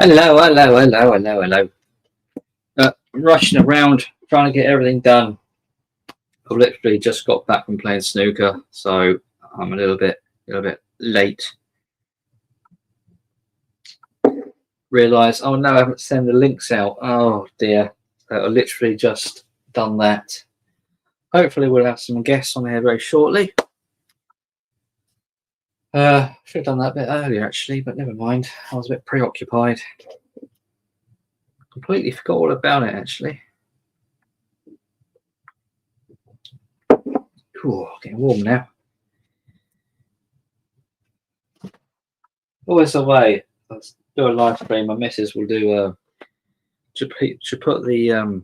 Hello, hello, hello, hello, hello. Rushing around trying to get everything done. I've literally just got back from playing snooker, so I'm a little bit late. Realise, oh no, I haven't sent the links out. Oh dear. So I literally just done that. Hopefully we'll have some guests on here very shortly. Should have done that a bit earlier actually, but never mind. I was a bit preoccupied. Completely forgot all about it actually. Ooh, getting warm now. Always away. Let's do a live stream. My missus will do. Should put the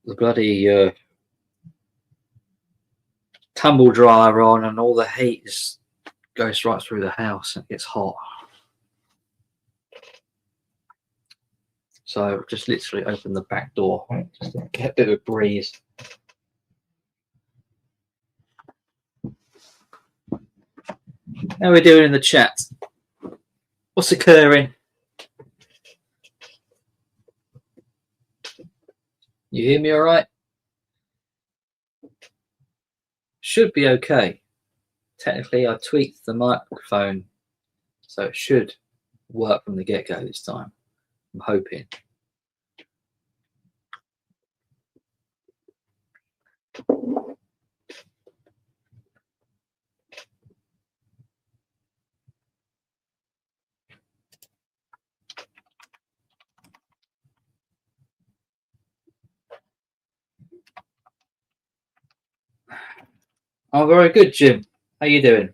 bloody tumble dryer on, and all the heat goes right through the house and it gets hot. So just literally open the back door just to get a bit of a breeze. How are we doing in the chat? What's occurring? You hear me all right? Should be okay. Technically, I tweaked the microphone, so it should work from the get-go this time. I'm hoping. Oh, very good, Jim. How you doing?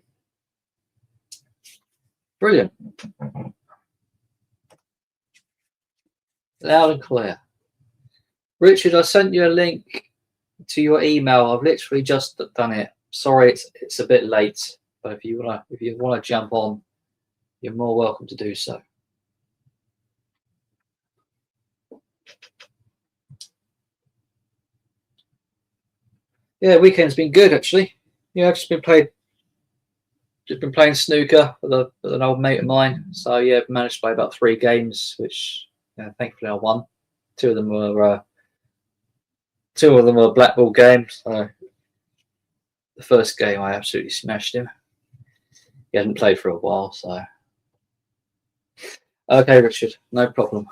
Brilliant. Loud and clear. Richard, I sent you a link to your email. I've literally just done it. Sorry, it's a bit late, but if you wanna jump on, you're more welcome to do so. Yeah, weekend's been good actually. Yeah, I've just been playing snooker with an old mate of mine. So yeah, I've managed to play about 3 games, which thankfully I won. Two of them were black ball games. So the first game I absolutely smashed him. He hadn't played for a while, so okay, Richard, no problem.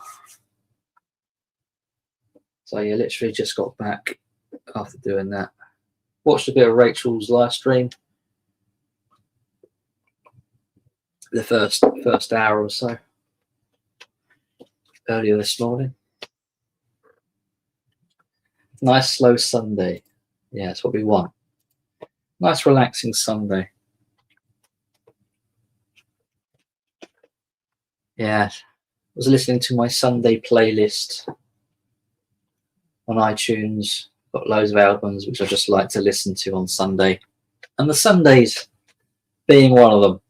So yeah, literally just got back after doing that. Watched a bit of Rachel's live stream. The first hour or so earlier this morning. Nice slow Sunday. Yeah, that's what we want. Nice relaxing Sunday. Yeah, I was listening to my Sunday playlist on iTunes. Got loads of albums which I just like to listen to on Sunday, and the Sundays being one of them.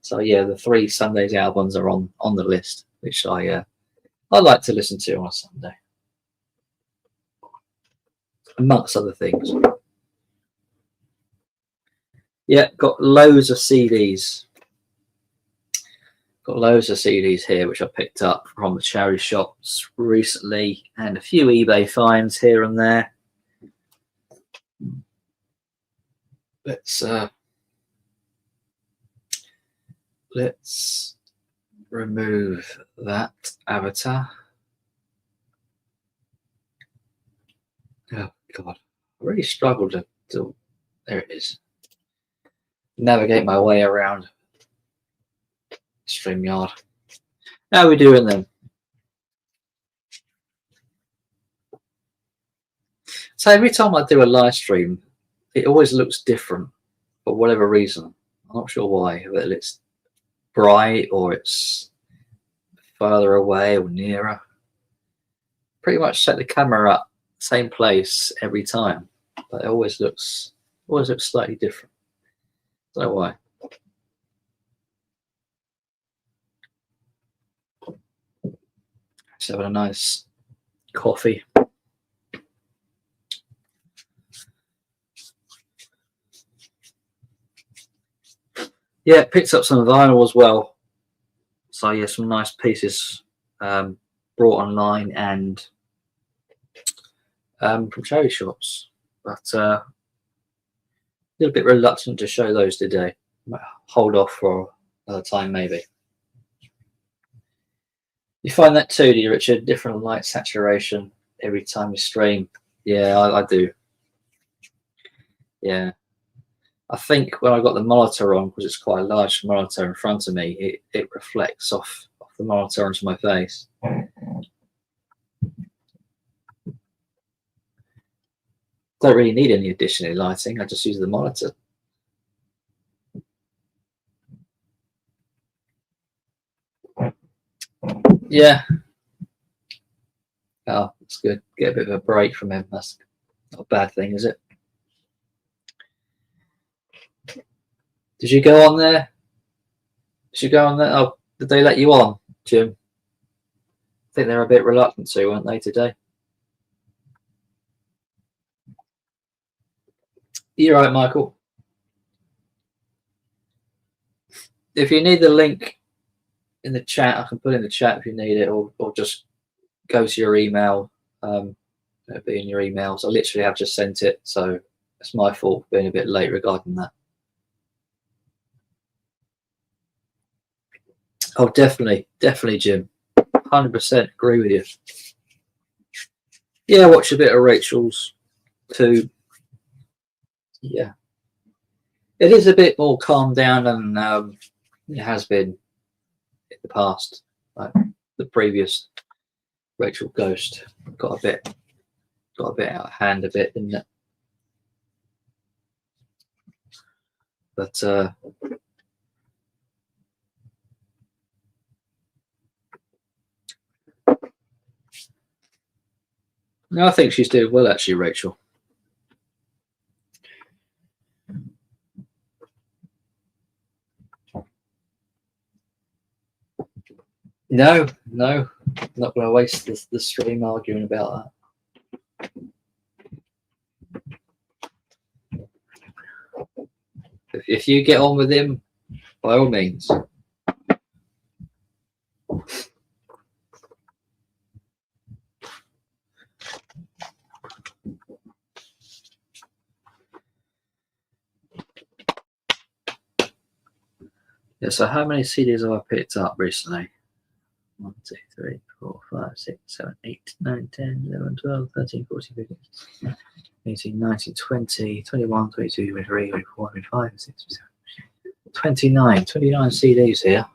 So yeah, the 3 Sundays albums are on the list, which I like to listen to on a Sunday, amongst other things. Yeah, got loads of CDs. Got loads of CDs here, which I picked up from the charity shops recently, and a few eBay finds here and there. Let's remove that avatar. Oh God, I really struggled to there it is. Navigate my way around StreamYard. How are we doing then? So every time I do a live stream, it always looks different for whatever reason. I'm not sure why, whether it's bright or it's further away or nearer. Pretty much set the camera up same place every time, but it always looks slightly different. Don't know why. Just having a nice coffee. Yeah, picked up some vinyl as well. So yeah, some nice pieces brought online and from charity shops, but a little bit reluctant to show those today. Might hold off for another time maybe. You find that too, do you, Richard? Different light saturation every time you stream. Yeah, I do. Yeah. I think when I got the monitor on, because it's quite a large monitor in front of me, it reflects off the monitor onto my face. Don't really need any additional lighting. I just use the monitor. Yeah. Oh, that's good. Get a bit of a break from him. That's not a bad thing, is it? Did you go on there? Did you go on there? Oh, did they let you on, Jim? I think they're a bit reluctant to, weren't they, today? You're right, Michael. If you need the link in the chat, I can put in the chat if you need it, or just go to your email. It'll be in your emails. I literally have just sent it, so it's my fault being a bit late regarding that. Oh, definitely, Jim. 100% agree with you. Yeah, watch a bit of Rachel's too. Yeah, it is a bit more calmed down than it has been in the past. Like the previous Rachel Ghost got a bit out of hand a bit, didn't it? But no, I think she's doing well actually, Rachel. No, I'm not going to waste the stream arguing about that. If you get on with him, by all means. Yeah, so how many CDs have I picked up recently? 1, 2, 3, 4, 5, 6, 7, 8, 9, 10, 11, 12, 13, 14, 15, 18, 19, 20, 21, 22, 23, 24, 25, 26, 27, 29 CDs here.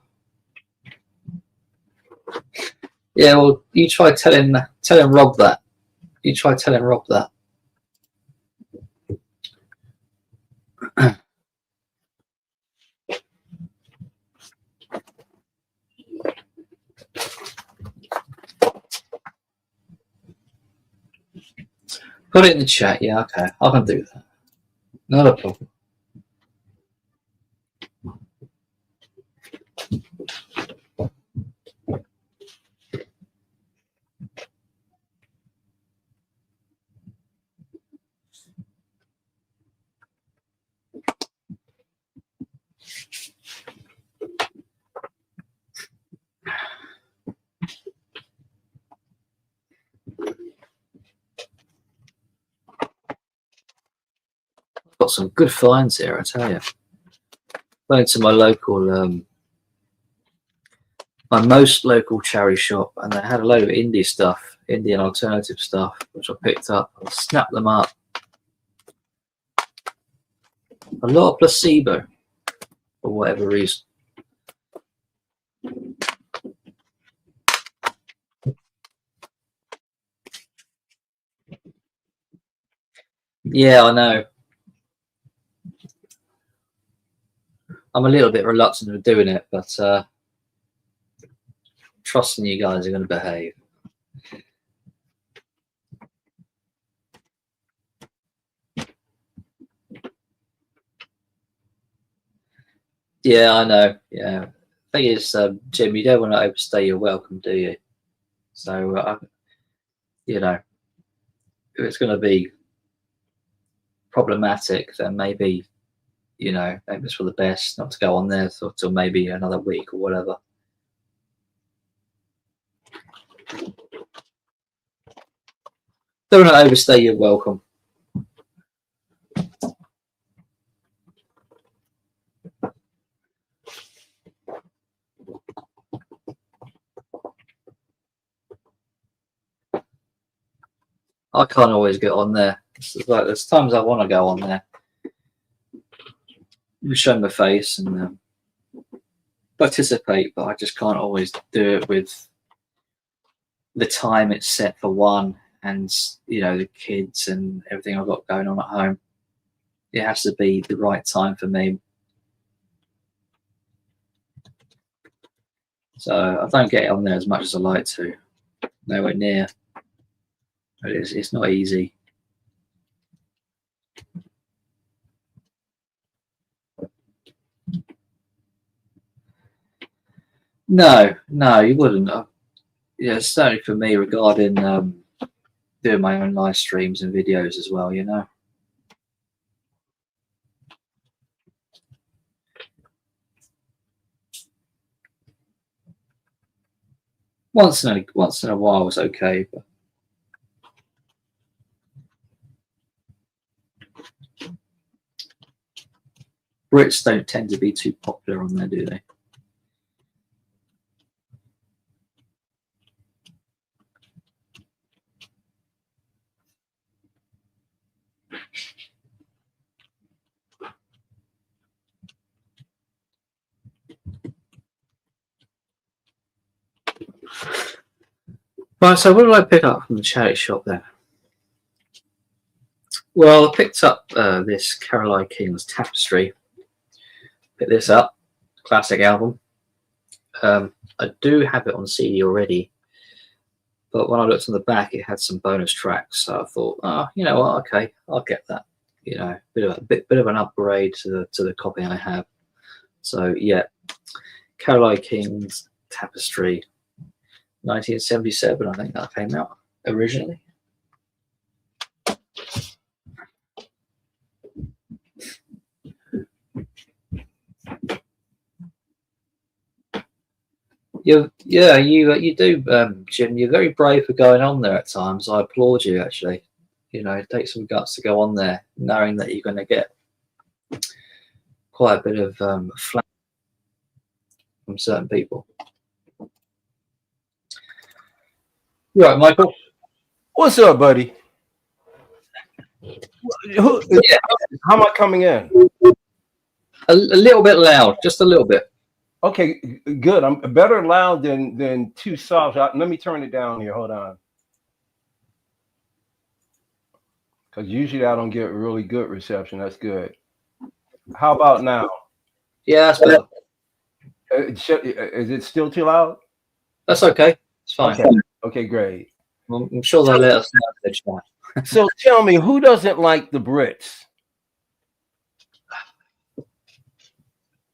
Yeah, well, you try telling Rob that. You try telling Rob that. Put it in the chat. Yeah, okay. I can do that. Not a problem. Got some good finds here, I tell you. Went to my local, my most local charity shop, and they had a load of indie stuff, Indian alternative stuff, which I picked up. I snapped them up. A lot of Placebo, for whatever reason. Yeah, I know. I'm a little bit reluctant of doing it, but trusting you guys are going to behave. Yeah, I know. Yeah, thing is, Jim, you don't want to overstay your welcome, do you? So, you know, if it's going to be problematic, then maybe you know, maybe it's for the best not to go on there till maybe another week or whatever. Don't overstay your welcome. I can't always get on there. Like there's times I want to go on there, show my face and participate, but I just can't always do it with the time it's set for one, and you know, the kids and everything I've got going on at home. It has to be the right time for me. So I don't get on there as much as I like to. Nowhere near. But it's not easy. No, you wouldn't. Yeah, certainly for me regarding doing my own live streams and videos as well, you know. Once in a while was okay, but Brits don't tend to be too popular on there, do they? Right, so what did I pick up from the charity shop then? Well, I picked up this Caroline King's Tapestry. Picked this up, classic album. I do have it on CD already, but when I looked on the back, it had some bonus tracks. So I thought, oh, you know what? Okay, I'll get that. You know, bit of an upgrade to the copy I have. So yeah, Caroline King's Tapestry, 1977. I think that came out originally. You do, Jim. You're very brave for going on there at times. I applaud you, actually. You know, it takes some guts to go on there, knowing that you're going to get quite a bit of flack from certain people. You all right, Michael? What's up, buddy? How am I coming in? A little bit loud, just a little bit. Okay, good. I'm better loud than too soft. Let me turn it down here. Hold on. Because usually I don't get really good reception. That's good. How about now? Yeah, that's better. Is it still too loud? That's okay. It's fine. Okay, great. I'm sure they'll let us know. So tell me, who doesn't like the Brits?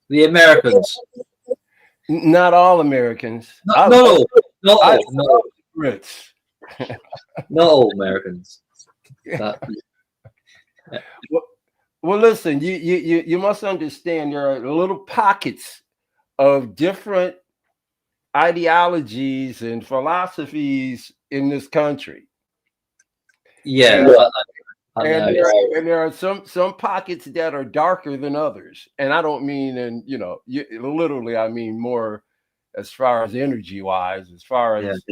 The Americans. Not all Americans. Not all Brits. Not all Americans. Well, listen, you must understand there are little pockets of different ideologies and philosophies in this country. Yeah. And there are some pockets that are darker than others. And I don't mean, literally, I mean more as far as energy wise, as far as,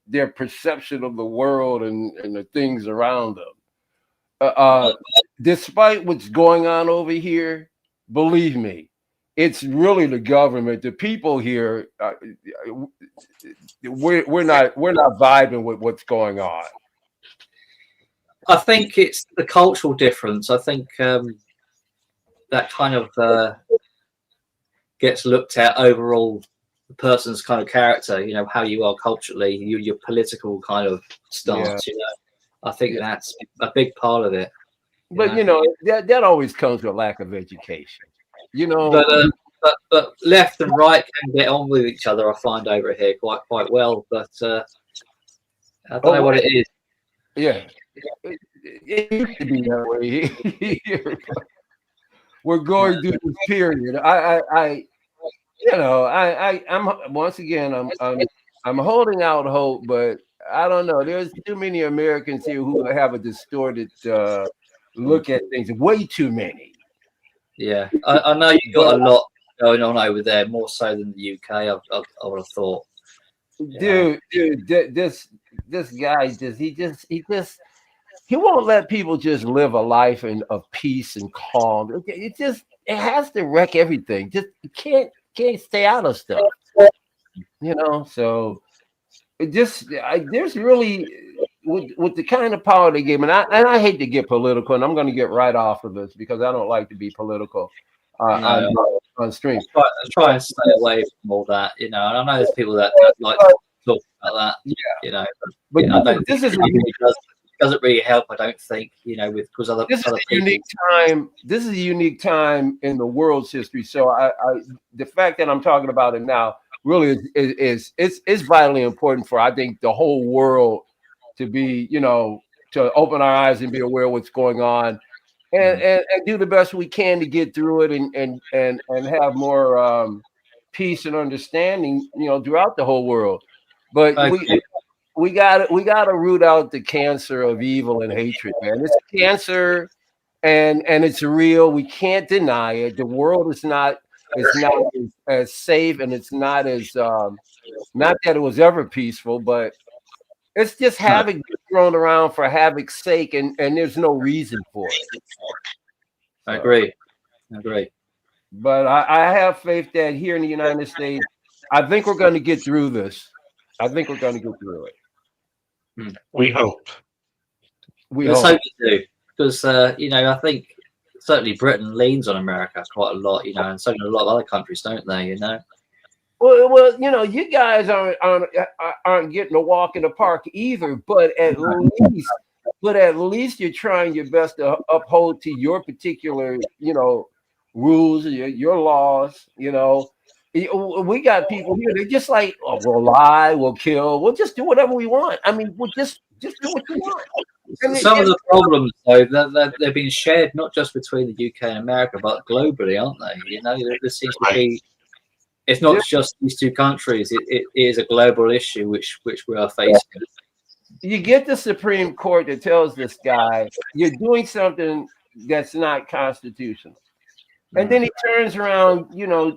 their perception of the world and the things around them. Despite what's going on over here, believe me, it's really the government. The people here, we're not vibing with what's going on. I think it's the cultural difference. I think that kind of gets looked at overall, the person's kind of character, you know, how you are culturally, your political kind of stance, you know. I think that's a big part of it. But, that always comes with lack of education, you know. But left and right can get on with each other, I find, over here quite well. But I don't know what it is. Yeah. It used to be that way. we're going through this period. I'm once again, I'm holding out hope, but I don't know. There's too many Americans here who have a distorted look at things. Way too many. Yeah, I know you've got a lot going on over there, more so than the UK. I would have thought. Dude, this guy he won't let people just live a life of peace and calm. It has to wreck everything. Just can't stay out of stuff. So there's really with the kind of power they gave, and I hate to get political, and I'm going to get right off of this because I don't like to be political on stream. I try and stay away from all that, and I know there's people that like to talk about that, but I don't this think it doesn't really help. I don't think, because other people. Unique time. This is a unique time in the world's history. So the fact that I'm talking about it now really is vitally important for, I think, the whole world to be, to open our eyes and be aware of what's going on, and do the best we can to get through it and have more peace and understanding, throughout the whole world. But we got to root out the cancer of evil and hatred, man. It's cancer, and it's real. We can't deny it. The world is not as safe, and it's not as not that it was ever peaceful, but it's just havoc thrown around for havoc's sake, and there's no reason for it. I agree. But I have faith that here in the United States, I think we're going to get through this. I think we're going to get through it. We hope. Let's hope you do, because I think certainly Britain leans on America quite a lot, and so do a lot of other countries, don't they? Well, you guys aren't getting a walk in the park either, but at least you're trying your best to uphold to your particular, rules, your laws. We got people here. They're just like, we'll lie, we'll kill, we'll just do whatever we want. I mean, we'll just do what you want. Some of the problems, though, they're being shared not just between the UK and America, but globally, aren't they? There seems to be. It's not just these two countries. It is a global issue which we are facing. You get the Supreme Court that tells this guy you're doing something that's not constitutional. And then he turns around,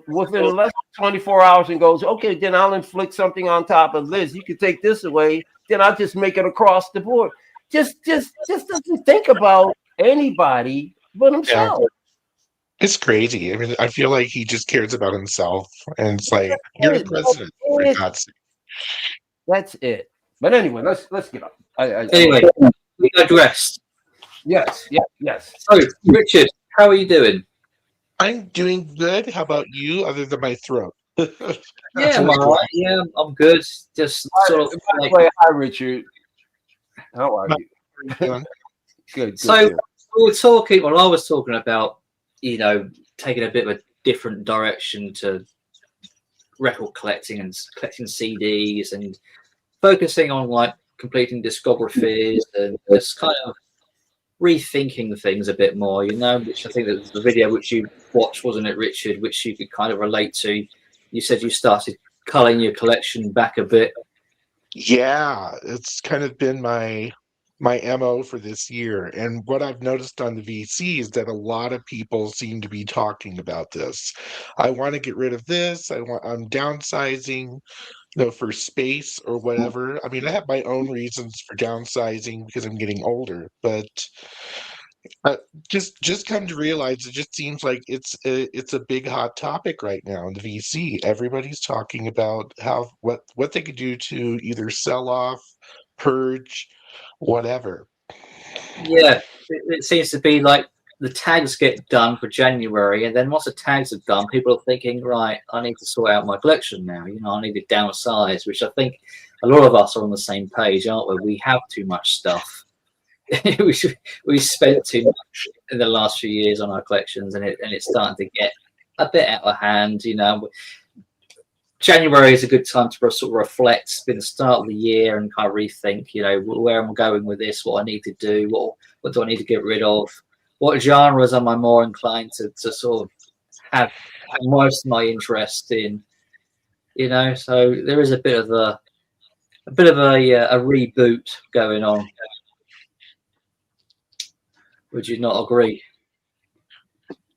within less than 24 hours and goes, okay, then I'll inflict something on top of this. You can take this away. Then I'll just make it across the board. Just doesn't think about anybody but himself. Yeah. It's crazy. I mean, I feel like he just cares about himself. And it's like, you're the president, for God's sake. That's it. But anyway, let's get up. Anyway, we digressed. Yes. So, Richard, how are you doing? I'm doing good. How about you, other than my throat? Yeah, I'm all right. Yeah, I'm good. Just sort of. Hi, Richard. How are you? Good. So we were talking. Well, I was talking about taking a bit of a different direction to record collecting and collecting CDs and focusing on completing discographies and just kind of rethinking things a bit more, which I think that was the video which you watched, wasn't it, Richard, which you could kind of relate to. You said you started culling your collection back a bit. Yeah, it's kind of been my MO for this year. And what I've noticed on the VC is that a lot of people seem to be talking about this. I want to get rid of this. I'm downsizing, for space or whatever. I mean, I have my own reasons for downsizing because I'm getting older, but just come to realize it just seems like it's a big hot topic right now in the VC. Everybody's talking about what they could do to either sell off, purge, whatever. Yeah, it seems to be like the tags get done for January, and then once the tags are done, people are thinking, right, I need to sort out my collection now. I need to downsize, which I think a lot of us are on the same page, aren't we? We have too much stuff. we spent too much in the last few years on our collections, and it's starting to get a bit out of hand. January is a good time to sort of reflect. It's been the start of the year and kind of rethink, where am I going with this, what I need to do, what do I need to get rid of. what genres am I more inclined to sort of have most of my interest in, you know. So there is a bit of a reboot going on. Would you not agree?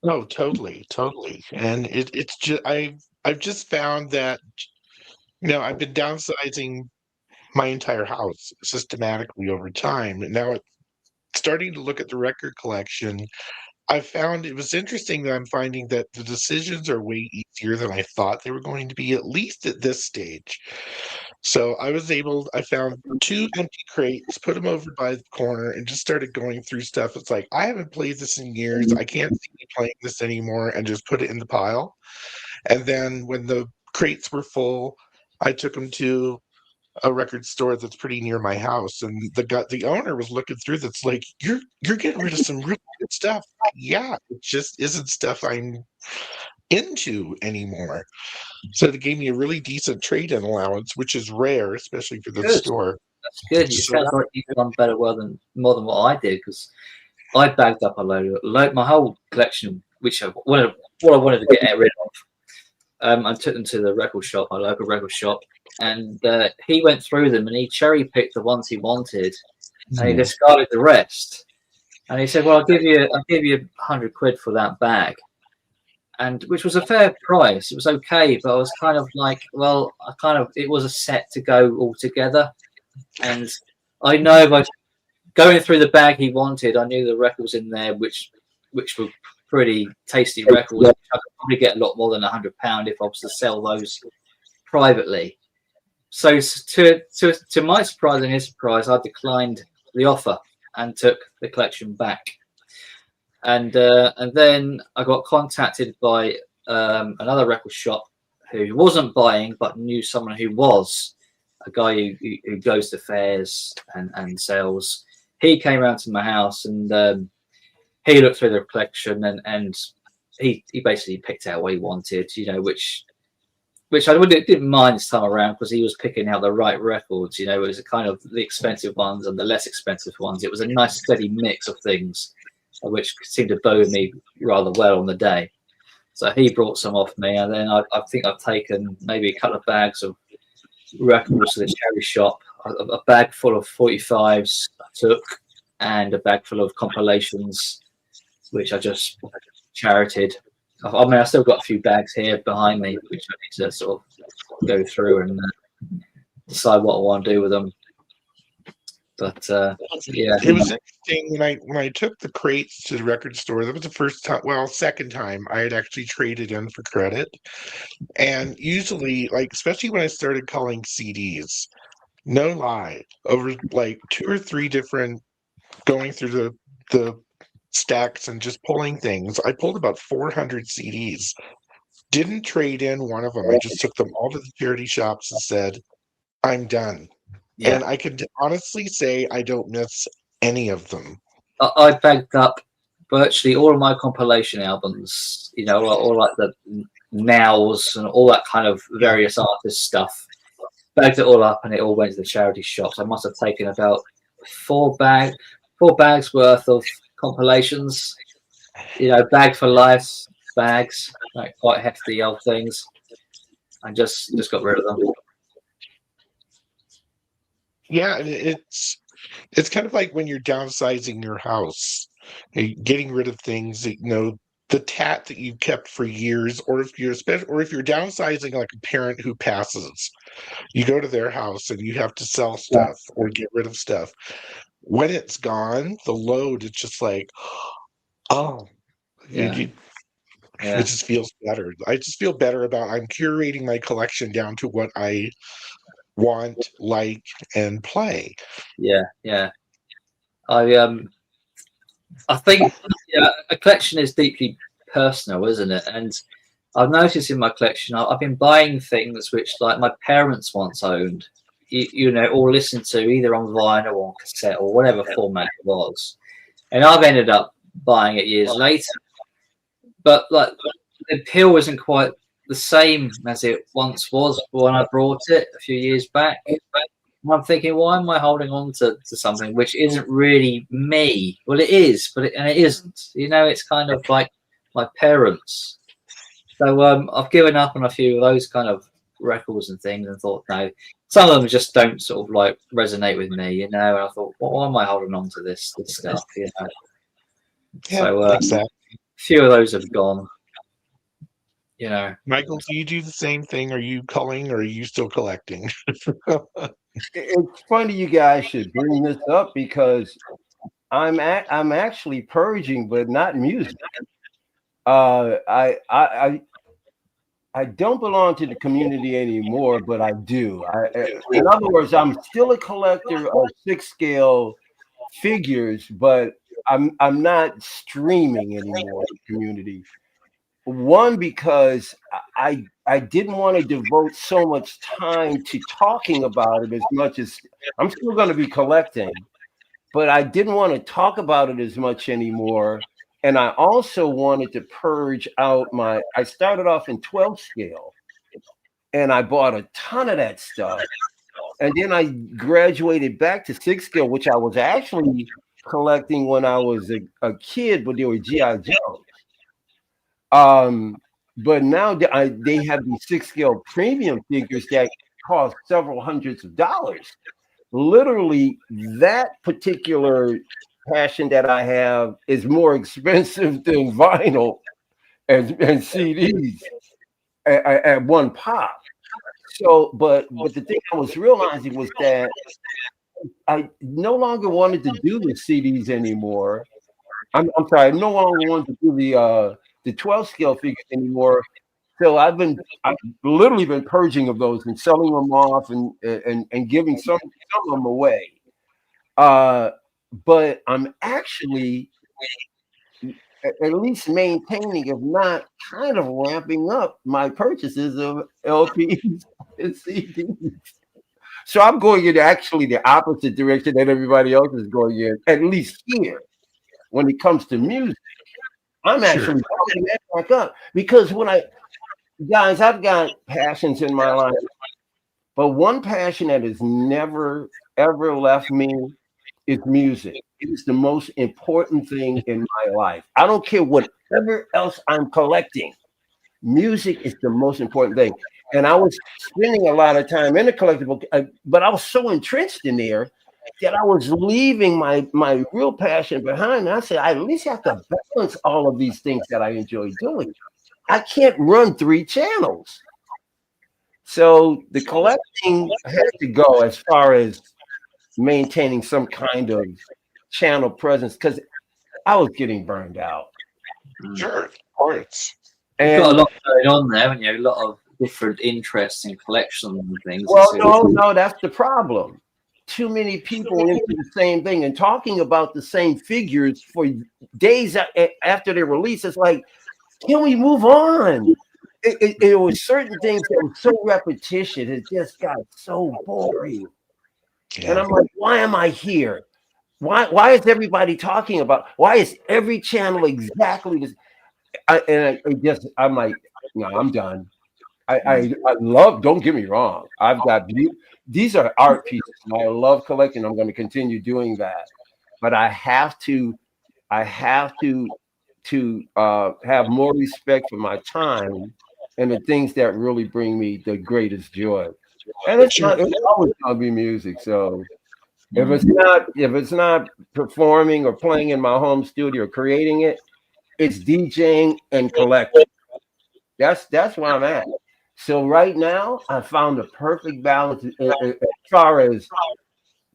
Oh, totally, totally. And it's just I've just found that, I've been downsizing my entire house systematically over time, and now it's starting to look at the record collection. I found it was interesting that I'm finding that the decisions are way easier than I thought they were going to be, at least at this stage. So I found two empty crates, put them over by the corner, and just started going through stuff. It's like, I haven't played this in years. I can't see me playing this anymore, and just put it in the pile. And then when the crates were full, I took them to a record store that's pretty near my house, and the owner was looking through that's like, you're getting rid of some really good stuff. Yeah, it just isn't stuff I'm into anymore. So they gave me a really decent trade-in allowance, which is rare, especially for the Good. store. That's good. It So sounds like you've done better more than what I did, because I bagged up a load my whole collection, which what I wanted to get rid of. I took them to the record shop, my local record shop, and he went through them and he cherry picked the ones he wanted, and he discarded the rest. And he said, "Well, I'll give you £100 for that bag," and which was a fair price. It was okay, but I was kind of like, well, it was a set to go all together, and I know by going through the bag he wanted, I knew the records in there, which were pretty tasty records. I could probably get a lot more than £100 if I was to sell those privately. So to my surprise and his surprise, I declined the offer and took the collection back. And then I got contacted by another record shop who wasn't buying but knew someone who was, a guy who goes to fairs and sells. He came around to my house and he looked through the collection and he basically picked out what he wanted, which I didn't mind this time around, because he was picking out the right records. It was a kind of the expensive ones and the less expensive ones. It was a nice steady mix of things, which seemed to bode me rather well on the day. So he brought some off me, and then I think I've taken maybe a couple of bags of records to the charity shop. A bag full of 45s I took, and a bag full of compilations, which I just charited. I mean, I've still got a few bags here behind me, which I need to sort of go through and decide what I want to do with them. But yeah, it was interesting when I took the crates to the record store. That was the first time, second time I had actually traded in for credit. And usually, especially when I started calling CDs, no lie, over 2 or 3 different, going through the stacks and just pulling things, I pulled about 400 CDs. Didn't trade in one of them. I just took them all to the charity shops and said, I'm done. Yeah. And I could honestly say I don't miss any of them. I bagged up virtually all of my compilation albums, all like the Nows and all that kind of various artist stuff. Bagged it all up and it all went to the charity shops. I must have taken about 4 bags worth of compilations, Bag for Life bags, quite hefty old things, and just got rid of them. Yeah, and it's kind of like when you're downsizing your house, getting rid of things that, the tat that you kept for years, or if you're downsizing like a parent who passes, you go to their house and you have to sell stuff or get rid of stuff. When it's gone, the load, it's just like, oh, it just feels better. I just feel better about, I'm curating my collection down to what I want, like, and play. Yeah. I think a collection is deeply personal, isn't it? And I've noticed in my collection, I've been buying things which, like, my parents once owned, or listened to either on vinyl or cassette or whatever format it was, and I've ended up buying it years later. But the appeal isn't quite the same as it once was when I brought it a few years back. And I'm thinking, why am I holding on to something which isn't really me? Well, it is, but it isn't. You know, it's kind of like my parents. So I've given up on a few of those kind of records and things, and thought, no, some of them just don't sort of like resonate with me, you know. And I thought, well, why am I holding on to this stuff, you know? Yeah, So exactly. a few of those have gone, you know. Michael, do you do the same thing? Are you culling or are you still collecting? It's funny you guys should bring this up because I'm actually purging, but not music. I don't belong to the community anymore, but I do. In other words, I'm still a collector of 6-scale figures, but I'm not streaming anymore in the community. One, because I didn't want to devote so much time to talking about it as much as I'm still going to be collecting, but I didn't want to talk about it as much anymore. And I also wanted to purge out I started off in 12 scale and I bought a ton of that stuff. And then I graduated back to 6 scale, which I was actually collecting when I was a kid, but they were G.I. Joe. But now they have these 6-scale premium figures that cost several hundreds of dollars. Literally, that particular passion that I have is more expensive than vinyl and CDs at one pop. So, but the thing I was realizing was that I no longer wanted to do the CDs anymore. I'm sorry, I no longer wanted to do the 12 scale figures anymore. So I've literally been purging of those and selling them off and giving some of them away. But I'm actually at least maintaining, if not kind of ramping up my purchases of LPs and CDs. So I'm going in actually the opposite direction that everybody else is going in, at least here when it comes to music. I'm actually building that back up because guys, I've got passions in my life, but one passion that has never ever left me is music. It is the most important thing in my life. I don't care whatever else I'm collecting. Music is the most important thing. And I was spending a lot of time in the collectible, but I was so entrenched in there that I was leaving my real passion behind. And I said, I at least have to balance all of these things that I enjoy doing. I can't run 3 channels. So the collecting has to go as far as maintaining some kind of channel presence because I was getting burned out. Sure, of course. You've got a lot going on there, haven't you? A lot of different interests and collections and things. Well, no, that's the problem. Too many people into the same thing and talking about the same figures for days after they release. It's like, can we move on? It was certain things that were so repetition. It just got so boring. Yeah. And I'm like, why am I here? Why is everybody talking about? Why is every channel exactly this? I'm like, no, I'm done. I love. Don't get me wrong. I've got these are art pieces, and I love collecting. I'm going to continue doing that, but I have to have more respect for my time and the things that really bring me the greatest joy. And it's always going to be music. So if it's not performing or playing in my home studio or creating it, it's DJing and collecting. That's where I'm at. So right now, I found a perfect balance as far as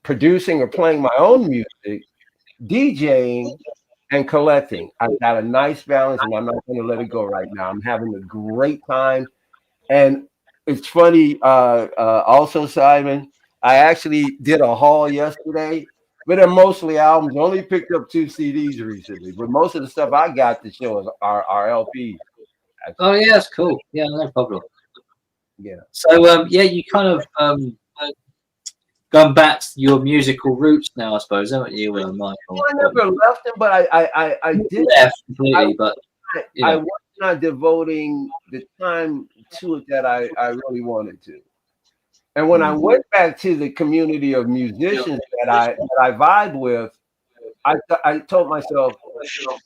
producing or playing my own music, DJing, and collecting. I've got a nice balance, and I'm not going to let it go right now. I'm having a great time, and it's funny. Also, Simon, I actually did a haul yesterday, but they're mostly albums. Only picked up 2 CDs recently, but most of the stuff I got to show are LPs. Oh yeah, that's cool. Yeah, no problem. Yeah. So you kind of going back to your musical roots now, I suppose, haven't you, Michael? Well, I never left them, but I did left completely. But you know. I was not devoting the time to it that I really wanted to. And when I went back to the community of musicians that I vibe with, I told myself,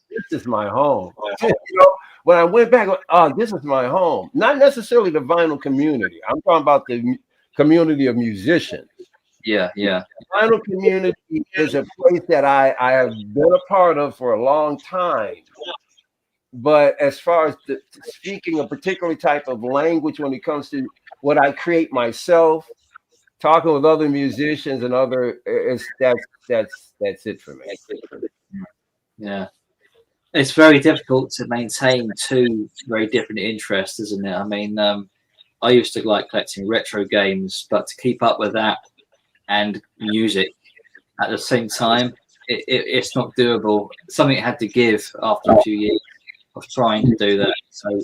this is my home. You know, when I went back, oh, this is my home. Not necessarily the vinyl community. I'm talking about the community of musicians. Yeah. The vinyl community is a place that I have been a part of for a long time. But as far as speaking a particular type of language when it comes to what I create myself, talking with other musicians and other, that's it for me. Yeah. It's very difficult to maintain two very different interests, isn't it? I mean, I used to like collecting retro games, but to keep up with that and music at the same time, it's not doable. Something had to give after a few years of trying to do that. So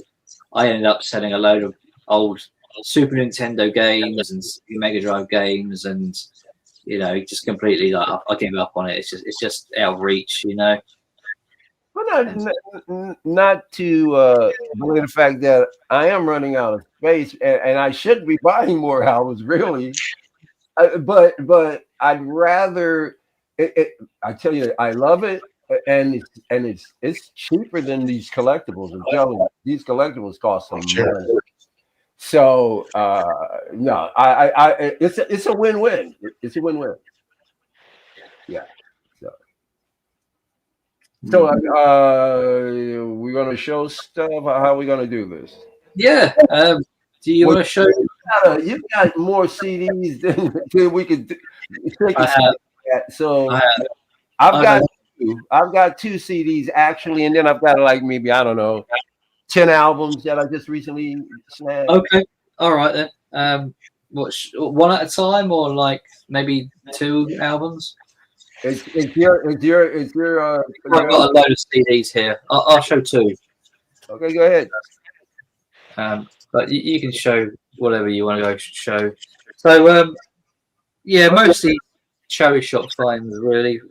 I ended up selling a load of old Super Nintendo games and Mega Drive games, and just completely like I gave up on it. It's just out of reach, Well, not to belay the fact that I am running out of space, and I should be buying more albums, really. But I'd rather. I tell you, I love it, and it's cheaper than these collectibles. I'm telling you, these collectibles cost some money. So no, it's a win-win. It's a win-win. Yeah. So we're gonna show stuff. How are we gonna do this? Yeah. Do you want to show? You've got more CDs than we could take a I at. So have. I've got two CDs actually, and then I've got like maybe I don't know 10 albums that I just recently snagged. Okay. All right then. One at a time, or like maybe 2 albums? It's your I've got a load of CDs here. I'll show 2. Okay, go ahead. But you can show whatever you want to go show. So yeah, mostly cherry shop finds really.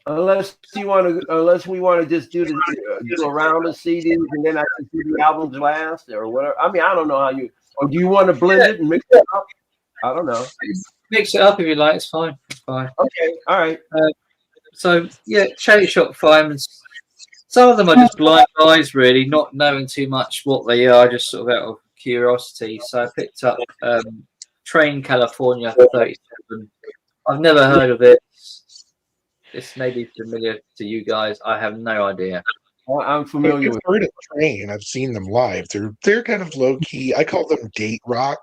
Unless we want to just do a round of CDs and then I can do the albums last or whatever. I mean, I don't know how you. Or do you want to blend it and mix it up? I don't know. Mix it up if you like. It's fine. It's fine. Okay. All right. So yeah, cherry shop finds. Some of them are just blind buys, really, not knowing too much what they are, just sort of out of curiosity. So I picked up Train California 37. I've never heard of it. This may be familiar to you guys. I have no idea. I'm familiar with. I've heard of Train. I've seen them live. They're kind of low key. I call them date rock.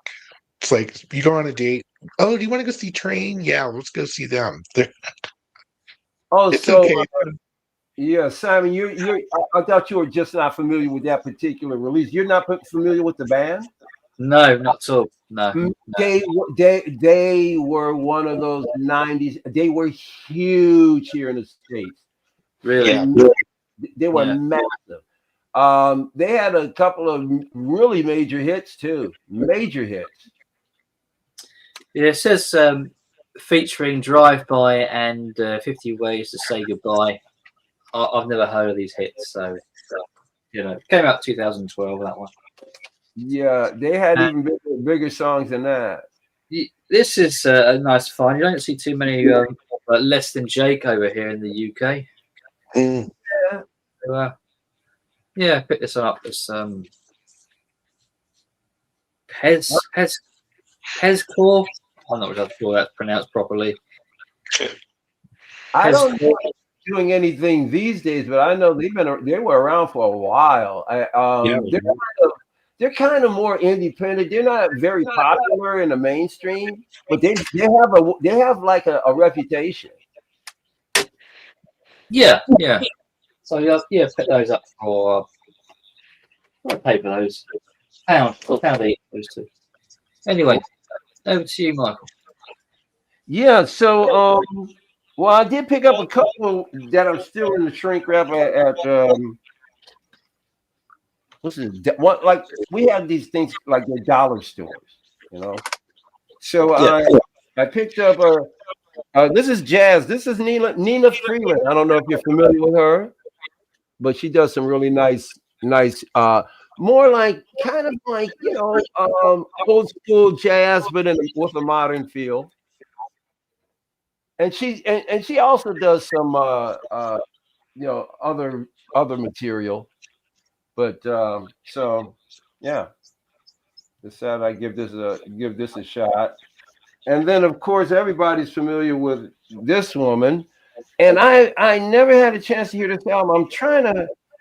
It's like you go on a date. Oh, do you want to go see Train? Yeah, let's go see them. It's so okay. Yeah, Simon, I thought you were just not familiar with that particular release. You're not familiar with the band? No, not at all. No. They were one of those 90s. They were huge here in the States. Really? Yeah. They were massive. They had a couple of really major hits too. Major hits. Yeah, it says featuring Drive By and 50 Ways to Say Goodbye. I've never heard of these hits, so came out 2012. That one. Yeah, they had even bigger songs than that. This is a nice find. You don't see too many Less Than Jake over here in the UK. Yeah. So, yeah, pick this one up. It's Pezcore. I'm not sure that's pronounced properly. I don't know doing anything these days, but I know they were around for a while. They're kind of more independent. They're not very popular in the mainstream, but they have like a reputation. Yeah. So yeah, pick those up for what I pay for those £1.8 those 2. Anyway, over to you, Michael. Yeah. So well, I did pick up a couple that are still in the shrink wrap at what's it? What, like we have these things like the dollar stores, So I picked up this is jazz. This is Nina Freeland. I don't know if you're familiar with her, but she does some really nice more like kind of like, you know, old school jazz, but with a modern feel. And she also does some you know, other material. But so yeah, decided I give this a shot. And then of course everybody's familiar with this woman. And I never had a chance to hear this album.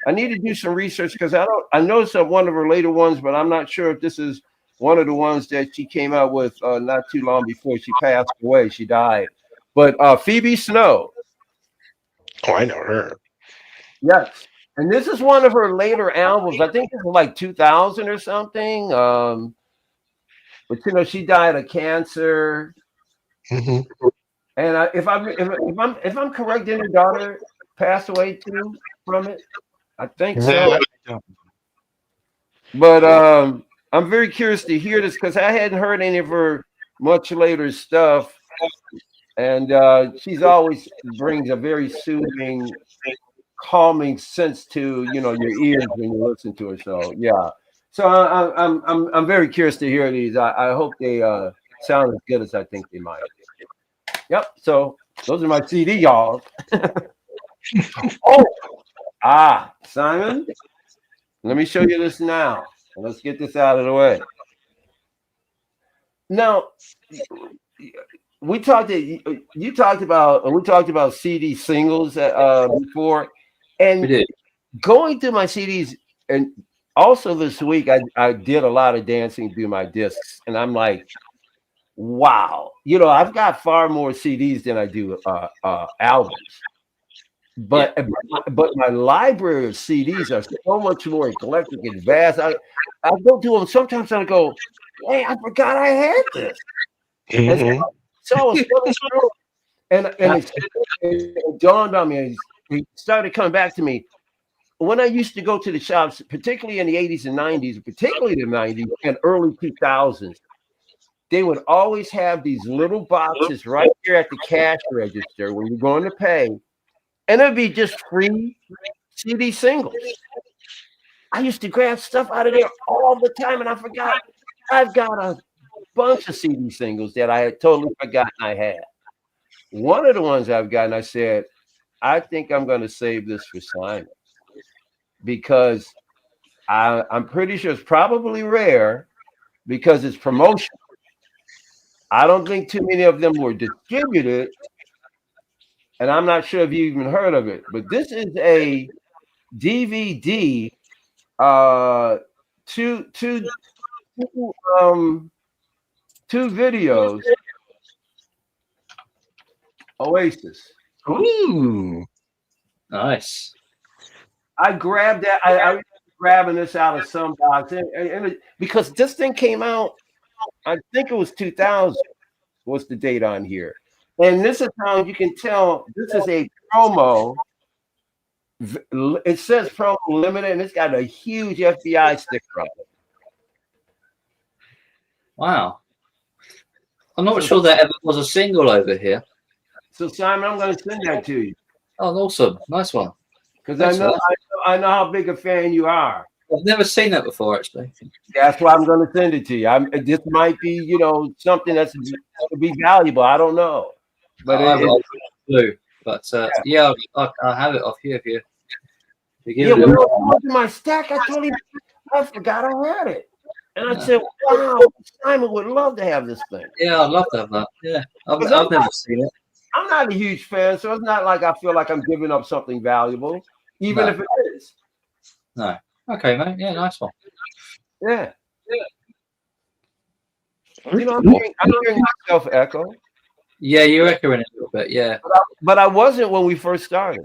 I need to do some research because I know some one of her later ones, but I'm not sure if this is one of the ones that she came out with not too long before she passed away. She died. But Phoebe Snow. Oh, I know her. Yes. And this is one of her later albums. I think it was like 2000 or something. But you know, she died of cancer. Mm-hmm. And if I'm correct, didn't her daughter pass away too from it? I think so. But I'm very curious to hear this because I hadn't heard any of her much later stuff. And she's always brings a very soothing, calming sense to, you know, your ears when you listen to her. So yeah. So I'm very curious to hear these. I hope they sound as good as I think they might. Yep. So those are my CD, y'all. Simon, let me show you this now. Let's get this out of the way. Now, we talked about CD singles before, and We did. going through my CDs, and also this week I did a lot of dancing through my discs, and I'm like, wow, you know, I've got far more CDs than I do albums. But my library of CDs are so much more eclectic and vast. I go to them sometimes and I go, hey, I forgot I had this. Mm-hmm. So I was going through, and it dawned on me. It started coming back to me. When I used to go to the shops, particularly in the 80s and 90s, particularly the 90s and early 2000s, they would always have these little boxes right here at the cash register when you're going to pay. And it'd be just free CD singles. I used to grab stuff out of there all the time, and I forgot. I've got a bunch of CD singles that I had totally forgotten I had. One of the ones I've gotten, I said, I think I'm going to save this for Simon because I'm pretty sure it's probably rare because it's promotion. I don't think too many of them were distributed, and I'm not sure if you even heard of it. But this is a DVD, two videos. Oasis. Ooh. Nice. I grabbed that. I was grabbing this out of some box, because this thing came out, I think it was 2000. What's the date on here? And this is how you can tell this is a promo. It says promo limited, and it's got a huge FBI sticker on it. Wow. I'm not sure there ever was a single over here. So Simon, I'm going to send that to you. Oh, awesome. Nice one. Because I know how big a fan you are. I've never seen that before, actually. That's why I'm going to send it to you. This might be, you know, something that's to be valuable. I don't know, but I have clue. But yeah, I'll have it off here if you give it. When I was in my stack, I forgot I had it, and I said, "Wow, Simon would love to have this thing." Yeah, I'd love to have that. Yeah, I've never seen it. I'm not a huge fan, so it's not like I feel like I'm giving up something valuable, even if it is. No. Okay, mate. Yeah, nice one. Yeah. You know, I'm hearing myself echo. Yeah, you're echoing a little bit. Yeah. But I wasn't when we first started.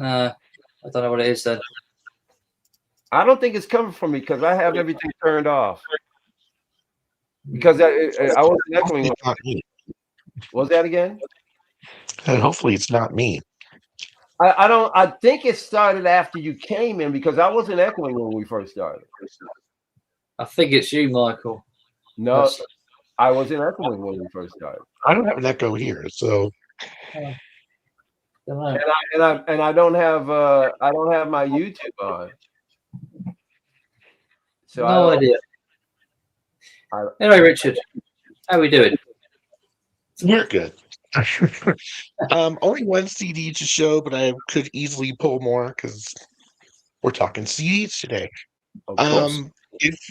I don't know what it is then. I don't think it's coming from me because I have everything turned off. Because I wasn't echoing. Not me. Was that again? And hopefully it's not me. I think it started after you came in because I wasn't echoing when we first started. I think it's you, Michael. No, I wasn't echoing when we first started. I don't have an echo here, so. And I don't have my YouTube on. So no idea. Anyway, Richard, how are we doing? We're good. Only one CD to show, but I could easily pull more because we're talking CDs today. Of course.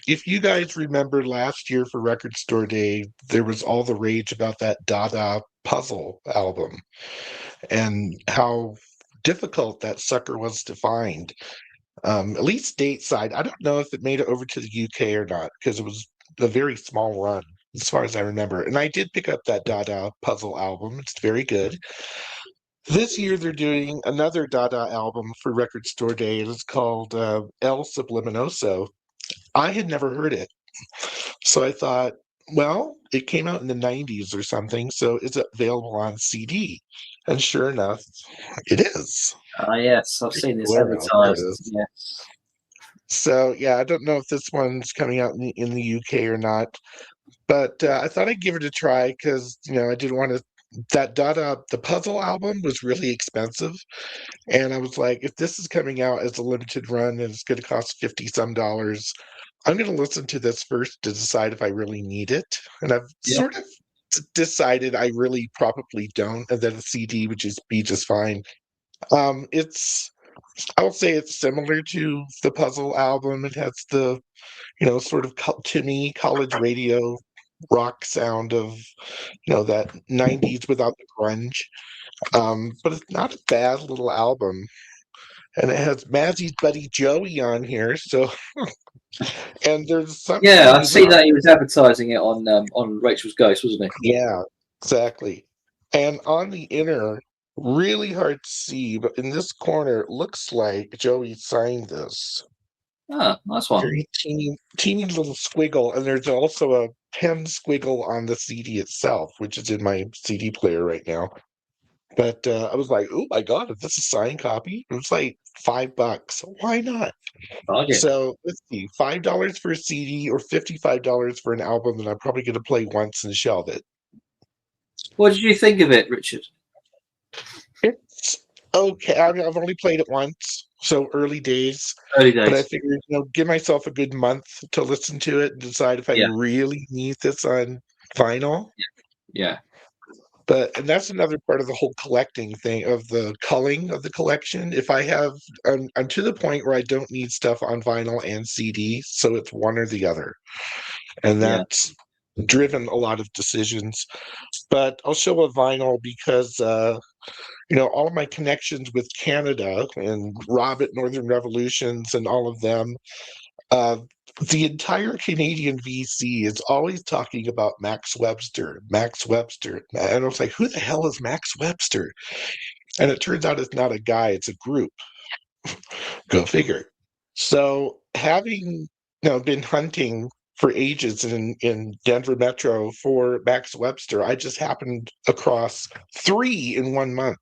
If you guys remember last year for Record Store Day, there was all the rage about that Dada Puzzle album and how difficult that sucker was to find. At least stateside. I don't know if it made it over to the UK or not because it was a very small run, as far as I remember. And I did pick up that Dada Puzzle album. It's very good. This year they're doing another Dada album for Record Store Day. It is called El Subliminoso. I had never heard it. So I thought, well, it came out in the 90s or something, so is it available on CD? And sure enough, it is. Yes, I've seen this There it advertised. is. Yes. So yeah, I don't know if this one's coming out in the UK or not, but I thought I'd give it a try because I didn't want to. That Dada, the puzzle album was really expensive, and I was like, if this is coming out as a limited run and it's going to cost $50 some, I'm going to listen to this first to decide if I really need it. And I've sort of decided I really probably don't, and that a CD would just be just fine. I would say it's similar to the puzzle album. It has the, sort of to me college radio rock sound of, that 90s without the grunge. But it's not a bad little album. And it has Mazzy's buddy Joey on here. So, and there's some. Yeah, I see that he was advertising it on Rachel's Ghost, wasn't he? Yeah, exactly. And on the inner, really hard to see, but in this corner, it looks like Joey signed this. Ah, nice one. Very teeny little squiggle, and there's also a pen squiggle on the CD itself, which is in my CD player right now. But I was like, oh my God, if this is a signed copy, it was like $5. Why not? So let's see, $5 for a CD or $55 for an album that I'm probably going to play once and shelve it. What did you think of it, Richard? It's okay. I mean, I've only played it once, so early days. But I figured, give myself a good month to listen to it and decide if I really need this on vinyl. Yeah. And that's another part of the whole collecting thing of the culling of the collection. If I have, I'm to the point where I don't need stuff on vinyl and CD, so it's one or the other, and that's driven a lot of decisions. But I'll show a vinyl because all of my connections with Canada and Rob at Northern Revolutions and all of them, the entire Canadian VC is always talking about Max Webster. And I was like, who the hell is Max Webster? And it turns out it's not a guy, it's a group. Go figure. So having been hunting for ages in Denver Metro for Max Webster, I just happened across 3 in 1 month.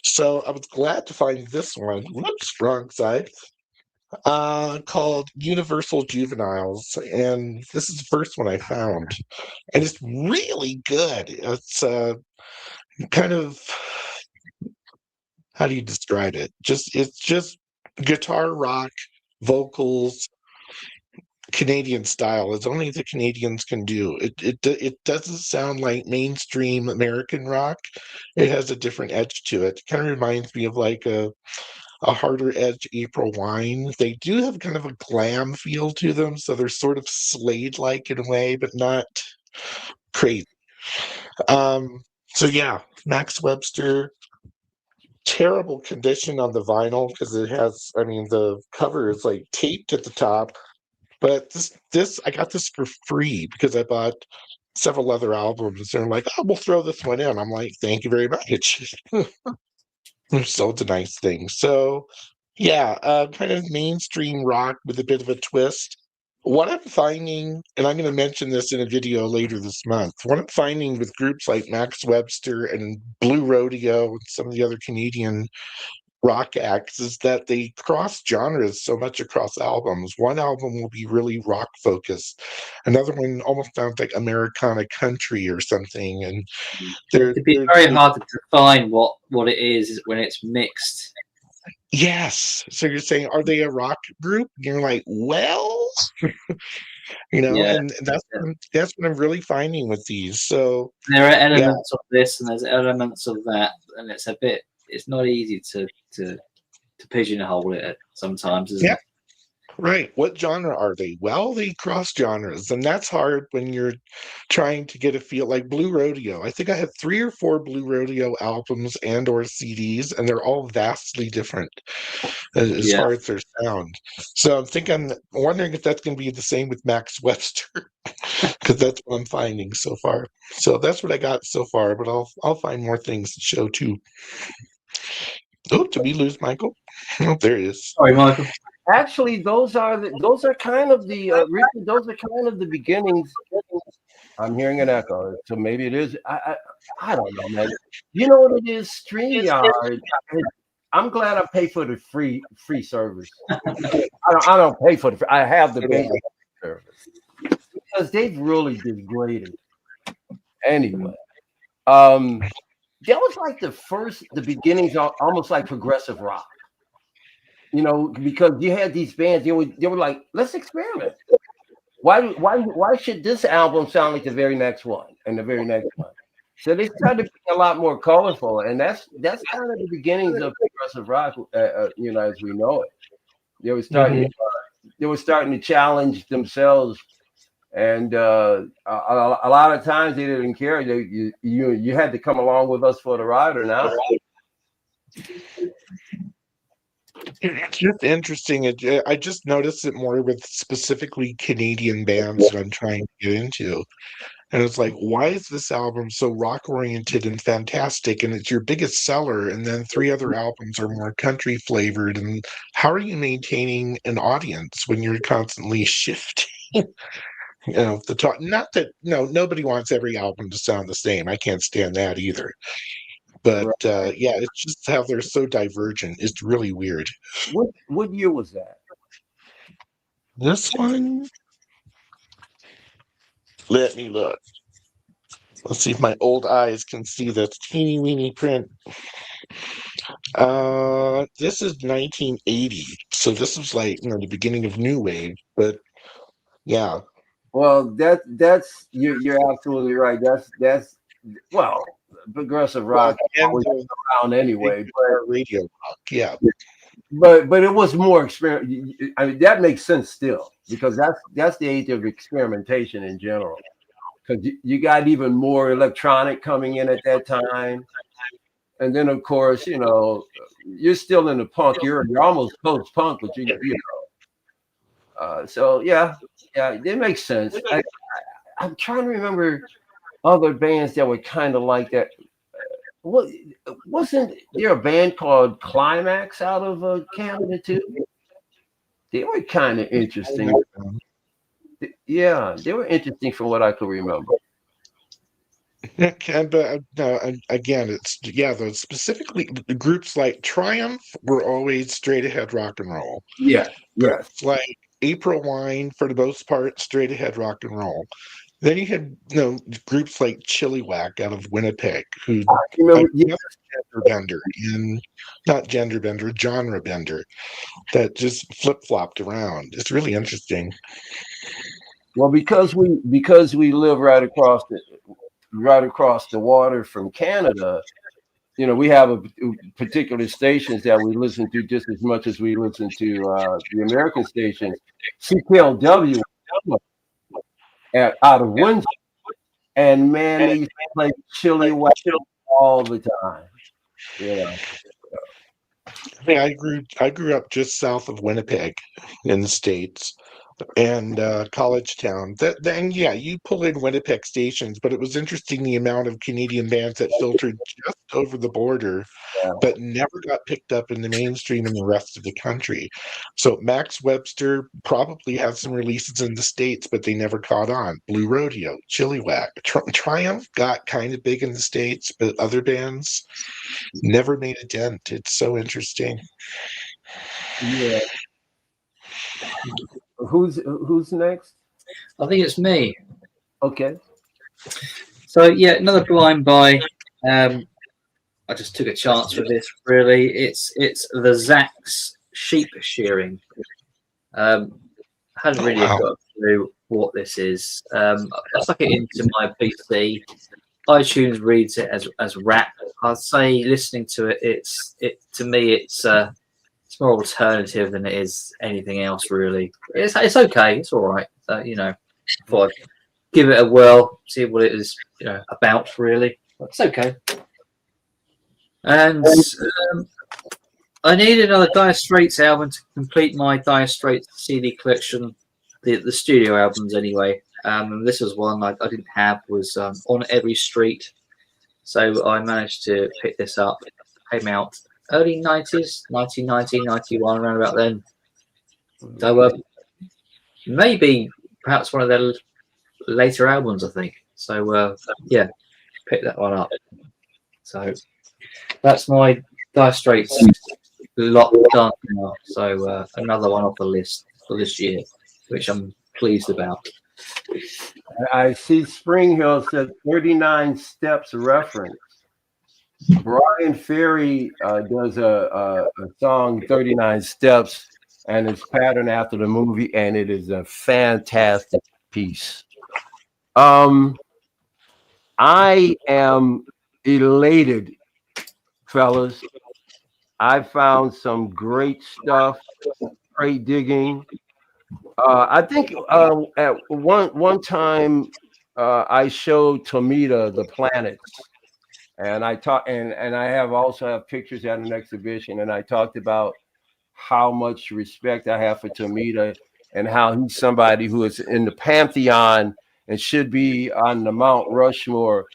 So I was glad to find this one. Whoops, wrong side. Called Universal Juveniles, and this is the first one I found, and it's really good. It's kind of, how do you describe it? It's just guitar rock, vocals, Canadian style. It's only the Canadians can do. It doesn't sound like mainstream American rock. It has a different edge to it. It kind of reminds me of like a harder edge April Wine. They do have kind of a glam feel to them, so they're sort of Slade-like in a way, but not crazy. So yeah, Max Webster, terrible condition on the vinyl because it has, the cover is like taped at the top, but this I got this for free because I bought several other albums. They're like, oh, we'll throw this one in. I'm like, thank you very much. So it's a nice thing. So, yeah, kind of mainstream rock with a bit of a twist. What I'm finding, and I'm going to mention this in a video later this month, what I'm finding with groups like Max Webster and Blue Rodeo and some of the other Canadian rock acts is that they cross genres so much across albums. One album will be really rock focused. Another one almost sounds like Americana country or something. And it'd be very hard to define what it is when it's mixed. Yes. So you're saying, are they a rock group? And you're like, well, You know, Yeah. and that's what I'm really finding with these. So There are yeah, elements of this and there's elements of that, and it's not easy to pigeonhole it sometimes, isn't yeah. it? Right. What genre are they? Well, they cross genres, and that's hard when you're trying to get a feel. Like Blue Rodeo, I think I have 3 or 4 Blue Rodeo albums and or CDs, and they're all vastly different as Yeah. far as their sound. So I'm wondering if that's going to be the same with Max Webster, because that's what I'm finding so far. So that's what I got so far, but I'll find more things to show too. Oh, did we lose Michael? Oh, there he is. Sorry, Michael. Actually, those are kind of the Richard. Those are kind of the beginnings. I'm hearing an echo, so maybe it is. I don't know, man. You know what it is? StreamYard. I'm glad I pay for the free service. I don't pay for the. I have the basic service because they've really degraded. Anyway, that was like the beginnings, almost like progressive rock. You know, because you had these bands, they were like, let's experiment. Why should this album sound like the very next one and the very next one? So they started to be a lot more colorful, and that's kind of the beginnings of progressive rock, you know, as we know it. They were starting, they were starting to challenge themselves, and a lot of times they didn't care. You had to come along with us for the ride or not. It's just interesting. I just noticed it more with specifically Canadian bands that I'm trying to get into. And it's like, why is this album so rock oriented and fantastic? And it's your biggest seller, and then 3 other albums are more country flavored. And how are you maintaining an audience when you're constantly shifting? You know, the talk. Not that nobody wants every album to sound the same. I can't stand that either. But yeah, it's just how they're so divergent. It's really weird. What year was that? This one, let me look. Let's see if my old eyes can see this teeny weeny print. This is 1980, so this was like the beginning of new wave. But yeah, Well, that's you're absolutely right. That's well, progressive rock and was around anyway, radio rock. Yeah, but it was more experiment. I mean, that makes sense still because that's the age of experimentation in general. Because you got even more electronic coming in at that time, and then of course you're still in the punk era. You're almost post punk, but you know. So yeah, it makes sense. I'm trying to remember other bands that were kind of like that. What wasn't there a band called Climax out of Canada too? They were kind of interesting. Yeah, they were interesting from what I could remember. but no, again, it's those specifically the groups like Triumph were always straight ahead rock and roll. Yeah, yes. Groups like April Wine, for the most part, straight ahead rock and roll. Then you had groups like Chilliwack out of Winnipeg, who Remember, another gender bender and not gender bender, genre bender that just flip flopped around. It's really interesting. well, because we live right across the water from Canada. We have a particular stations that we listen to just as much as we listen to the American stations. CKLW out of Windsor, and man, they used to play Chilliwack all the time. Yeah. Yeah, I grew up just south of Winnipeg in the States. And College Town. Then yeah, you pull in Winnipeg stations, but it was interesting the amount of Canadian bands that filtered just over the border, but never got picked up in the mainstream in the rest of the country. So Max Webster probably had some releases in the States, but they never caught on. Blue Rodeo, Chilliwack, Triumph got kind of big in the States, but other bands never made a dent. It's so interesting. Yeah. Who's next? I think it's me. Okay. So yeah, another blind buy. I just took a chance with this. Really, it's the Zax sheep shearing. hadn't really got a clue what this is. I stuck it into my PC. iTunes reads it as rap. I'd say listening to it, to me it's more alternative than it is anything else really. It's okay. It's all right. You know, thought I'd give it a whirl, see what it is about really. But it's okay. And I need another Dire Straits album to complete my Dire Straits CD collection, the studio albums anyway. And this was one I didn't have, was On Every Street. So I managed to pick this up. Came out early 90s, 1990, 91, around about then. So maybe perhaps one of their later albums, I think. So yeah, pick that one up. So that's my Dire Straits lot done now. So another one off the list for this year, which I'm pleased about. I see Spring Hill said 39 Steps reference. Brian Ferry does a song 39 Steps, and it's patterned after the movie, and it is a fantastic piece. I am elated, fellas. I found some great stuff, great digging. I think at one time I showed Tomita the planets, and I talked, and I also have pictures at an exhibition, and I talked about how much respect I have for Tomita and how he's somebody who is in the pantheon and should be on the Mount Rushmore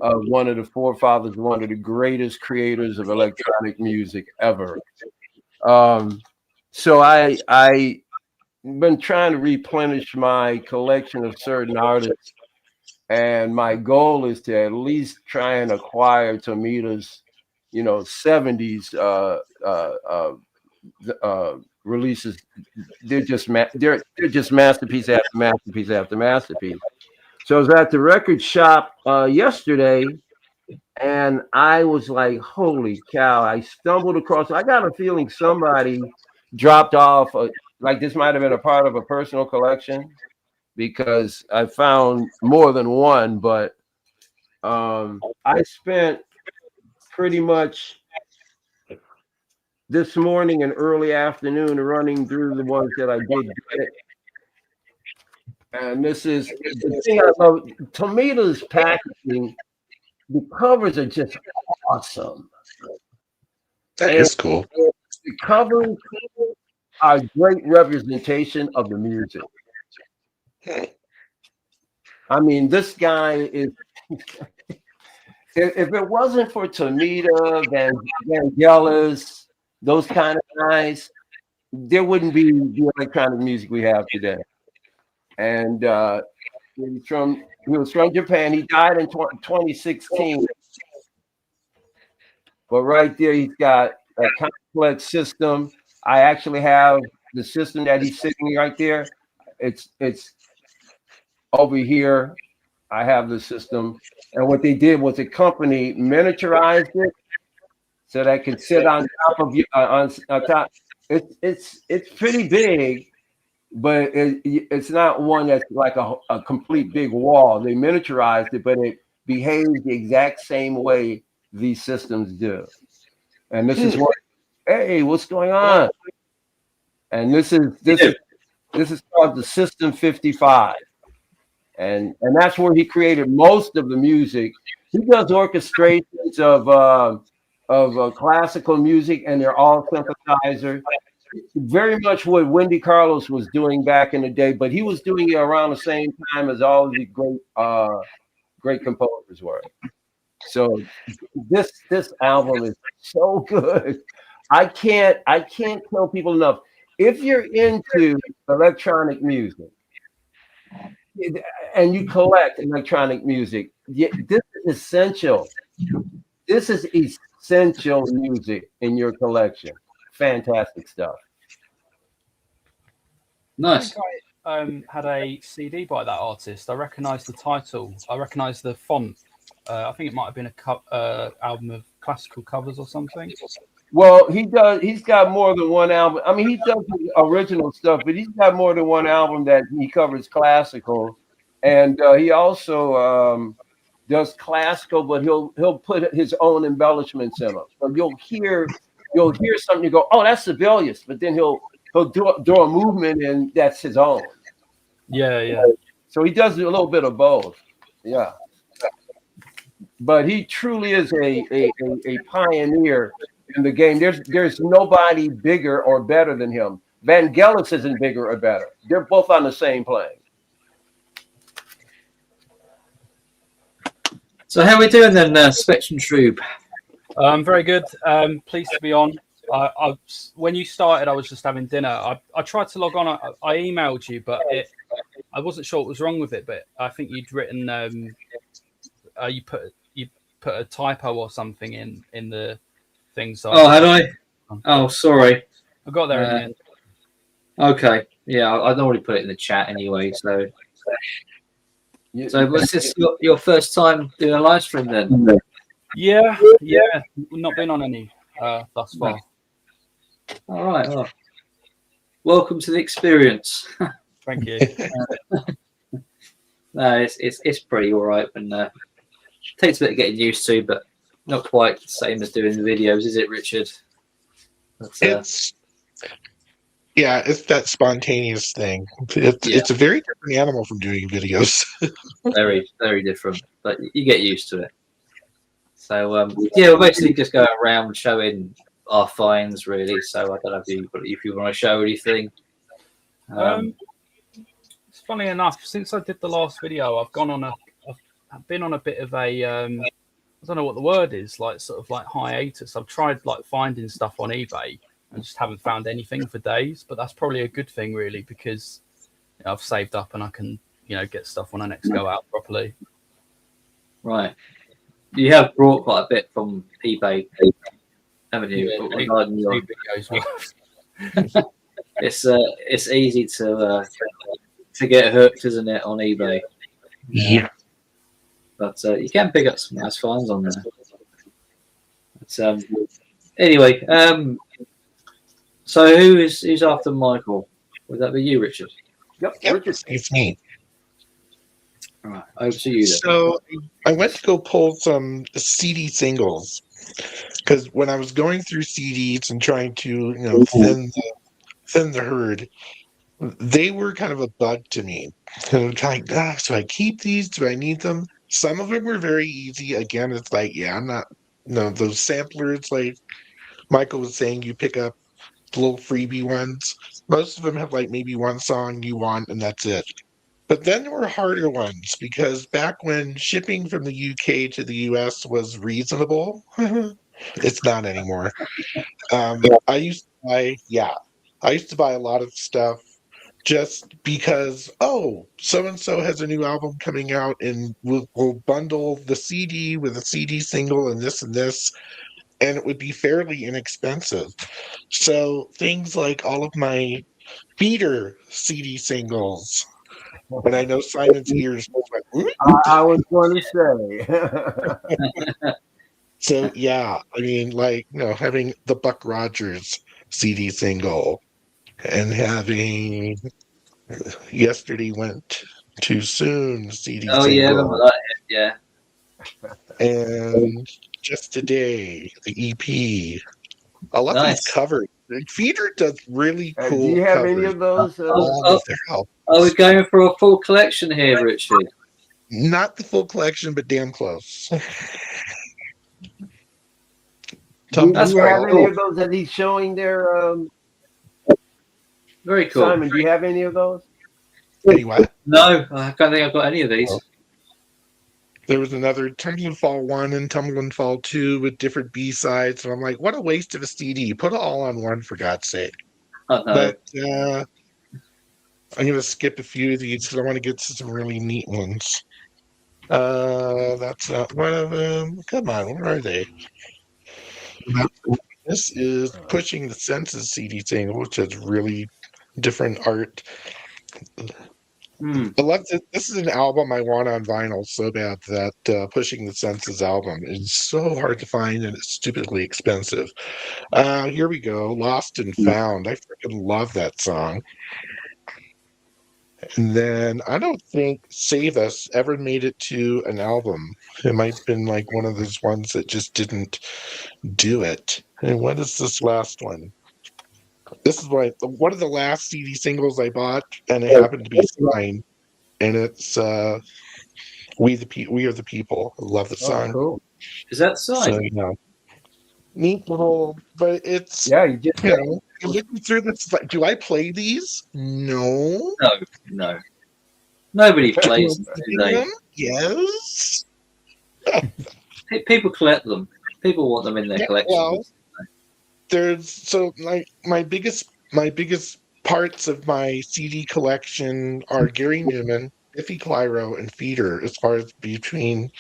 of one of the forefathers, one of the greatest creators of electronic music ever. So I been trying to replenish my collection of certain artists, and my goal is to at least try and acquire Tomita's, 70s releases. They're just masterpiece after masterpiece after masterpiece. So I was at the record shop yesterday, and I was like, "Holy cow!" I stumbled across. I got a feeling somebody dropped off. Like this might have been a part of a personal collection, because I found more than one. But I spent pretty much this morning and early afternoon running through the ones that I did get. And this is the thing I love. Tomita's packaging, the covers are just awesome. That is cool. The covers are great representation of the music. I mean, this guy is. If it wasn't for Tomita, Vangelis, those kind of guys, there wouldn't be the electronic music we have today. And he was from Japan. He died in 2016. But right there, he's got a complex system. I actually have the system that he's sitting right there. It's over here. I have the system. And what they did was the company miniaturized it so that it could sit on top of you. On top. It's pretty big, but it's not one that's like a complete big wall. They miniaturized it, but it behaves the exact same way these systems do. And this is what, hey, what's going on? And this is called the System 55. And that's where he created most of the music. He does orchestrations of classical music, and they're all synthesizers. Very much what Wendy Carlos was doing back in the day, but he was doing it around the same time as all of the great composers were. So this album is so good. I can't tell people enough. If you're into electronic music and you collect electronic music, this is essential. This is essential music in your collection. Fantastic stuff. Nice. I had a CD by that artist. I recognise the title. I recognise the font. I think it might have been a album of classical covers or something. Well, he does. He's got more than one album. I mean, he does his original stuff, but he's got more than one album that he covers classical, and he also does classical, but he'll put his own embellishments in them. So you'll hear something, you go, oh, that's Sibelius, but then he'll do a movement and that's his own. Yeah, yeah. So he does a little bit of both. Yeah. But he truly is a pioneer in the game. There's nobody bigger or better than him. Vangelis isn't bigger or better. They're both on the same plane. So how are we doing then, Spectrum Troop? Very good. Pleased to be on. When you started, I was just having dinner. I tried to log on. I emailed you, but I wasn't sure what was wrong with it. But I think you'd written you put a typo or something in the thing. So had I? Oh, sorry. I got there in the end. Okay. Yeah, I'd already put it in the chat anyway. So was this your first time doing a live stream then? Yeah. Not been on any thus far. All right. Well, welcome to the experience. Thank you. No, it's pretty all right, and takes a bit of getting used to, but not quite the same as doing the videos, is it, Richard? It's that spontaneous thing. It's a very different animal from doing videos. Very, very different, but you get used to it. So we're basically just going around showing our finds, really. So I don't know if you want to show anything. It's funny enough, since I did the last video, I've been on a bit of a I don't know what the word is, like sort of like hiatus. I've tried like finding stuff on eBay and just haven't found anything for days, but that's probably a good thing, really, because I've saved up and I can get stuff when I next go out properly. Right. You have brought quite a bit from eBay, haven't you? It's easy to get hooked, isn't it, on eBay? Yeah. But you can pick up some nice finds on there. But, anyway, so who's after Michael? Would that be you, Richard? Yep. It's me. All right, over to you then. So I went to go pull some CD singles because when I was going through CDs and trying to thin the herd, they were kind of a bug to me. And I'm like, so I keep these? Do I need them? Some of them were very easy. Again, it's like, I'm not. No, those samplers, like Michael was saying, you pick up little freebie ones. Most of them have like maybe one song you want, and that's it. But then there were harder ones because back when shipping from the UK to the US was reasonable, it's not anymore. I used to buy a lot of stuff just because, so-and-so has a new album coming out and we'll bundle the CD with a CD single and this, and it would be fairly inexpensive. So things like all of my Peter CD singles, and I know Simon's ears went, I was going to say. So, I mean, like, having the Buck Rogers CD single and having Yesterday Went Too Soon CD single. Oh, yeah, I remember that. Yeah. And Just Today, the EP. A lot of these covers. Feeder does really cool. Do you have covers. any of those? Are we going for a full collection here, Richard? Not the full collection, but damn close. Do you have any of those that he's showing there? Very cool. Simon, do you have any of those? Any what? No, I don't think I've got any of these. There was another Tumbling Fall 1 and Tumbling Fall 2 with different B-sides. And I'm like, what a waste of a CD. Put it all on one, for God's sake. Oh, no. But I'm going to skip a few of these because I want to get to some really neat ones. That's not one of them. Come on, where are they? This is Pushing the Senses CD single, which has really different art. I love this. This is an album I want on vinyl so bad that Pushing the Senses album is so hard to find and it's stupidly expensive. Here we go. Lost and Found. I freaking love that song. And then I don't think Save Us ever made it to an album. It might have been like one of those ones that just didn't do it. And what is this last one? This is one of the last CD singles I bought, and it happened to be signed. And it's We Are the People. I love the song. Cool. Is that so? So, neat little, but it's you just you're looking through this. Like, do I play these? No. No. Nobody plays them, do they? Yes. People collect them. People want them in their collection. Well, there's so like my biggest parts of my CD collection are Gary Newman, Biffy Clyro, and Feeder, as far as between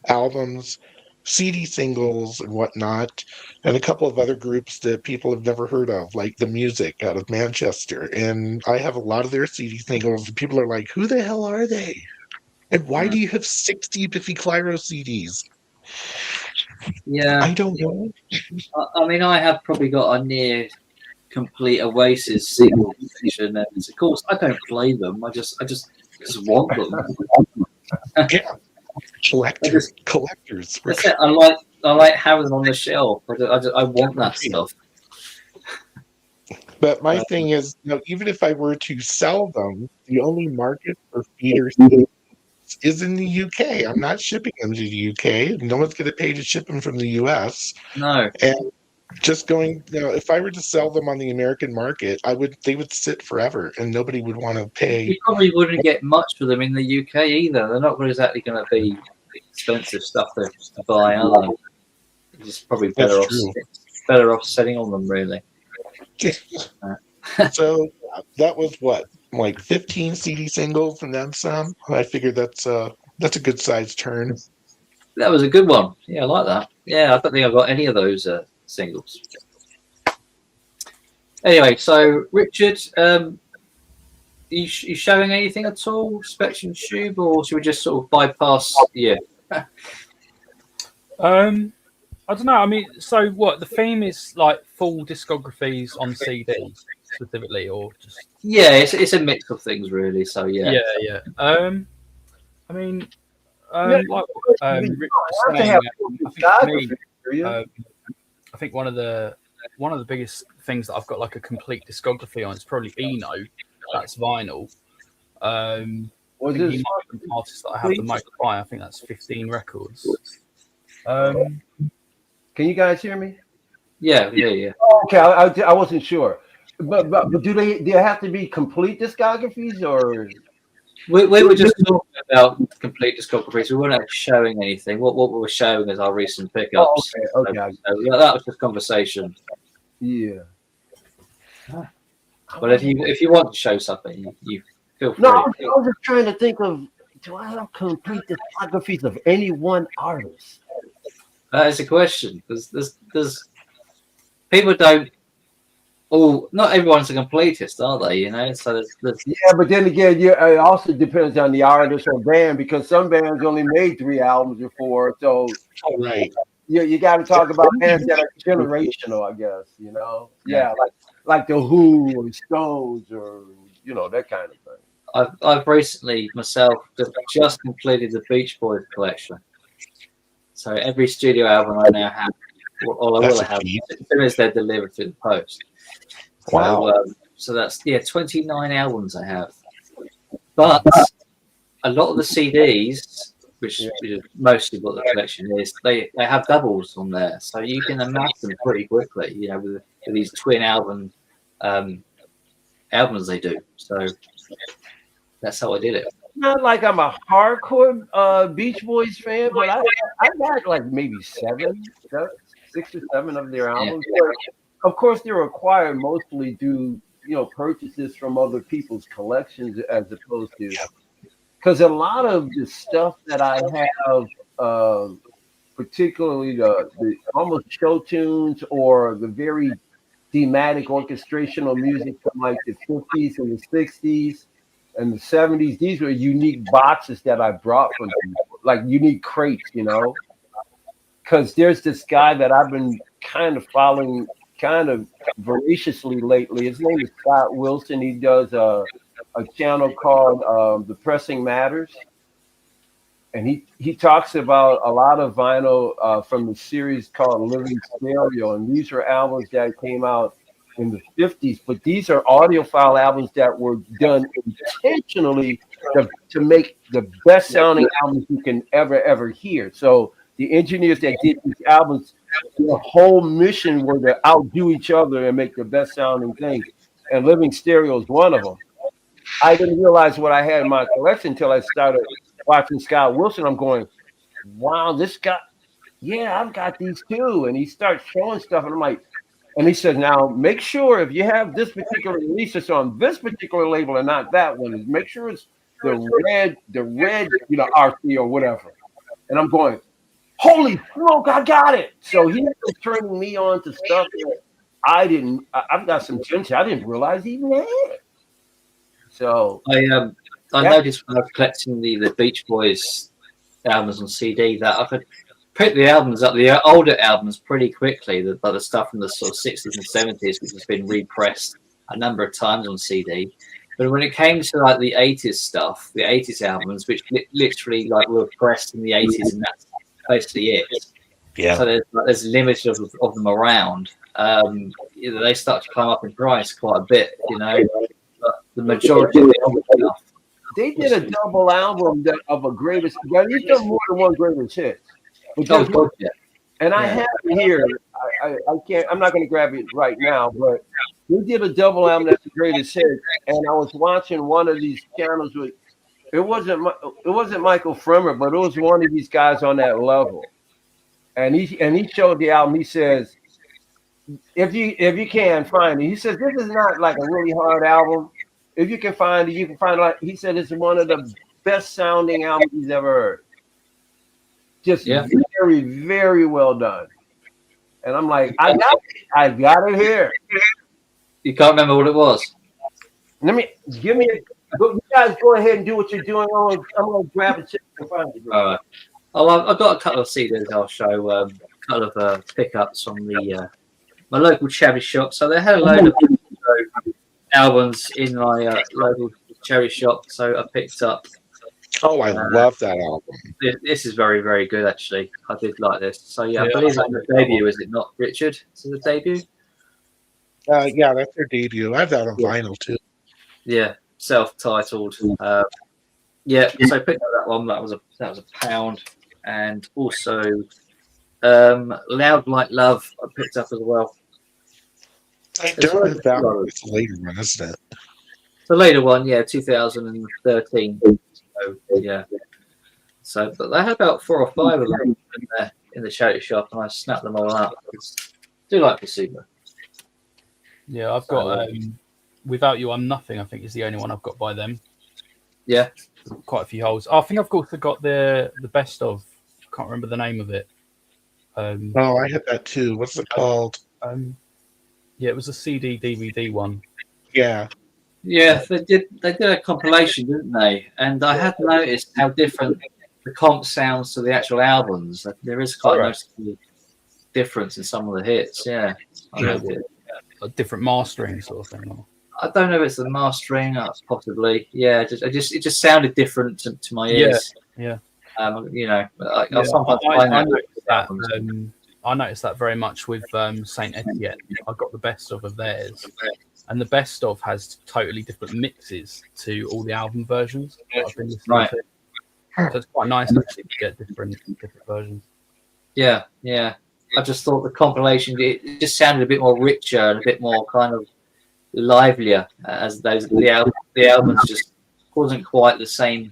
albums, CD singles, and whatnot, and a couple of other groups that people have never heard of, like The Music out of Manchester. And I have a lot of their CD singles, and people are like, who the hell are they? And why do you have 60 Biffy Clyro CDs? Yeah. I don't know. I mean, I have probably got a near complete Oasis single collection, and of course, I don't play them. I just want them. Yeah. Collectors. That's it. I like having them on the shelf. I want that stuff. But my thing is, even if I were to sell them, the only market for Feeder is in the UK. I'm not shipping them to the UK. No one's going to pay to ship them from the US. No. And just going, if I were to sell them on the American market, they would sit forever, and nobody would want to pay. You probably wouldn't get much for them in the UK either. They're not exactly going to be expensive stuff to buy, are they? You're just probably better off setting on them, really. So that was what, like 15 CD singles and then some. I figured that's a good size turn. That was a good one. Yeah, I like that. Yeah, I don't think I've got any of those singles. Anyway, so Richard, you showing anything at all, Spectrum Tube, or should we just sort of bypass? Yeah. I don't know. I mean, so what? The theme is like full discographies on CD specifically, or just? Yeah, it's a mix of things, really. So yeah. Yeah. I mean, like Rick was saying, I think one of the biggest things that I've got like a complete discography on is probably Eno. That's vinyl. Well, he might be the artist that I have the most by. I think that's 15 records. Can you guys hear me? Yeah. Oh, okay, I wasn't sure. But do they have to be complete discographies, or? We were just talking about complete discographies. We weren't actually showing anything. What we were showing is our recent pickups. Oh, okay. So that was just conversation. Yeah. But if you want to show something, you feel free. No, I was just trying to think of, do I have complete discographies of any one artist? That is a question, because there's people don't. Oh, not everyone's a completist, are they? So there's yeah, but then again, it also depends on the artist or band, because some bands only made 3 albums or 4. So right, you got to talk about bands that are generational, I guess. Yeah, like the Who or Stones or that kind of thing. I've recently myself just completed the Beach Boys collection. So every studio album I now have, or I will have, as soon as they're delivered through the post. Wow. So that's 29 albums I have. But a lot of the CDs, which is mostly what the collection is, they have doubles on there, so you can amass them pretty quickly. With these twin albums they do. So that's how I did it. Not like I'm a hardcore Beach Boys fan, but I got like maybe 6 or 7 of their albums. Yeah. Of course, they're acquired mostly due, purchases from other people's collections, as opposed to, because a lot of the stuff that I have, particularly the almost show tunes or the very thematic orchestrational music from like the 50s and the 60s. in the 70s. These were unique boxes that I brought from people, like unique crates, you know. Because there's this guy that I've been kind of following kind of voraciously lately. His name is Scott Wilson. He does a channel called The Pressing Matters. And he talks about a lot of vinyl from the series called Living Stereo. And these are albums that came out in the 50s. But these are audiophile albums that were done intentionally to make the best sounding albums you can ever hear. So the engineers that did these albums, their whole mission were to outdo each other and make the best sounding thing. And Living Stereo is one of them. I didn't realize what I had in my collection until I started watching Scott Wilson. I'm going, wow, this guy, yeah, I've got these too. And he starts showing stuff, and I'm like, and he says, now make sure if you have this particular release, it's on this particular label and not that one. Make sure it's the red, you know, RC or whatever. And I'm going, holy smoke, I got it. So he was turning me on to stuff that I've got some gems I didn't realize he even had. So I noticed when I was collecting the Beach Boys albums on CD that I could pick the albums up, the older albums, pretty quickly, the stuff from the sort of 60s and 70s, which has been repressed a number of times on CD. But when it came to like the 80s stuff, the 80s albums, which literally like were pressed in the 80s, and that's basically it. Yeah. So there's limited of them around. They start to come up in price quite a bit, you know. But the majority of the older stuff. They did a double album of a greatest. Well, he's done more than one greatest hits. And I have it here. I can't. I'm not going to grab it right now, but we did a double album that's the greatest hit. And I was watching one of these channels with. It wasn't Michael Fremer, but it was one of these guys on that level. And he showed the album. He says, if you can find it, he says this is not like a really hard album. If you can find it, you can find it. Like he said, it's one of the best sounding albums he's ever heard. Just very, very well done. And I'm like, I got it here. You can't remember what it was? You guys go ahead and do what you're doing. I'm going to grab it and find it. All right. Oh, I've got a couple of CDs I'll show. A couple of pickups from my local cherry shop. So they had a load of albums in my local cherry shop. So I picked up. Oh, I love that album. This is very, very good, actually. I did like this. So, yeah, I believe it's the debut, is it not, Richard? Is it the debut? Yeah, that's their debut. I have that on vinyl, too. Yeah, self-titled. So I picked up that one. That was a pound. And also Loud Like Love I picked up as well. I don't have that one. It's a later one, isn't it? The later one, 2013. So, yeah. So, but they had about 4 or 5 of them in the charity shop, and I snapped them all up. I do like Placebo. Yeah, I've got Without You, I'm Nothing. I think is the only one I've got by them. Yeah, quite a few holes. I think I've also got the best of. I can't remember the name of it. I had that too. What's it called? It was a CD DVD one. Yeah. Yeah, they did a compilation, didn't they? And I had noticed how different the comp sounds to the actual albums. There is quite a noticeable difference in some of the hits. Yeah, A different mastering sort of thing. Or... I don't know if it's the mastering, possibly. Yeah, it just sounded different to my ears. Yeah. I sometimes find that. I noticed that very much with Saint Etienne. I got the best of theirs. And the best of has totally different mixes to all the album versions that I've been listening to. So it's quite nice actually to get different versions. Yeah. I just thought the compilation it just sounded a bit more richer and a bit more kind of livelier, as the albums just wasn't quite the same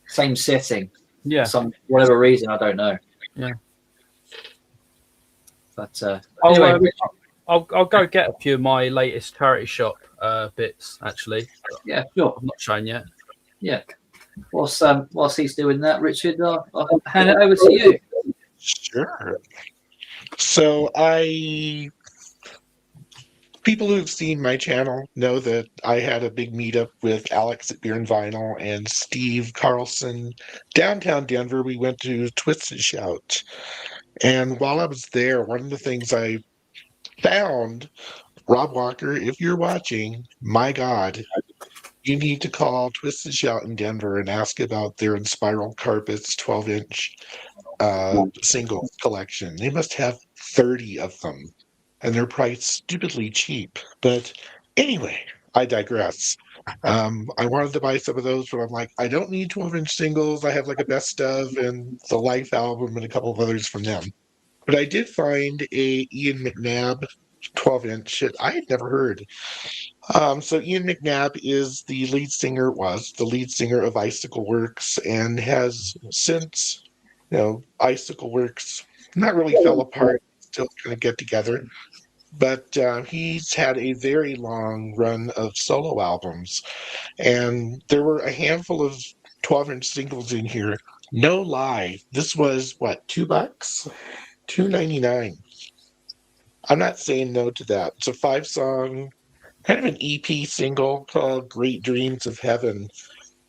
setting. Yeah. For whatever reason, I don't know. Yeah. But anyway. I'll go get a few of my latest charity shop bits, actually. Yeah, sure. I'm not showing yet. Yeah. Whilst he's doing that, Richard, I'll hand it over to you. Sure. So I people who've seen my channel know that I had a big meetup with Alex at Beer and Vinyl and Steve Carlson downtown Denver. We went to Twist and Shout. And while I was there, one of the things I found, Rob Walker, if you're watching, my God, you need to call Twist and Shout in Denver and ask about their Spiral Carpets 12-inch singles collection. They must have 30 of them, and they're priced stupidly cheap. But anyway, I digress. I wanted to buy some of those, but I'm like, I don't need 12-inch singles. I have like a best of and the Life album and a couple of others from them. But I did find a Ian McNabb 12-inch that I had never heard. So Ian McNabb is the lead singer, was the lead singer of Icicle Works, and has since, Icicle Works not really fell apart, still kind of get together. But he's had a very long run of solo albums, and there were a handful of 12-inch singles in here. No lie, this was what, $2, $2.99. I'm not saying no to that. It's a 5-song, kind of an EP single called "Great Dreams of Heaven."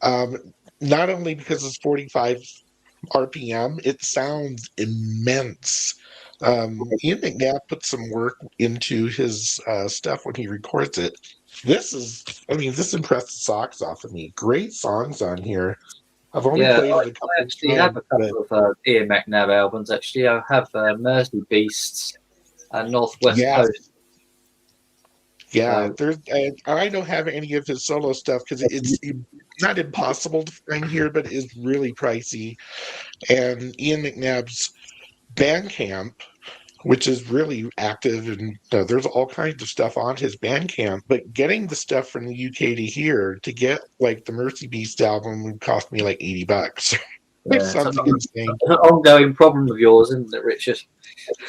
Not only because it's 45 RPM, it sounds immense. Ian McNabb put some work into his stuff when he records it. This impressed the socks off of me. Great songs on here. I've only played it a couple I actually have a couple of Ian McNabb albums. Actually, I have Mersey Beasts and Northwest Coast. Yeah, I don't have any of his solo stuff because it's not impossible to find here, but it is really pricey. And Ian McNabb's Bandcamp, which is really active, and there's all kinds of stuff on his Bandcamp. But getting the stuff from the UK to here to get like the Mercy Beast album would cost me like $80. Yeah, something insane. An ongoing problem of yours, isn't it, Richard?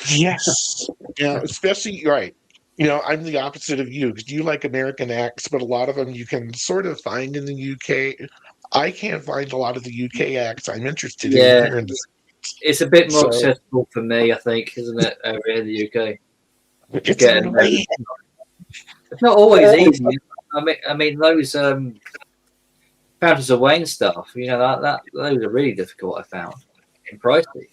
Yes. Yeah, especially right. I'm the opposite of you because you like American acts, but a lot of them you can sort of find in the UK. I can't find a lot of the UK acts I'm interested in here. It's a bit more accessible for me, I think, isn't it, over in the UK? It's not always easy. I mean, those Fountains of Wayne stuff, that those are really difficult. I found and pricey.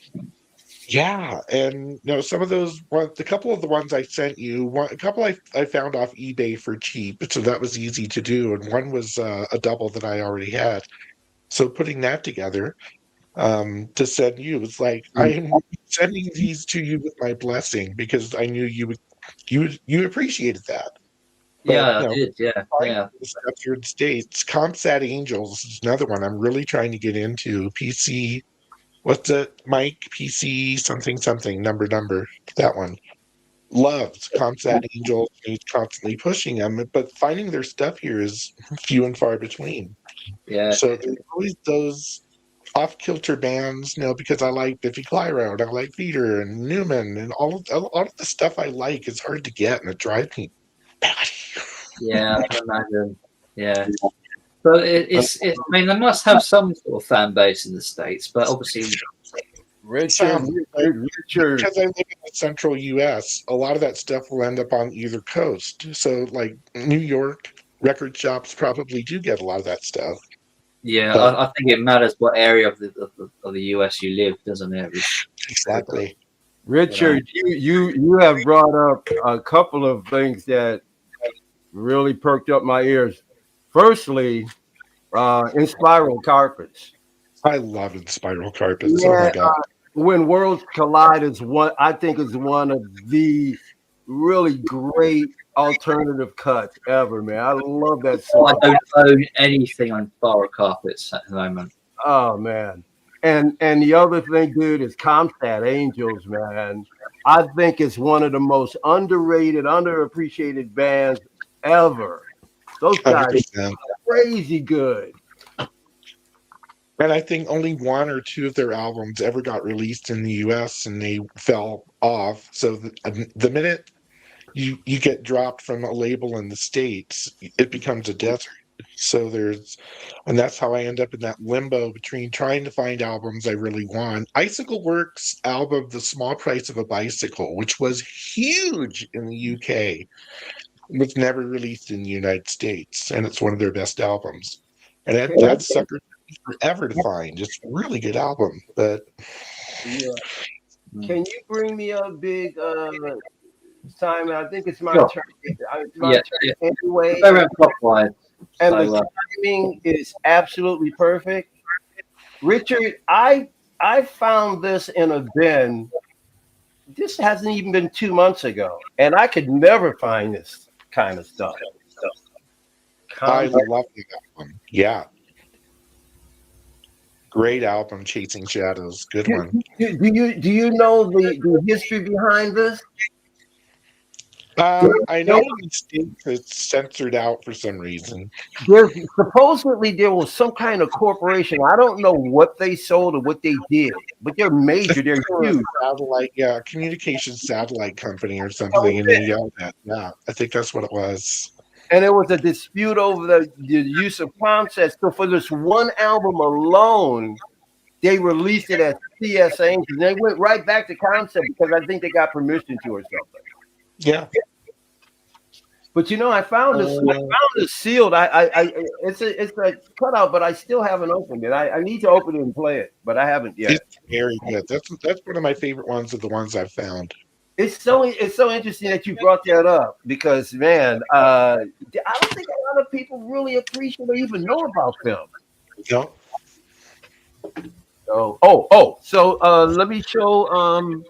Yeah, and some of those, a couple of the ones I sent you, a couple I found off eBay for cheap, so that was easy to do, and one was a double that I already had. So putting that together to send you, it's like I'm sending these to you with my blessing because I knew you appreciated that. But, I did. Yeah. Stuff here in the States, ComSat Angels is another one I'm really trying to get into. PC. What's it, Mike? PC something number, that one. Loves ComSat Angels. He's constantly pushing them, but finding their stuff here is few and far between. Yeah. So there's always those off-kilter bands, because I like Biffy Clyro, and I like Feeder and Newman, and all of the stuff I like is hard to get, and it drives me batty. Yeah, I can imagine. Yeah. But it's I mean, they must have some sort of fan base in the States, but obviously, Richard, because I live in the central U.S., a lot of that stuff will end up on either coast. So, like New York, record shops probably do get a lot of that stuff. Yeah, I think it matters what area of the U.S. you live, doesn't it? Exactly. Richard, you have brought up a couple of things that really perked up my ears. Firstly, in Spiral Carpets. I love Spiral Carpets. Yeah, oh my God. When Worlds Collide is one of the really great alternative cuts ever, man. I love that song. I don't own anything on Spiral Carpets at the moment. Oh man. And the other thing, dude, is ComSat Angels, man. I think it's one of the most underrated, underappreciated bands ever. Those guys 100%. Are crazy good. And I think only one or two of their albums ever got released in the U.S. and they fell off. So the minute you get dropped from a label in the States, it becomes a desert. So and that's how I end up in that limbo between trying to find albums I really want. Icicle Works' album, The Small Price of a Bicycle, which was huge in the UK. was never released in the United States, and it's one of their best albums. And that sucker took forever to find. It's a really good album, but yeah. Can you bring me a big Simon? I think it's my Sure. turn. It's my turn anyway. Go around clockwise. And So, the timing is absolutely perfect. Richard, I found this in a bin. This hasn't even been 2 months ago, and I could never find this kind of stuff. I love the album. Yeah. Great album, Chasing Shadows. Good one. Do you know the history behind this? I know in the States it's censored out for some reason. Supposedly there was some kind of corporation. I don't know what they sold or what they did, but they're major. They're huge. Satellite, yeah, communications satellite company or something, and they yelled at. Yeah, I think that's what it was. And there was a dispute over the use of concepts. So for this one album alone, they released it as CSA, and they went right back to concept because I think they got permission to or something. Yeah. But you know, I found this. I found this sealed. It's a cutout, but I still haven't opened it. I need to open it and play it, but I haven't yet. It's very good. That's one of my favorite ones of the ones I've found. It's so interesting that you brought that up because, man, I don't think a lot of people really appreciate or even know about them. No. So let me show.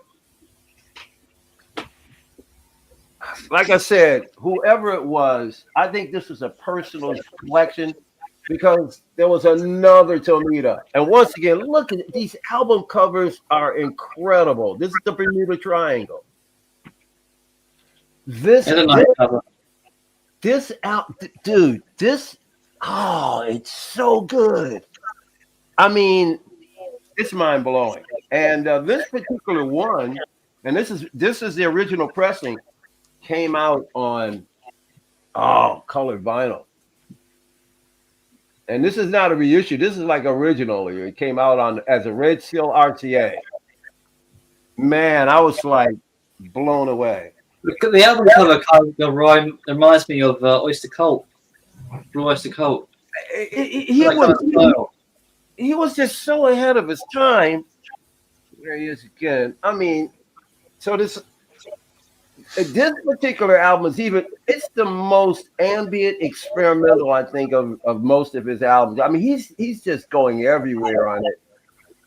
Like I said, whoever it was, I think this was a personal collection because there was another Tomita. And once again, look at these album covers are incredible. This is the Bermuda Triangle. This it's so good. I mean, it's mind blowing. And this particular one, and this is the original pressing, came out on colored vinyl. And this is not a reissue. This is like original. It came out on as a red seal RTA. Man, I was like blown away. The album cover reminds me of Oyster Cult. Blue Oyster Cult. He was just so ahead of his time. There he is again. I mean, so this particular album is it's the most ambient experimental, I think, of most of his albums. I mean, he's just going everywhere on it.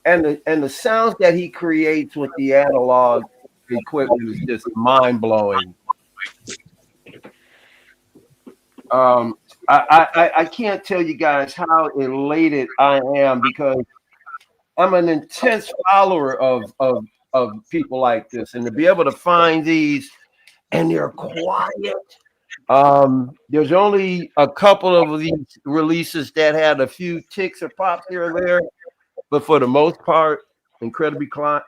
And the sounds that he creates with the analog equipment is just mind-blowing. I can't tell you guys how elated I am because I'm an intense follower of people like this, and to be able to find these and they're quiet. There's only a couple of these releases that had a few ticks or pops here or there, but for the most part, incredibly quiet.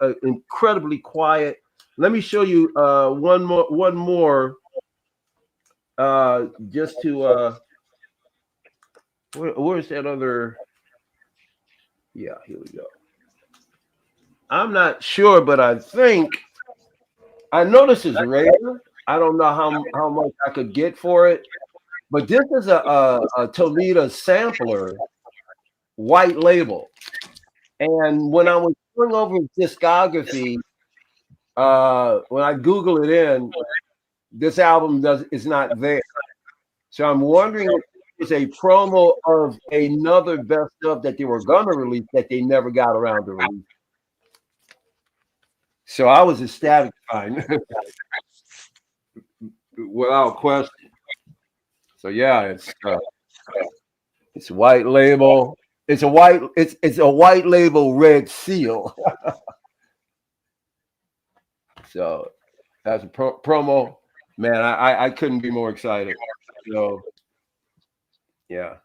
Let me show you one more. Just to where's that other? Yeah, here we go. I'm not sure, but I know this is rare. I don't know how much I could get for it, but this is a Tomita sampler, white label. And when I was going over his discography, when I Google it in, this album is not there. So I'm wondering if it's a promo of another best of that they were gonna release that they never got around to release. So I was ecstatic, without question. So yeah, it's white label. It's a white label red seal. So that's a promo. Man, I couldn't be more excited. So yeah,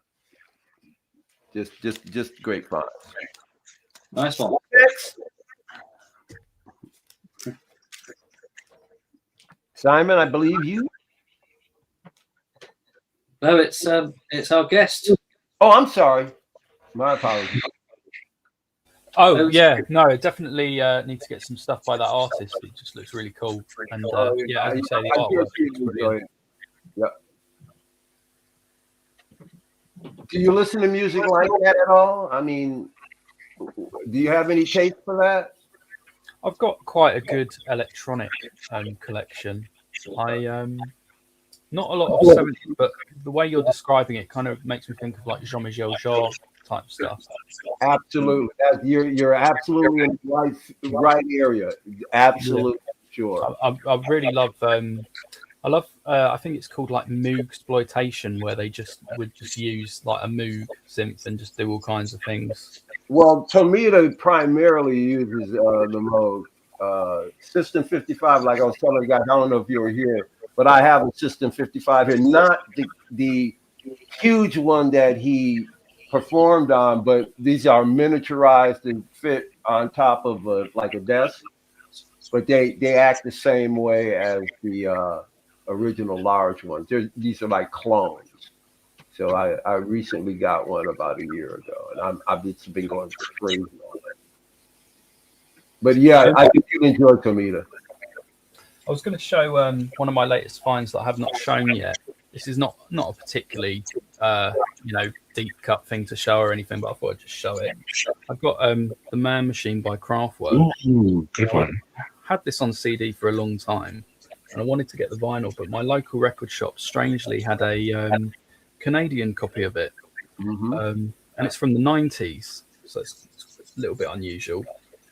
just great fun. Nice one. Next. Simon, I believe you. No, it's our guest. Oh, I'm sorry. My apologies. Oh yeah, no, definitely need to get some stuff by that artist. It just looks really cool, and yeah, as you say, the artwork looks brilliant. Yep. Do you listen to music like that at all? I mean, do you have any taste for that? I've got quite a good electronic collection. I not a lot of 70s, but the way you're describing it kind of makes me think of like Jean-Michel Jarre type stuff. Absolutely, you're absolutely in the right area. Absolutely, sure. I really love. I love. I think it's called like Moog exploitation, where they would just use like a Moog synth and just do all kinds of things. Well, Tomita primarily uses the Moog System 55. Like I was telling you guys, I don't know if you were here, but I have a System 55 here, not the huge one that he performed on, but these are miniaturized and fit on top of like a desk. But they act the same way as the original large ones. These are like clones. So I recently got one about a year ago, and I've just been going crazy on it. But yeah, I think you enjoy Tomita. I was going to show one of my latest finds that I have not shown yet. This is not a particularly deep cut thing to show or anything, but I thought I'd just show it. I've got the Man Machine by Kraftwerk. Ooh, good one. I had this on CD for a long time, and I wanted to get the vinyl, but my local record shop strangely had a Canadian copy of it, and it's from the 90s, so it's a little bit unusual.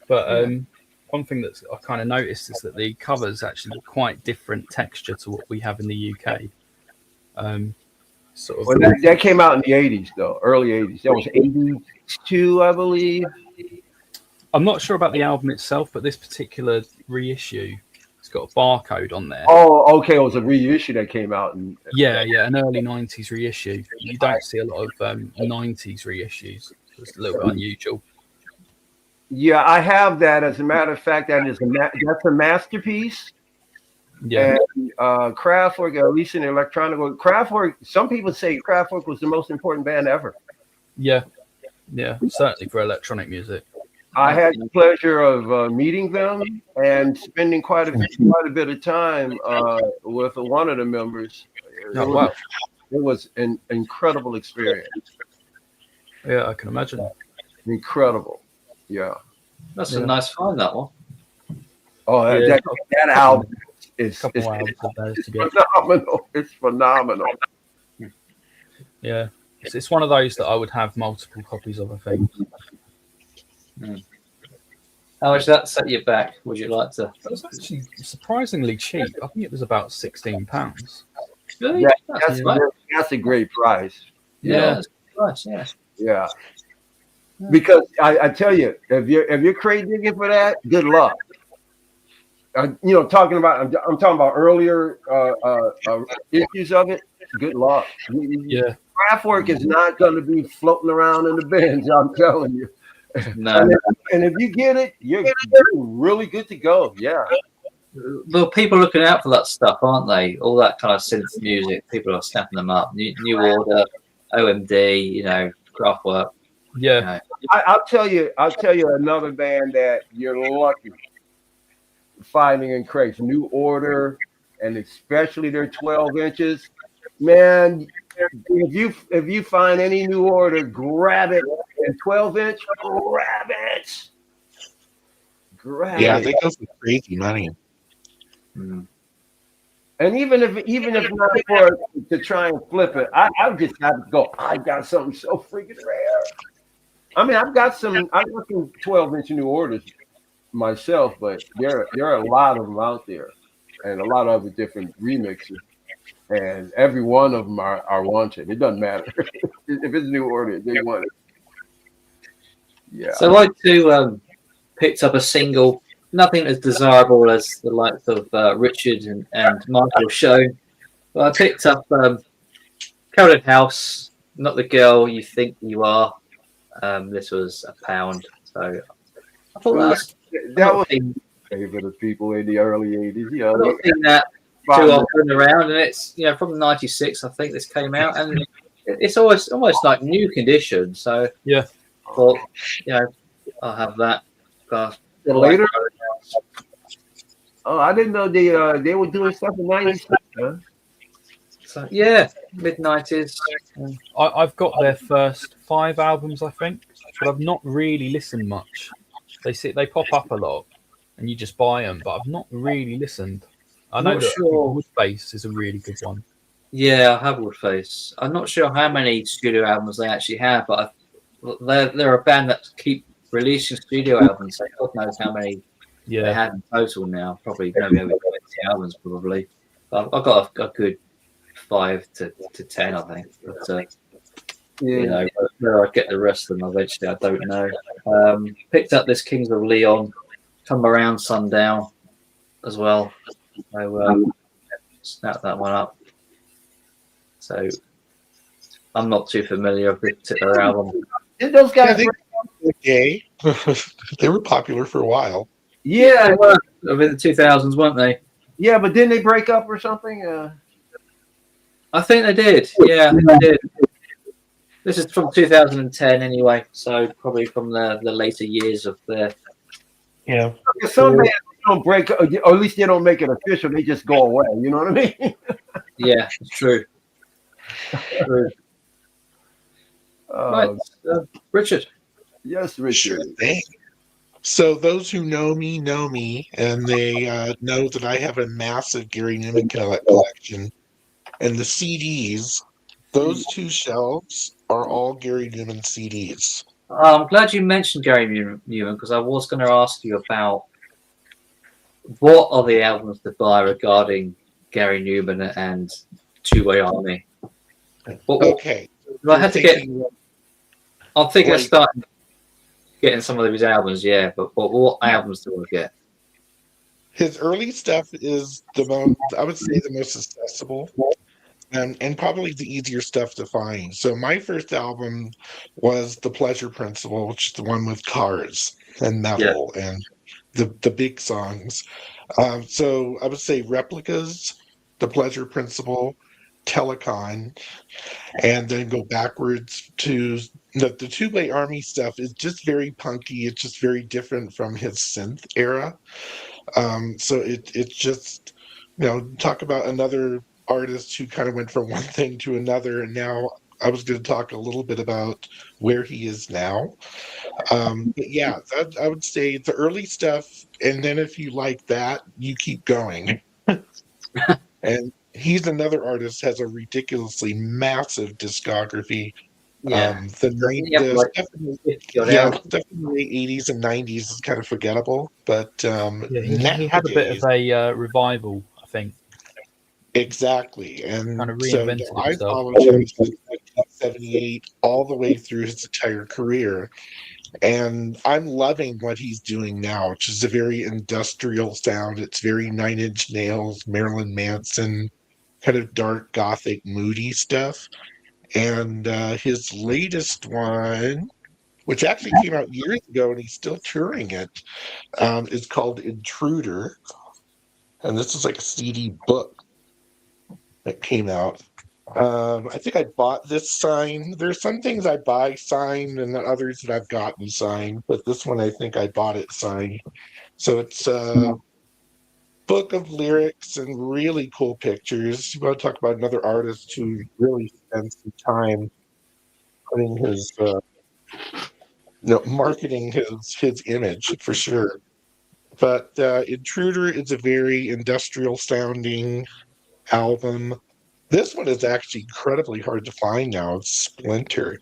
But one thing that I kind of noticed is that the covers actually look quite different texture to what we have in the UK. Well, that came out in the 80s, though, early 80s. That was 82, I believe. I'm not sure about the album itself, but this particular reissue, it's got a barcode on there. Oh, okay. It was a reissue that came out. An early 90s reissue. You don't see a lot of 90s reissues. It's a little bit unusual. Yeah, I have that. As a matter of fact, that's a masterpiece. Yeah. And Kraftwerk, at least in electronic, Kraftwerk, some people say Kraftwerk was the most important band ever. Yeah, certainly for electronic music. I had the pleasure of meeting them and spending quite a bit of time with one of the members. Wow. It was an incredible experience. Yeah, I can imagine. Incredible. Yeah. That's a nice find, that one. Oh, that album is phenomenal. It's phenomenal. Yeah. It's one of those that I would have multiple copies of, I think. How much did that set you back? Would you like to? It was actually surprisingly cheap. I think it was about £16. Really? Yeah, that's a great price. Yeah, that's a good price. Yeah. Yeah. Because I tell you, if you're crate digging for that, good luck. I'm talking about earlier issues of it. Good luck. Yeah. Kraftwerk is not going to be floating around in the bins. I'm telling you. No. And if you get it, you're really good to go. Yeah. Well, people are looking out for that stuff, aren't they? All that kind of synth music. People are snapping them up. New Order, OMD, Kraftwerk. Yeah. I'll tell you another band that you're lucky finding in crates. New Order, and especially their 12 inches. Man, if you find any New Order, grab it. And 12-inch, grab it. Yeah, I think that's crazy money. And even if not for to try and flip it, I just have to go. I got something so freaking rare. I mean, I've got some 12-inch New Orders myself, but there are a lot of them out there, and a lot of other different remixes, and every one of them are wanted. It doesn't matter if it's New Order, they want it. Yeah. So I too picked up a single, nothing as desirable as the likes of Richard and Michael show. But I picked up Carolyn House, Not the Girl You Think You Are. This was £1, so I thought that was favorite of people in the early 80s. I don't think that too often around, and it's from '96. I think this came out, and it's almost like new condition. So yeah. Well, I'll have that. Later. Oh, I didn't know they were doing stuff in '96. Huh? So yeah, mid-90s. I've got their first 5 albums, I think, but I've not really listened much. They pop up a lot, and you just buy them, but I've not really listened. I know Not that sure. Woodface is a really good one. Yeah, I have Woodface. I'm not sure how many studio albums they actually have, but they're a band that keep releasing studio albums. So God knows how many they have in total now. Probably maybe over 20 albums, probably. But I've got a good 5 to 10, I think. But you know, where I get the rest of them eventually, I don't know. Picked up this Kings of Leon, Come Around Sundown as well. So snap that one up. So I'm not too familiar with this particular album. Did those guys? Gay. They were popular for a while. Yeah, they were in the 2000s, weren't they? Yeah, but didn't they break up or something? I think they did. Yeah, I think they did. This is from 2010 anyway, so probably from the later years of their. Yeah. Some bands don't break up, or at least they don't make it official. They just go away. You know what I mean? Yeah, it's true. True. Right, Richard. Yes, Richard. Sure thing. So those who know me, and they know that I have a massive Gary Newman collection. And the CDs, those 2 shelves are all Gary Newman CDs. I'm glad you mentioned Gary Newman because I was going to ask you about what are the albums to buy regarding Gary Newman and Two-Way Army. Okay. I had to get. I'm thinking of starting getting some of his albums, yeah. But what albums do I get? His early stuff is the most, I would say, the most accessible. And probably the easier stuff to find. So my first album was The Pleasure Principle, which is the one with cars and metal and the big songs. So I would say Replicas, The Pleasure Principle, Telecon, and then go backwards to the Two-Way Army stuff is just very punky. It's just very different from his synth era. So it's just, talk about another artist who kind of went from one thing to another, and now I was going to talk a little bit about where he is now. But yeah, I would say the early stuff, and then if you like that, you keep going. And he's another artist, has a ridiculously massive discography. Definitely 80s and 90s is kind of forgettable, but he had a bit of a revival, I think. Exactly, and kind of so reinvented I himself. followed him since 1978 all the way through his entire career, and I'm loving what he's doing now, which is a very industrial sound. It's very Nine Inch Nails, Marilyn Manson, kind of dark, gothic, moody stuff. And his latest one, which actually came out years ago, and he's still touring it, is called Intruder, and this is like a CD book that came out. I think I bought this signed. There's some things I buy signed and others that I've gotten signed, but this one I think I bought it signed. So it's a book of lyrics and really cool pictures. You want to talk about another artist who really spends some time putting his, marketing his image for sure. But Intruder is a very industrial sounding album. This one is actually incredibly hard to find now. It's Splinter.